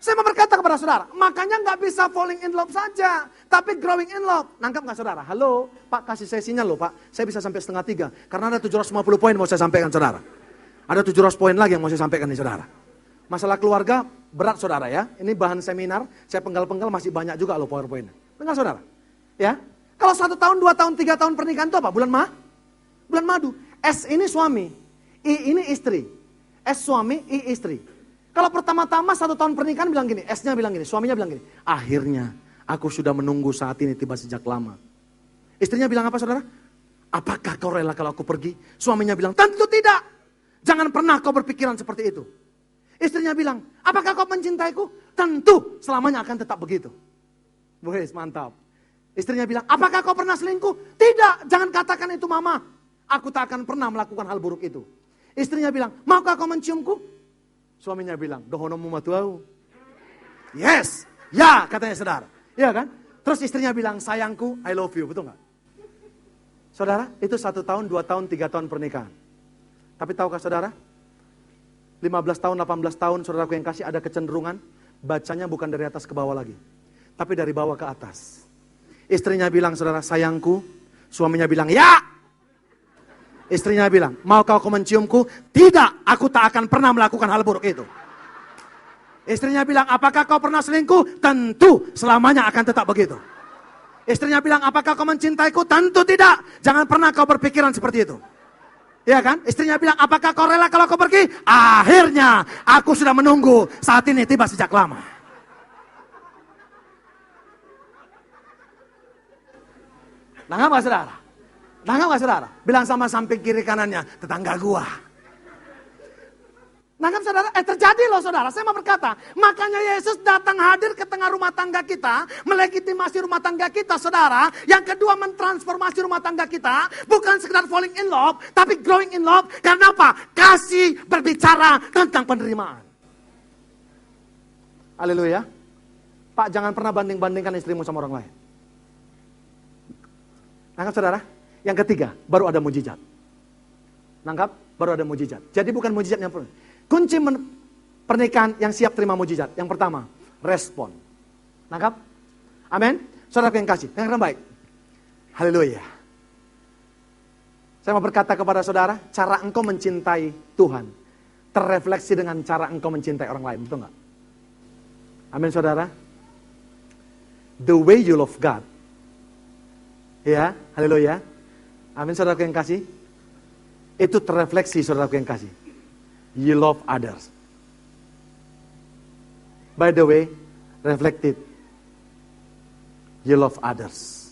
Saya mau berkata kepada saudara, makanya nggak bisa falling in love saja, tapi growing in love. Nangkap nggak saudara? Halo, Pak kasih saya sinyal loh Pak, saya bisa sampai 2:30, karena ada 750 poin mau saya sampaikan saudara. Ada 700 poin lagi yang mau saya sampaikan nih saudara. Masalah keluarga berat saudara ya, ini bahan seminar, saya penggal-penggal masih banyak juga loh powerpoint. Dengar saudara, ya. Kalau 1 tahun, 2 tahun, 3 tahun pernikahan itu apa? Bulan madu. S ini suami, I ini istri. S suami, I istri. Kalau pertama-tama 1 tahun pernikahan bilang gini, S-nya bilang gini, suaminya bilang gini, akhirnya aku sudah menunggu saat ini tiba sejak lama. Istrinya bilang apa saudara? Apakah kau rela kalau aku pergi? Suaminya bilang, tentu tidak. Jangan pernah kau berpikiran seperti itu. Istrinya bilang, apakah kau mencintaiku? Tentu, selamanya akan tetap begitu. Wes, mantap. Istrinya bilang, apakah kau pernah selingkuh? Tidak, jangan katakan itu mama. Aku tak akan pernah melakukan hal buruk itu. Istrinya bilang, maukah kau menciumku? Suaminya bilang, dohonomu matuau. Yes, ya katanya saudara. Iya kan? Terus istrinya bilang, sayangku, I love you. Betul nggak? Saudara, itu 1 tahun, 2 tahun, 3 tahun pernikahan. Tapi tahukah saudara? 15 tahun, 18 tahun, saudaraku yang kasih ada kecenderungan, bacanya bukan dari atas ke bawah lagi. Tapi dari bawah ke atas. Istrinya bilang, saudara, sayangku. Suaminya bilang, ya. Istrinya bilang, mau kau menciumku? Tidak, aku tak akan pernah melakukan hal buruk itu. Istrinya bilang, apakah kau pernah selingkuh? Tentu, selamanya akan tetap begitu. Istrinya bilang, apakah kau mencintaiku? Tentu tidak. Jangan pernah kau berpikiran seperti itu. Iya kan? Istrinya bilang, apakah kau rela kalau kau pergi? Akhirnya, aku sudah menunggu. Saat ini tiba sejak lama. Nangkap gak saudara? Nangkap gak saudara? Bilang sama samping kiri kanannya, tetangga gua. Nangkap saudara? Terjadi loh saudara, saya mau berkata. Makanya Yesus datang hadir ke tengah rumah tangga kita. Melegitimasi rumah tangga kita saudara. Yang kedua mentransformasi rumah tangga kita. Bukan sekedar falling in love, tapi growing in love. Karena apa? Kasih berbicara tentang penerimaan. Haleluya. Pak, jangan pernah banding-bandingkan istrimu sama orang lain. Nangkap saudara? Yang ketiga, baru ada mujizat. Nangkap? Baru ada mujizat. Jadi bukan mujizat yang perlu. Kunci pernikahan yang siap terima mujizat. Yang pertama, respon. Nangkap? Amin? Saudara yang kasih, yang baik. Haleluya. Saya mau berkata kepada saudara, cara engkau mencintai Tuhan terrefleksi dengan cara engkau mencintai orang lain. Betul nggak? Amin saudara. The way you love God. Ya, haleluya. Amin saudara yang kasih. Itu terrefleksi saudara yang kasih. You love others. By the way, reflected. You love others.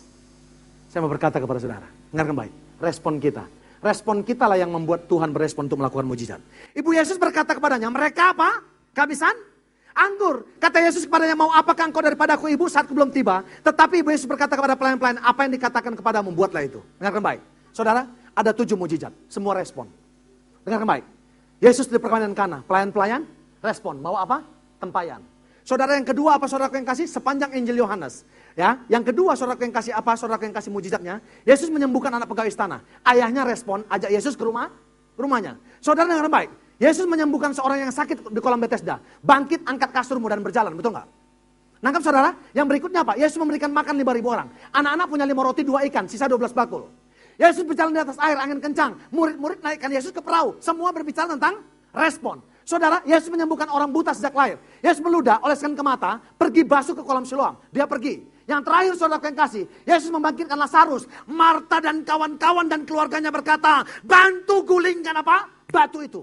Saya mau berkata kepada saudara, dengarkan baik. Respon kita. Respon kita lah yang membuat Tuhan berespon untuk melakukan mujizat. Ibu Yesus berkata kepadanya, mereka apa? Kehabisan anggur. Kata Yesus kepadanya, mau apakah engkau daripadaku ibu, saatku belum tiba. Tetapi Ibu Yesus berkata kepada pelayan-pelayan, apa yang dikatakan kepadamu, buatlah itu. Dengarkan baik. Saudara, ada 7 mujizat. Semua respon. Dengarkan baik. Yesus di perkawinan Kana, pelayan-pelayan respon, bawa apa? Tempayan. Saudara yang kedua apa saudara yang kasih? Sepanjang Injil Yohanes. Ya, yang kedua saudara yang kasih apa? Saudara yang kasih mujizatnya. Yesus menyembuhkan anak pegawai istana. Ayahnya respon, ajak Yesus ke rumahnya. Saudara dengar baik. Yesus menyembuhkan seorang yang sakit di kolam Bethesda. Bangkit, angkat kasurmu dan berjalan, betul nggak? Nangkap saudara? Yang berikutnya apa? Yesus memberikan makan 5.000 orang. Anak-anak punya 5 roti 2 ikan, sisa 12 bakul. Yesus berjalan di atas air, angin kencang. Murid-murid naikkan Yesus ke perahu. Semua berbicara tentang respon. Saudara, Yesus menyembuhkan orang buta sejak lahir. Yesus meludah, oleskan ke mata, pergi basuh ke kolam Siloam. Dia pergi. Yang terakhir saudara yang kasih, Yesus membangkitkan Lazarus. Marta dan kawan-kawan dan keluarganya berkata, bantu gulingkan apa? Batu itu.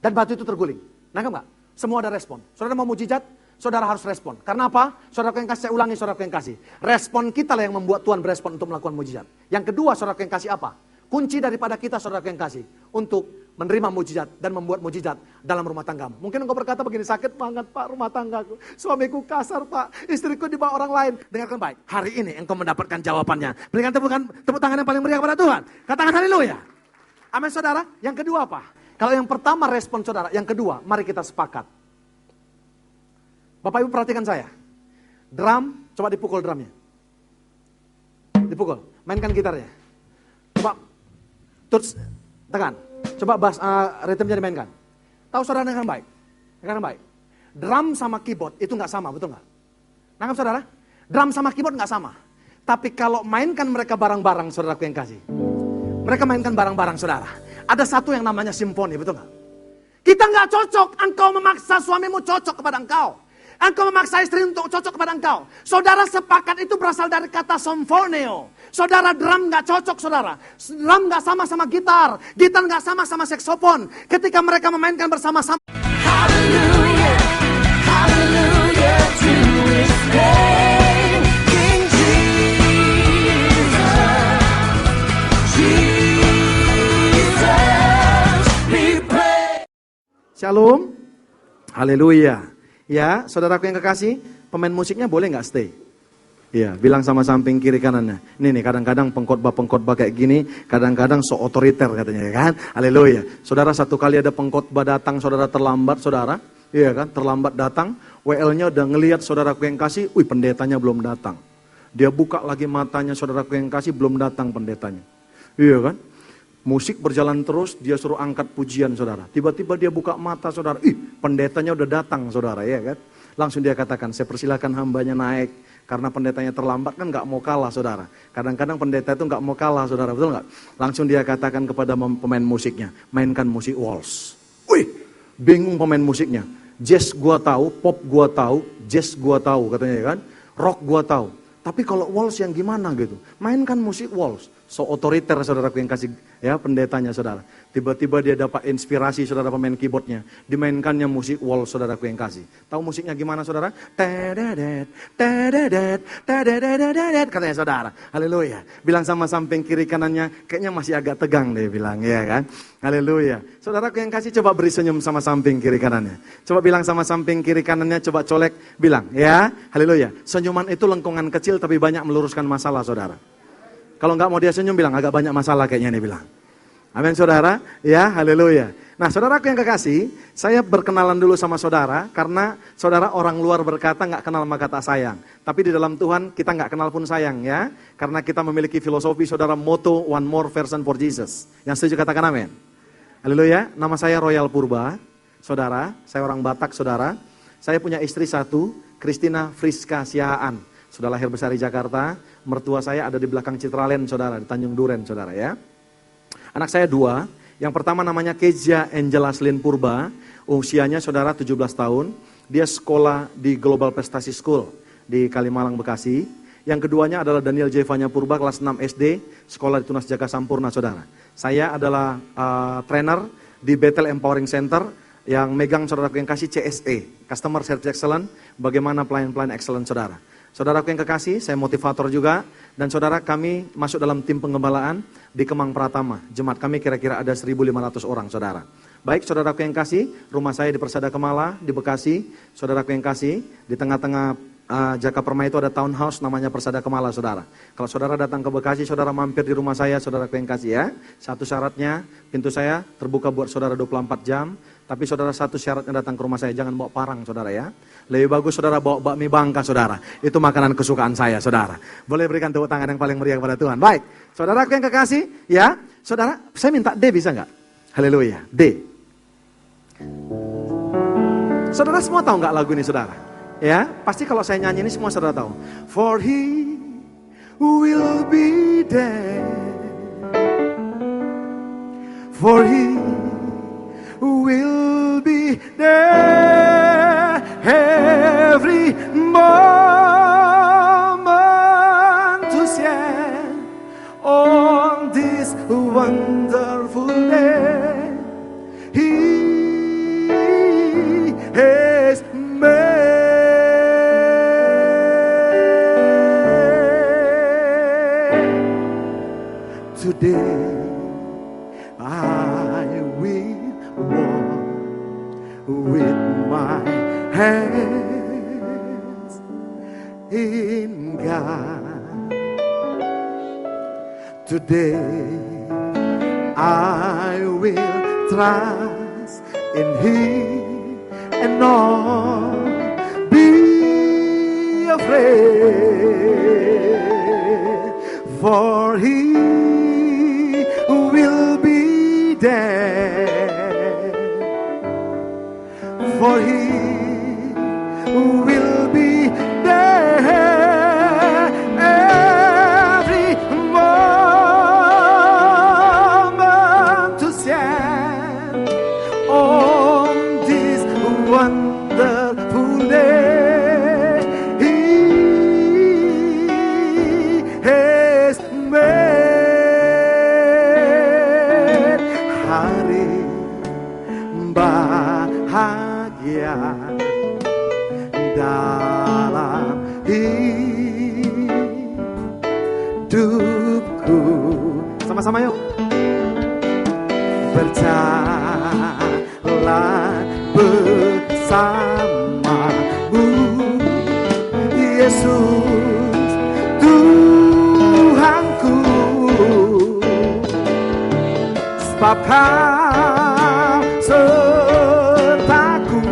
Dan batu itu terguling. Nangkap nggak? Semua ada respon. Saudara mau mujizat? Saudara harus respon. Karena apa? Saudara yang kasih, saya ulangi saudara yang kasih. Respon kita lah yang membuat Tuhan berespon untuk melakukan mujizat. Yang kedua saudara yang kasih apa? Kunci daripada kita saudara yang kasih. Untuk menerima mujizat dan membuat mujizat dalam rumah tanggamu. Mungkin engkau berkata begini, sakit banget pak rumah tanggaku. Suamiku kasar pak, istriku dibawa orang lain. Dengarkan baik, hari ini engkau mendapatkan jawabannya. Berikan tepuk tangan yang paling meriah kepada Tuhan. Katakan haleluya. Amin saudara. Yang kedua apa? Kalau yang pertama respon saudara, yang kedua mari kita sepakat. Bapak ibu perhatikan saya. Drum, coba dipukul drumnya. Dipukul, mainkan gitarnya. Coba, tuts, tekan. Coba bass, ritmenya dimainkan. Tahu saudara dengan baik? Dengan baik. Drum sama keyboard itu nggak sama, betul nggak? Nangkap saudara? Drum sama keyboard nggak sama. Tapi kalau mainkan mereka bareng-bareng, saudaraku yang kasih. Mereka mainkan bareng-bareng saudara. Ada satu yang namanya simfoni, betul nggak? Kita nggak cocok, engkau memaksa suamimu cocok kepada engkau. Engkau memaksa istri untuk cocok kepada engkau. Saudara sepakat itu berasal dari kata somfoneo. Saudara drum gak cocok saudara. Drum gak sama sama gitar. Gitar gak sama sama saksofon. Ketika mereka memainkan bersama-sama. Hallelujah, hallelujah to his name. King Jesus, Jesus, we pray. Shalom. Haleluya. Ya, saudaraku yang kekasih, pemain musiknya boleh nggak stay? Iya, bilang sama samping kiri kanannya. Ini nih, kadang-kadang pengkhotbah kayak gini, kadang-kadang so otoriter katanya, ya kan? Haleluya. Saudara satu kali ada pengkhotbah datang, saudara terlambat, saudara. Iya kan, terlambat datang. WL-nya udah ngelihat saudaraku yang kasih, wih pendetanya belum datang. Dia buka lagi matanya, saudaraku yang kasih, belum datang pendetanya. Iya kan? Musik berjalan terus, dia suruh angkat pujian saudara. Tiba-tiba dia buka mata saudara, pendetanya udah datang saudara, ya kan? Langsung dia katakan, saya persilakan hambanya naik Karena pendetanya terlambat kan nggak mau kalah saudara. Kadang-kadang pendeta itu nggak mau kalah saudara, betul nggak? Langsung dia katakan kepada pemain musiknya, mainkan musik waltz. Wih, bingung pemain musiknya. Jazz gua tahu, pop gua tahu, jazz gua tahu katanya ya kan. Rock gua tahu. Tapi kalau waltz yang gimana gitu? Mainkan musik waltz. So otoriter saudaraku yang kasih ya pendetanya saudara. Tiba-tiba dia dapat inspirasi saudara pemain keyboardnya. Dimainkannya musik waltz saudaraku yang kasih. Tahu musiknya gimana saudara? Tededet, tededet, tededet, katanya saudara. Haleluya. Bilang sama samping kiri kanannya, kayaknya masih agak tegang deh bilang ya kan. Haleluya. Saudaraku yang kasih coba beri senyum sama samping kiri kanannya. Coba bilang sama samping kiri kanannya, coba colek, bilang ya. Haleluya. Senyuman itu lengkungan kecil tapi banyak meluruskan masalah saudara. Kalau nggak mau dia senyum bilang agak banyak masalah kayaknya nih bilang. Amin saudara, ya haleluya. Nah saudaraku yang kekasih, saya berkenalan dulu sama saudara karena saudara orang luar berkata nggak kenal maka tak sayang. Tapi di dalam Tuhan kita nggak kenal pun sayang ya. Karena kita memiliki filosofi saudara moto one more version for Jesus. Yang setuju katakan amin. Haleluya, nama saya Royal Purba, saudara, saya orang Batak saudara. Saya punya istri satu, Christina Friska Siahaan. Sudah lahir besar di Jakarta, mertua saya ada di belakang Citraland saudara, di Tanjung Duren saudara ya. Anak saya dua, yang pertama namanya Kezia Angela Slin Purba, usianya saudara 17 tahun. Dia sekolah di Global Prestasi School di Kalimalang, Bekasi. Yang keduanya adalah Daniel Jevanya Purba, kelas 6 SD, sekolah di Tunas Jaka Sampurna saudara. Saya adalah trainer di Bethel Empowering Center, yang megang saudaraku yang kasih CSE, Customer Service Excellence, bagaimana pelayan-pelayan excellent saudara. Saudaraku yang kekasih, saya motivator juga. Dan saudara kami masuk dalam tim penggembalaan di Kemang Pratama. Jemaat kami kira-kira ada 1.500 orang saudara. Baik saudaraku yang kasih, rumah saya di Persada Kemala, di Bekasi. Saudaraku yang kasih, di tengah-tengah Jaka Permai itu ada townhouse namanya Persada Kemala saudara. Kalau saudara datang ke Bekasi, saudara mampir di rumah saya, saudaraku yang kasih ya. Satu syaratnya, pintu saya terbuka buat saudara 24 jam. Tapi saudara satu syaratnya datang ke rumah saya, jangan bawa parang saudara ya. Lebih bagus saudara bawa bakmi bangka saudara. Itu makanan kesukaan saya saudara. Boleh berikan tepuk tangan yang paling meriah kepada Tuhan. Baik, saudaraku yang kekasih ya. Saudara, saya minta D bisa nggak? Haleluya, D. Saudara semua tahu nggak lagu ini saudara? Ya, pasti kalau saya nyanyi ini semua saudara tahu. For he will be there. For he will be there every moment to share on this wonderful day he has made. Today I will walk with my hands in God. Today I will trust in Him and not be afraid, for He will be there, for He will be there every moment to shine on this wonderful day He has made. Hari bahagia dalam hidupku. Sama-sama yuk. Berjalan bersamamu, Yesus Tuhanku. Sebab Kau sertaku,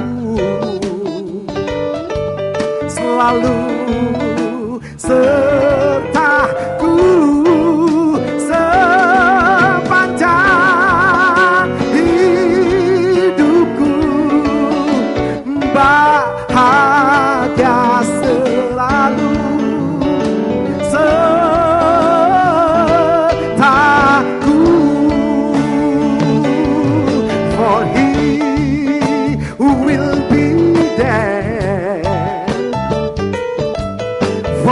selalu sertaku sepanjang hidupku. Bahagia selalu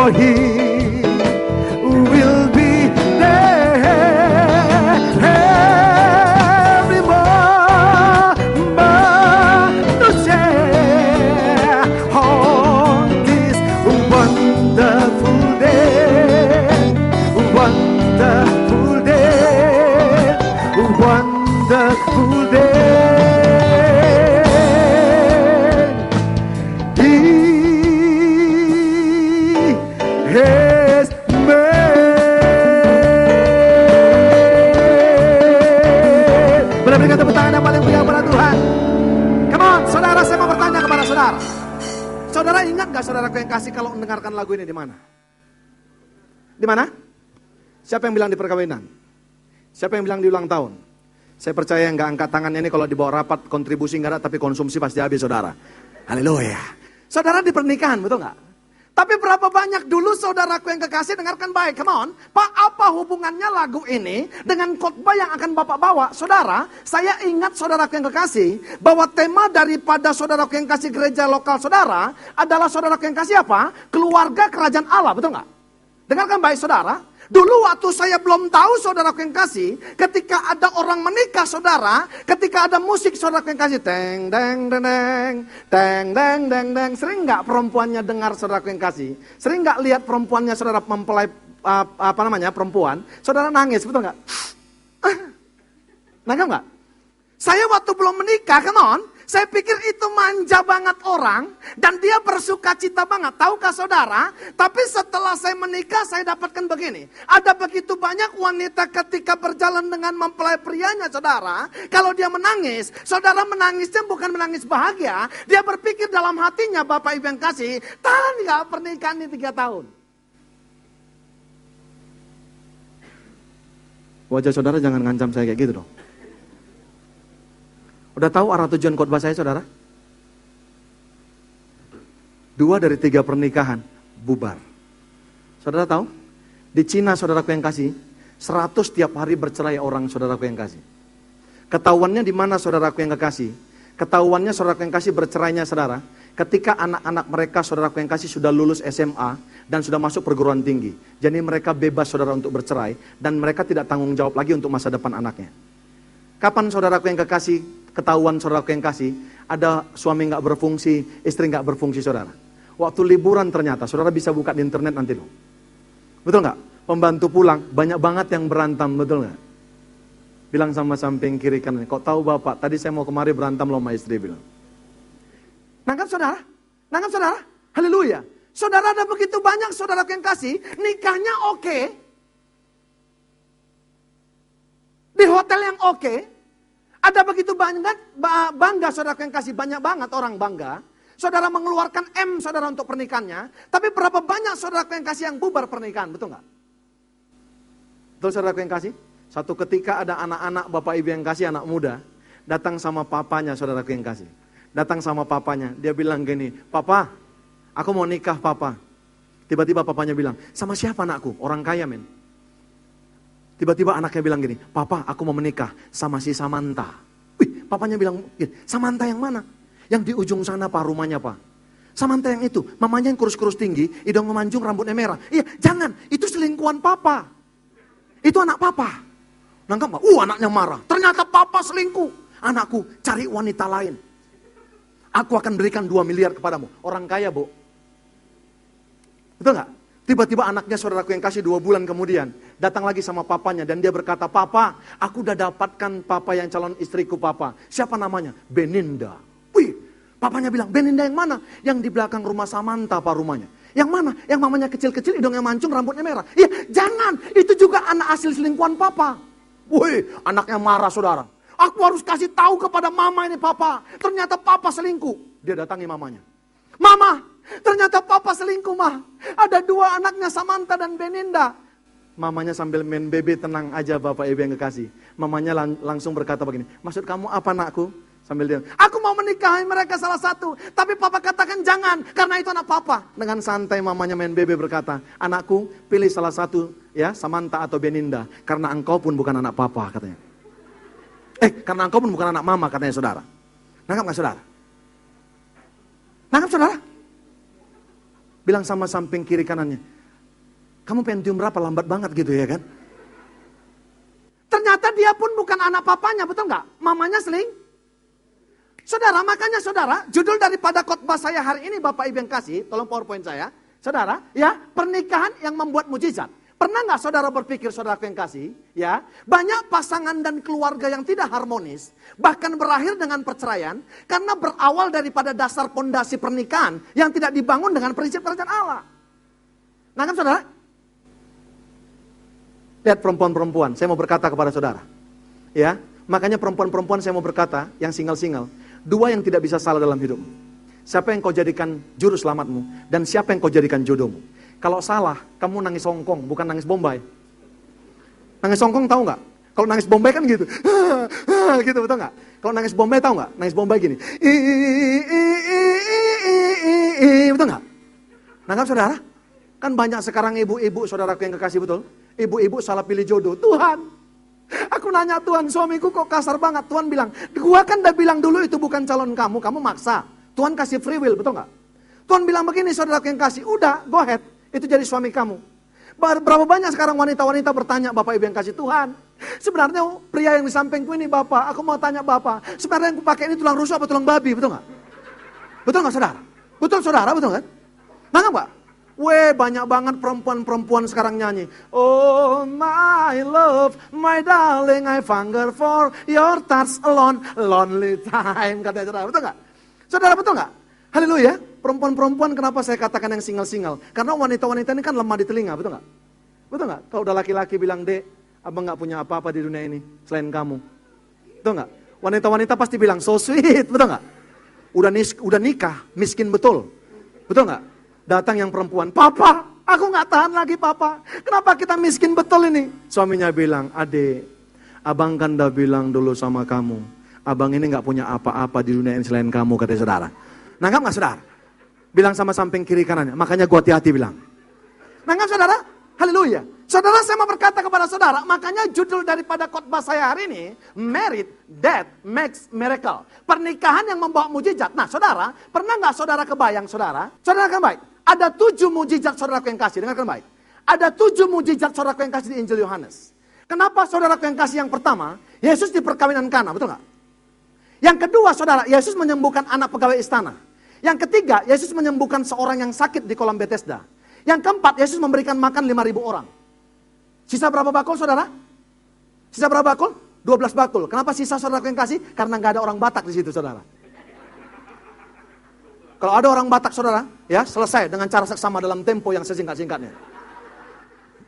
for He will be there every moment to share on this wonderful day, wonderful day, wonderful day. Berikan tepuk tangan yang paling meriah kepada Tuhan. Come on, saudara, saya mau bertanya kepada saudara. Saudara ingat gak saudaraku yang kasih kalau mendengarkan lagu ini di mana? Di mana? Siapa yang bilang di perkawinan? Siapa yang bilang di ulang tahun? Saya percaya yang gak angkat tangannya ini kalau dibawa rapat kontribusi gak ada, tapi konsumsi pasti habis saudara. Haleluya. Saudara di pernikahan, betul gak? Tapi berapa banyak dulu saudaraku yang kekasih, dengarkan baik, come on. Pak, apa hubungannya lagu ini dengan khotbah yang akan Bapak bawa? Saudara, saya ingat saudaraku yang kekasih, bahwa tema daripada saudaraku yang kasih gereja lokal saudara, adalah saudaraku yang kasih apa? Keluarga kerajaan Allah, betul nggak? Dengarkan baik saudara. Dulu waktu saya belum tahu saudaraku yang kasih, ketika ada orang menikah saudara, ketika ada musik saudaraku yang kasih, teng deng deng deng, teng deng deng deng, sering nggak perempuannya dengar saudaraku yang kasih? Sering nggak lihat perempuannya saudara mempelai perempuan, saudara nangis, betul nggak? Nangis nggak? Saya waktu belum menikah, come on, saya pikir itu manja banget orang, dan dia bersuka cita banget. Tahukah saudara? Tapi setelah saya menikah, saya dapatkan begini. Ada begitu banyak wanita ketika berjalan dengan mempelai prianya, saudara. Kalau dia menangis, saudara menangisnya bukan menangis bahagia. Dia berpikir dalam hatinya, Bapak Ibu yang kasih, tahan gak pernikahan ini 3 tahun? Wajah saudara jangan ngancam saya kayak gitu dong. Udah tahu arah tujuan khotbah saya, saudara? 2 dari 3 pernikahan bubar. Saudara tahu? Di Cina, saudaraku yang kasih, 100 tiap hari bercerai orang, saudaraku yang kasih. Ketahuannya di mana, saudaraku yang kekasih? Ketahuannya saudaraku yang kasih bercerainya, saudara, ketika anak-anak mereka, saudaraku yang kasih, sudah lulus SMA dan sudah masuk perguruan tinggi. Jadi mereka bebas, saudara, untuk bercerai, dan mereka tidak tanggung jawab lagi untuk masa depan anaknya. Kapan saudaraku yang kekasih, ketahuan saudaraku yang kasih, ada suami nggak berfungsi, istri nggak berfungsi, saudara? Waktu liburan ternyata, saudara bisa buka di internet nanti loh. Betul nggak? Pembantu pulang, banyak banget yang berantem, betul nggak? Bilang sama samping kiri kanan, kok tahu Bapak, tadi saya mau kemari berantem loh sama istri, bilang. Nangkap saudara? Nangkap saudara? Haleluya. Saudara, ada begitu banyak saudaraku yang kasih, nikahnya oke. Di hotel yang oke, ada begitu banyak bangga saudara yang kasih, banyak banget orang bangga. Saudara mengeluarkan saudara untuk pernikahannya, tapi berapa banyak saudara yang kasih yang bubar pernikahan, betul nggak? Betul saudara yang kasih? Satu ketika ada anak-anak Bapak Ibu yang kasih, anak muda, datang sama papanya saudara yang kasih. Datang sama papanya, dia bilang gini, Papa, aku mau nikah Papa. Tiba-tiba papanya bilang, sama siapa anakku? Orang kaya men. Tiba-tiba anaknya bilang gini, Papa, aku mau menikah sama si Samantha. Wih, papanya bilang, Samantha yang mana? Yang di ujung sana Pak, rumahnya Pak. Samantha yang itu, mamanya yang kurus-kurus tinggi, hidung memanjung, rambutnya merah. Iya, jangan, itu selingkuhan Papa. Itu anak Papa. Nangkap nggak? Anaknya marah. Ternyata Papa selingkuh. Anakku, cari wanita lain. Aku akan berikan 2 miliar kepadamu. Orang kaya, Bu. Betul nggak? Tiba-tiba anaknya saudaraku yang kasih 2 bulan kemudian, datang lagi sama papanya dan dia berkata, Papa, aku udah dapatkan Papa yang calon istriku Papa. Siapa namanya? Beninda. Wih, papanya bilang, Beninda yang mana? Yang di belakang rumah Samantha Pak rumahnya. Yang mana? Yang mamanya kecil-kecil, hidungnya mancung, rambutnya merah. Iya, jangan, itu juga anak asli selingkuhan Papa. Wih, anaknya marah saudara. Aku harus kasih tahu kepada mama ini Papa. Ternyata Papa selingkuh. Dia datangi mamanya. Mama, ternyata Papa selingkuh, Mah. Ada 2 anaknya, Samantha dan Beninda. Mamanya sambil main bebe, tenang aja Bapak Ibu yang kekasih. Mamanya langsung berkata begini, maksud kamu apa anakku? Sambil dia, aku mau menikahi mereka salah satu. Tapi Papa katakan jangan, karena itu anak Papa. Dengan santai mamanya main bebe berkata, anakku pilih salah satu, ya, Samantha atau Beninda. Karena engkau pun bukan anak Papa, katanya. Karena engkau pun bukan anak Mama, katanya saudara. Nangkap gak saudara? Nangkap saudara? Bilang sama samping kiri kanannya, kamu pengen cium berapa? Lambat banget gitu ya kan? Ternyata dia pun bukan anak papanya, betul nggak? Mamanya Saudara, makanya saudara, judul daripada khotbah saya hari ini Bapak Ibu yang kasih, tolong PowerPoint saya. Saudara, ya, pernikahan yang membuat mujizat. Pernah nggak saudara berpikir, saudaraku yang kasih, ya, banyak pasangan dan keluarga yang tidak harmonis, bahkan berakhir dengan perceraian, karena berawal daripada dasar pondasi pernikahan yang tidak dibangun dengan prinsip kerajaan Allah. Nah kan saudara? Lihat perempuan-perempuan, saya mau berkata kepada saudara. Ya, makanya perempuan-perempuan saya mau berkata, yang single-single, dua yang tidak bisa salah dalam hidup. Siapa yang kau jadikan juru selamatmu, dan siapa yang kau jadikan jodohmu. Kalau salah, kamu nangis songkong, bukan nangis Bombay. Nangis songkong tahu nggak? Kalau nangis Bombay kan gitu. Gitu, betul nggak? Kalau nangis Bombay tahu nggak? Nangis Bombay gini. Betul nggak? Nangkap saudara? Kan banyak sekarang ibu-ibu, saudaraku yang kekasih, betul? Ibu-ibu salah pilih jodoh. Tuhan, aku nanya Tuhan, suamiku kok kasar banget. Tuhan bilang, gua kan udah bilang dulu itu bukan calon kamu maksa. Tuhan kasih free will, betul nggak? Tuhan bilang begini, saudaraku yang kasih, udah, go ahead. Itu jadi suami kamu. Berapa banyak sekarang wanita-wanita bertanya, Bapak Ibu yang kasih, Tuhan, sebenarnya pria yang di sampingku ini Bapak, aku mau tanya Bapak, sebenarnya yang aku pakai ini tulang rusuk apa tulang babi, betul nggak? Betul nggak saudara? Betul saudara, betul kan? Nangkap nggak? Banyak banget perempuan-perempuan sekarang nyanyi. Oh my love, my darling, I hunger for your touch alone, lonely time, katanya saudara, betul nggak? Saudara, betul nggak? Haleluya. Perempuan-perempuan kenapa saya katakan yang single-single? Karena wanita-wanita ini kan lemah di telinga, betul nggak? Betul nggak? Kalau udah laki-laki bilang, Dek, abang nggak punya apa-apa di dunia ini selain kamu. Betul nggak? Wanita-wanita pasti bilang, so sweet, betul nggak? Udah nikah, miskin betul. Betul nggak? Datang yang perempuan, Papa, aku nggak tahan lagi Papa. Kenapa kita miskin betul ini? Suaminya bilang, Adek, abang kan udah bilang dulu sama kamu, abang ini nggak punya apa-apa di dunia ini selain kamu, katanya saudara. Nangkap nggak saudara? Bilang sama samping kiri kanannya, makanya gua hati-hati bilang. Nangkap saudara? Haleluya. Saudara, saya mau berkata kepada saudara, makanya judul daripada khotbah saya hari ini, Married That Makes Miracle. Pernikahan yang membawa mujizat. Nah saudara, pernah nggak saudara kebayang saudara? Saudara kan baik. Ada 7 mujizat saudaraku yang kasih, dengarkan baik. Ada 7 mujizat saudaraku yang kasih di Injil Yohanes. Kenapa saudaraku yang kasih yang pertama, Yesus di perkawinan Kana, betul nggak? Yang kedua saudara, Yesus menyembuhkan anak pegawai istana. Yang ketiga, Yesus menyembuhkan seorang yang sakit di kolam Bethesda. Yang keempat, Yesus memberikan makan 5.000 orang. Sisa berapa bakul saudara? Sisa berapa bakul? 12 bakul. Kenapa sisa saudaraku yang kasih? Karena nggak ada orang Batak di situ saudara. Kalau ada orang Batak saudara, ya selesai dengan cara seksama dalam tempo yang sesingkat-singkatnya.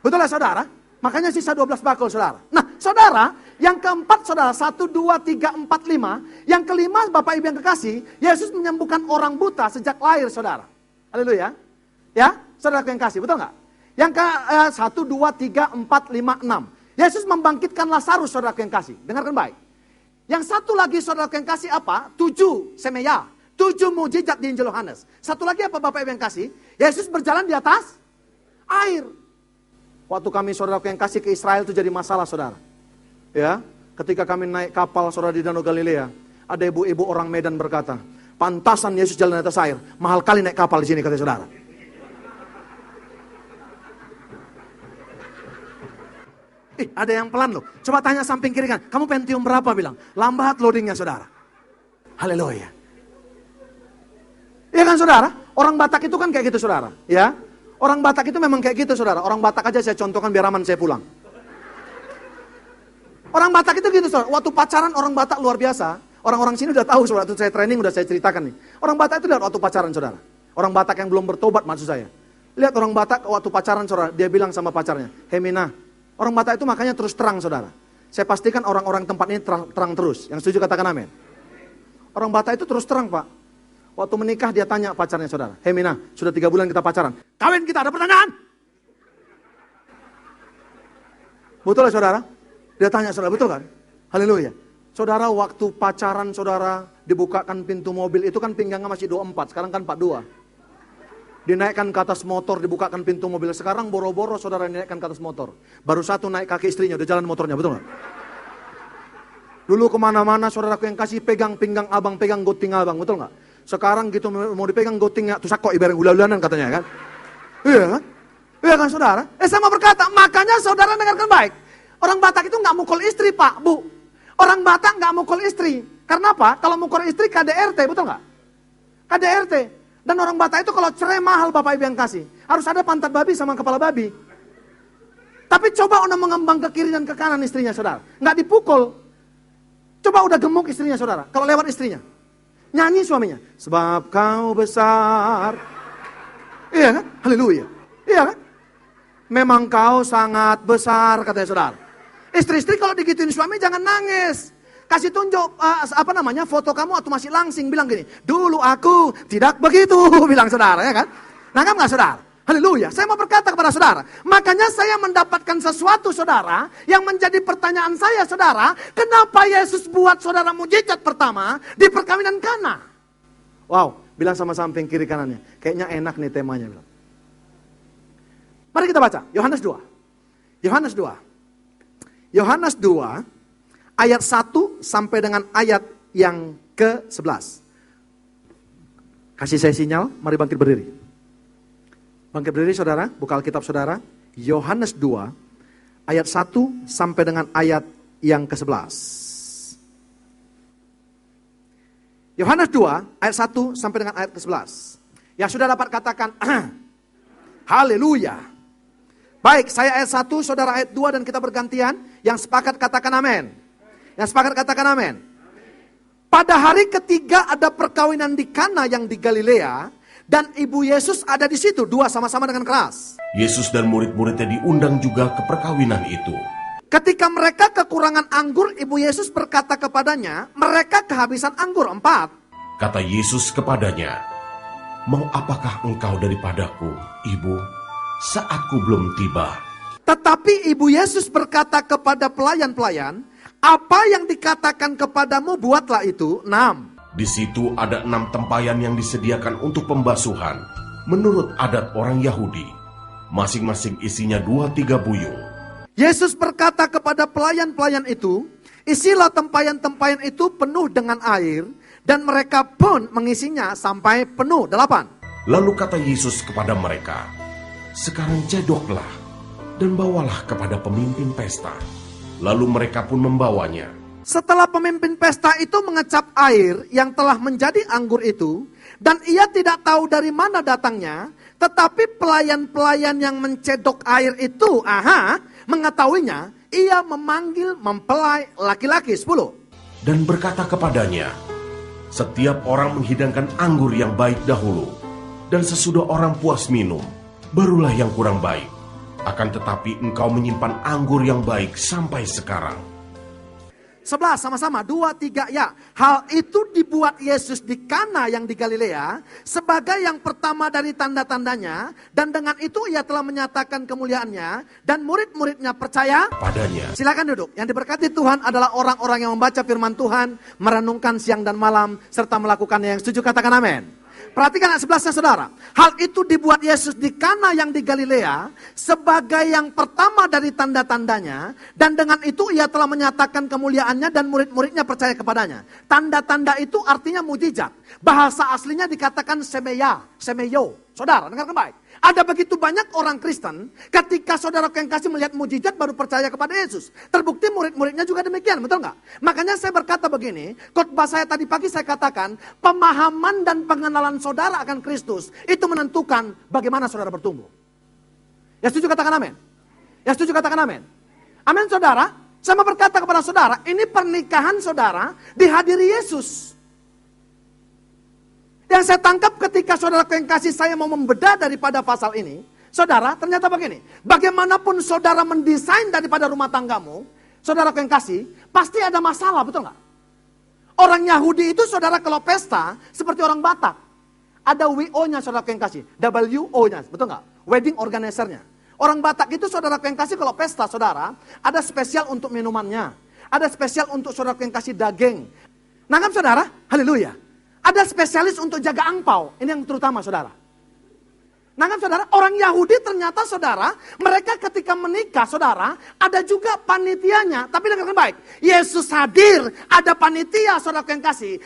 Betul ya saudara? Makanya sisa 12 bakul saudara. Nah saudara, yang keempat saudara, 1, 2, 3, 4, 5. Yang kelima Bapak Ibu yang kekasih, Yesus menyembuhkan orang buta sejak lahir saudara. Haleluya. Ya, saudara yang kasih, betul nggak? Yang ke 1, 2, 3, 4, 5, 6. Yesus membangkitkan Lazarus saudara yang kasih. Dengarkan baik. Yang satu lagi saudara yang kasih apa? 7 semeya. 7 mujizat di Injil Yohanes. Satu lagi apa Bapak Ibu yang kasih? Yesus berjalan di atas air. Waktu kami saudaraku yang kasih ke Israel itu jadi masalah saudara. Ya, ketika kami naik kapal saudara di Danau Galilea, ada ibu-ibu orang Medan berkata, pantasan Yesus jalan di atas air, mahal kali naik kapal di sini kata saudara. Ada yang pelan loh. Coba tanya samping kiri kan, kamu Pentium berapa bilang? Lambat loadingnya saudara. Haleluya. Iya kan saudara? Orang Batak itu kan kayak gitu saudara. Ya, orang Batak itu memang kayak gitu saudara. Orang Batak aja saya contohkan biar aman saya pulang. Orang Batak itu gitu saudara. Waktu pacaran orang Batak luar biasa. Orang-orang sini udah tahu saudara. Waktu saya training udah saya ceritakan nih. Orang Batak itu lihat waktu pacaran saudara. Orang Batak yang belum bertobat maksud saya. Lihat orang Batak waktu pacaran saudara. Dia bilang sama pacarnya, Hemina. Orang Batak itu makanya terus terang saudara. Saya pastikan orang-orang tempat ini terang terus. Yang setuju katakan amin. Orang Batak itu terus terang pak. Waktu menikah dia tanya pacarnya saudara, Hemina, sudah 3 bulan kita pacaran. Kawin kita, ada pertanyaan? Betul ya saudara? Dia tanya saudara, betul kan? Haleluya. Saudara waktu pacaran saudara dibukakan pintu mobil itu kan pinggangnya masih 24, sekarang kan 42. Dinaikkan ke atas motor, dibukakan pintu mobil. Sekarang boro-boro saudara dinaikkan ke atas motor. Baru satu naik kaki istrinya, udah jalan motornya, betul gak? Dulu kemana-mana saudaraku yang kasih pegang pinggang abang, pegang gunting abang, betul gak? Sekarang gitu mau dipegang gotingnya, tuh kok ibarat gula-gulanan katanya kan. Iya kan? Iya kan saudara? Saya mau berkata, makanya saudara dengarkan baik. Orang Batak itu nggak mukul istri Pak, Bu. Orang Batak nggak mukul istri. Karena apa? Kalau mukul istri KDRT, betul nggak? KDRT. Dan orang Batak itu kalau cerai mahal Bapak Ibu yang kasih. Harus ada pantat babi sama kepala babi. Tapi coba udah mengembang ke kiri dan ke kanan istrinya saudara. Nggak dipukul. Coba udah gemuk istrinya saudara. Kalau lewat istrinya. Nyanyi suaminya. Sebab kau besar. Iya kan? Haleluya. Iya kan? Memang kau sangat besar katanya saudara. Istri-istri kalau digituin suami jangan nangis. Kasih tunjuk foto kamu atau masih langsing, bilang gini, dulu aku tidak begitu, bilang saudara, ya kan? Nangkap nggak saudara? Haleluya. Saya mau berkata kepada saudara, makanya saya mendapatkan sesuatu saudara, yang menjadi pertanyaan saya saudara, kenapa Yesus buat saudara mujizat pertama di perkawinan Kana? Wow, bilang sama samping kiri kanannya, kayaknya enak nih temanya. Bilang. Mari kita baca, Yohanes 2. Yohanes 2. Yohanes 2. Ayat 1 sampai dengan ayat yang ke-11. Kasih saya sinyal, mari bangkit berdiri. Bangkit berdiri saudara, buka Alkitab saudara. Yohanes 2, ayat 1 sampai dengan ayat yang ke-11. Yohanes 2, ayat 1 sampai dengan ayat ke-11. Yang sudah dapat katakan, haleluya. Baik, saya ayat 1, saudara ayat 2 dan kita bergantian. Yang sepakat katakan amin. Yang sepakat katakan amin. Pada hari ketiga ada perkawinan di Kana yang di Galilea. Dan ibu Yesus ada di situ. Dua sama-sama dengan keras.
Yesus dan murid-muridnya diundang juga ke perkawinan itu.
Ketika mereka kekurangan anggur, ibu Yesus berkata kepadanya, mereka kehabisan anggur 4.
Kata Yesus kepadanya, mau apakah engkau daripadaku, ibu, saatku belum tiba?
Tetapi ibu Yesus berkata kepada pelayan-pelayan, apa yang dikatakan kepadamu buatlah itu. 6.
Di situ ada 6 tempayan yang disediakan untuk pembasuhan, menurut adat orang Yahudi. Masing-masing isinya 2-3 buyung.
Yesus berkata kepada pelayan-pelayan itu, isilah tempayan-tempayan itu penuh dengan air, dan mereka pun mengisinya sampai penuh. 8.
Lalu kata Yesus kepada mereka, sekarang cedoklah dan bawalah kepada pemimpin pesta. Lalu mereka pun membawanya.
Setelah pemimpin pesta itu mengecap air yang telah menjadi anggur itu, dan ia tidak tahu dari mana datangnya, tetapi pelayan-pelayan yang mencedok air itu, mengetahuinya, ia memanggil mempelai laki-laki. 10.
Dan berkata kepadanya, setiap orang menghidangkan anggur yang baik dahulu, dan sesudah orang puas minum, barulah yang kurang baik. Akan tetapi engkau menyimpan anggur yang baik sampai sekarang.
11 sama-sama, 2, 3 ya. Hal itu dibuat Yesus di Kana yang di Galilea sebagai yang pertama dari tanda-tandanya, dan dengan itu ia telah menyatakan kemuliaannya, dan murid-muridnya percaya
padanya.
Silakan duduk. Yang diberkati Tuhan adalah orang-orang yang membaca firman Tuhan, merenungkan siang dan malam, serta melakukannya. Yang setuju katakan amin. Perhatikan ayat 11 saudara. Hal itu dibuat Yesus di Kana yang di Galilea sebagai yang pertama dari tanda-tandanya, dan dengan itu ia telah menyatakan kemuliaannya dan murid-muridnya percaya kepadanya. Tanda-tanda itu artinya mujizat. Bahasa aslinya dikatakan semeyo. Saudara, dengarkan baik. Ada begitu banyak orang Kristen, ketika saudara yang kasih melihat mujizat baru percaya kepada Yesus. Terbukti murid-muridnya juga demikian, betul nggak? Makanya saya berkata begini, khotbah saya tadi pagi saya katakan, pemahaman dan pengenalan saudara akan Kristus, itu menentukan bagaimana saudara bertumbuh. Ya setuju katakan amin? Ya setuju katakan amin? Amin saudara, saya mau berkata kepada saudara, ini pernikahan saudara dihadiri Yesus. Yang saya tangkap ketika saudara yang kasih saya mau membedah daripada pasal ini, saudara, ternyata begini. Bagaimanapun saudara mendesain daripada rumah tanggamu, saudara yang kasih, pasti ada masalah, betul nggak? Orang Yahudi itu saudara kalau pesta, seperti orang Batak. Ada WO-nya saudara yang kasih, WO-nya, betul nggak? Wedding organizer-nya. Orang Batak itu saudara yang kasih kalau pesta, saudara, ada spesial untuk minumannya. Ada spesial untuk saudara yang kasih daging. Nangkap saudara? Haleluya. Ada spesialis untuk jaga angpau. Ini yang terutama saudara. Nangkap saudara, orang Yahudi ternyata saudara, mereka ketika menikah saudara, ada juga panitianya. Tapi dengarkan baik, Yesus hadir, ada panitia saudara yang kasih.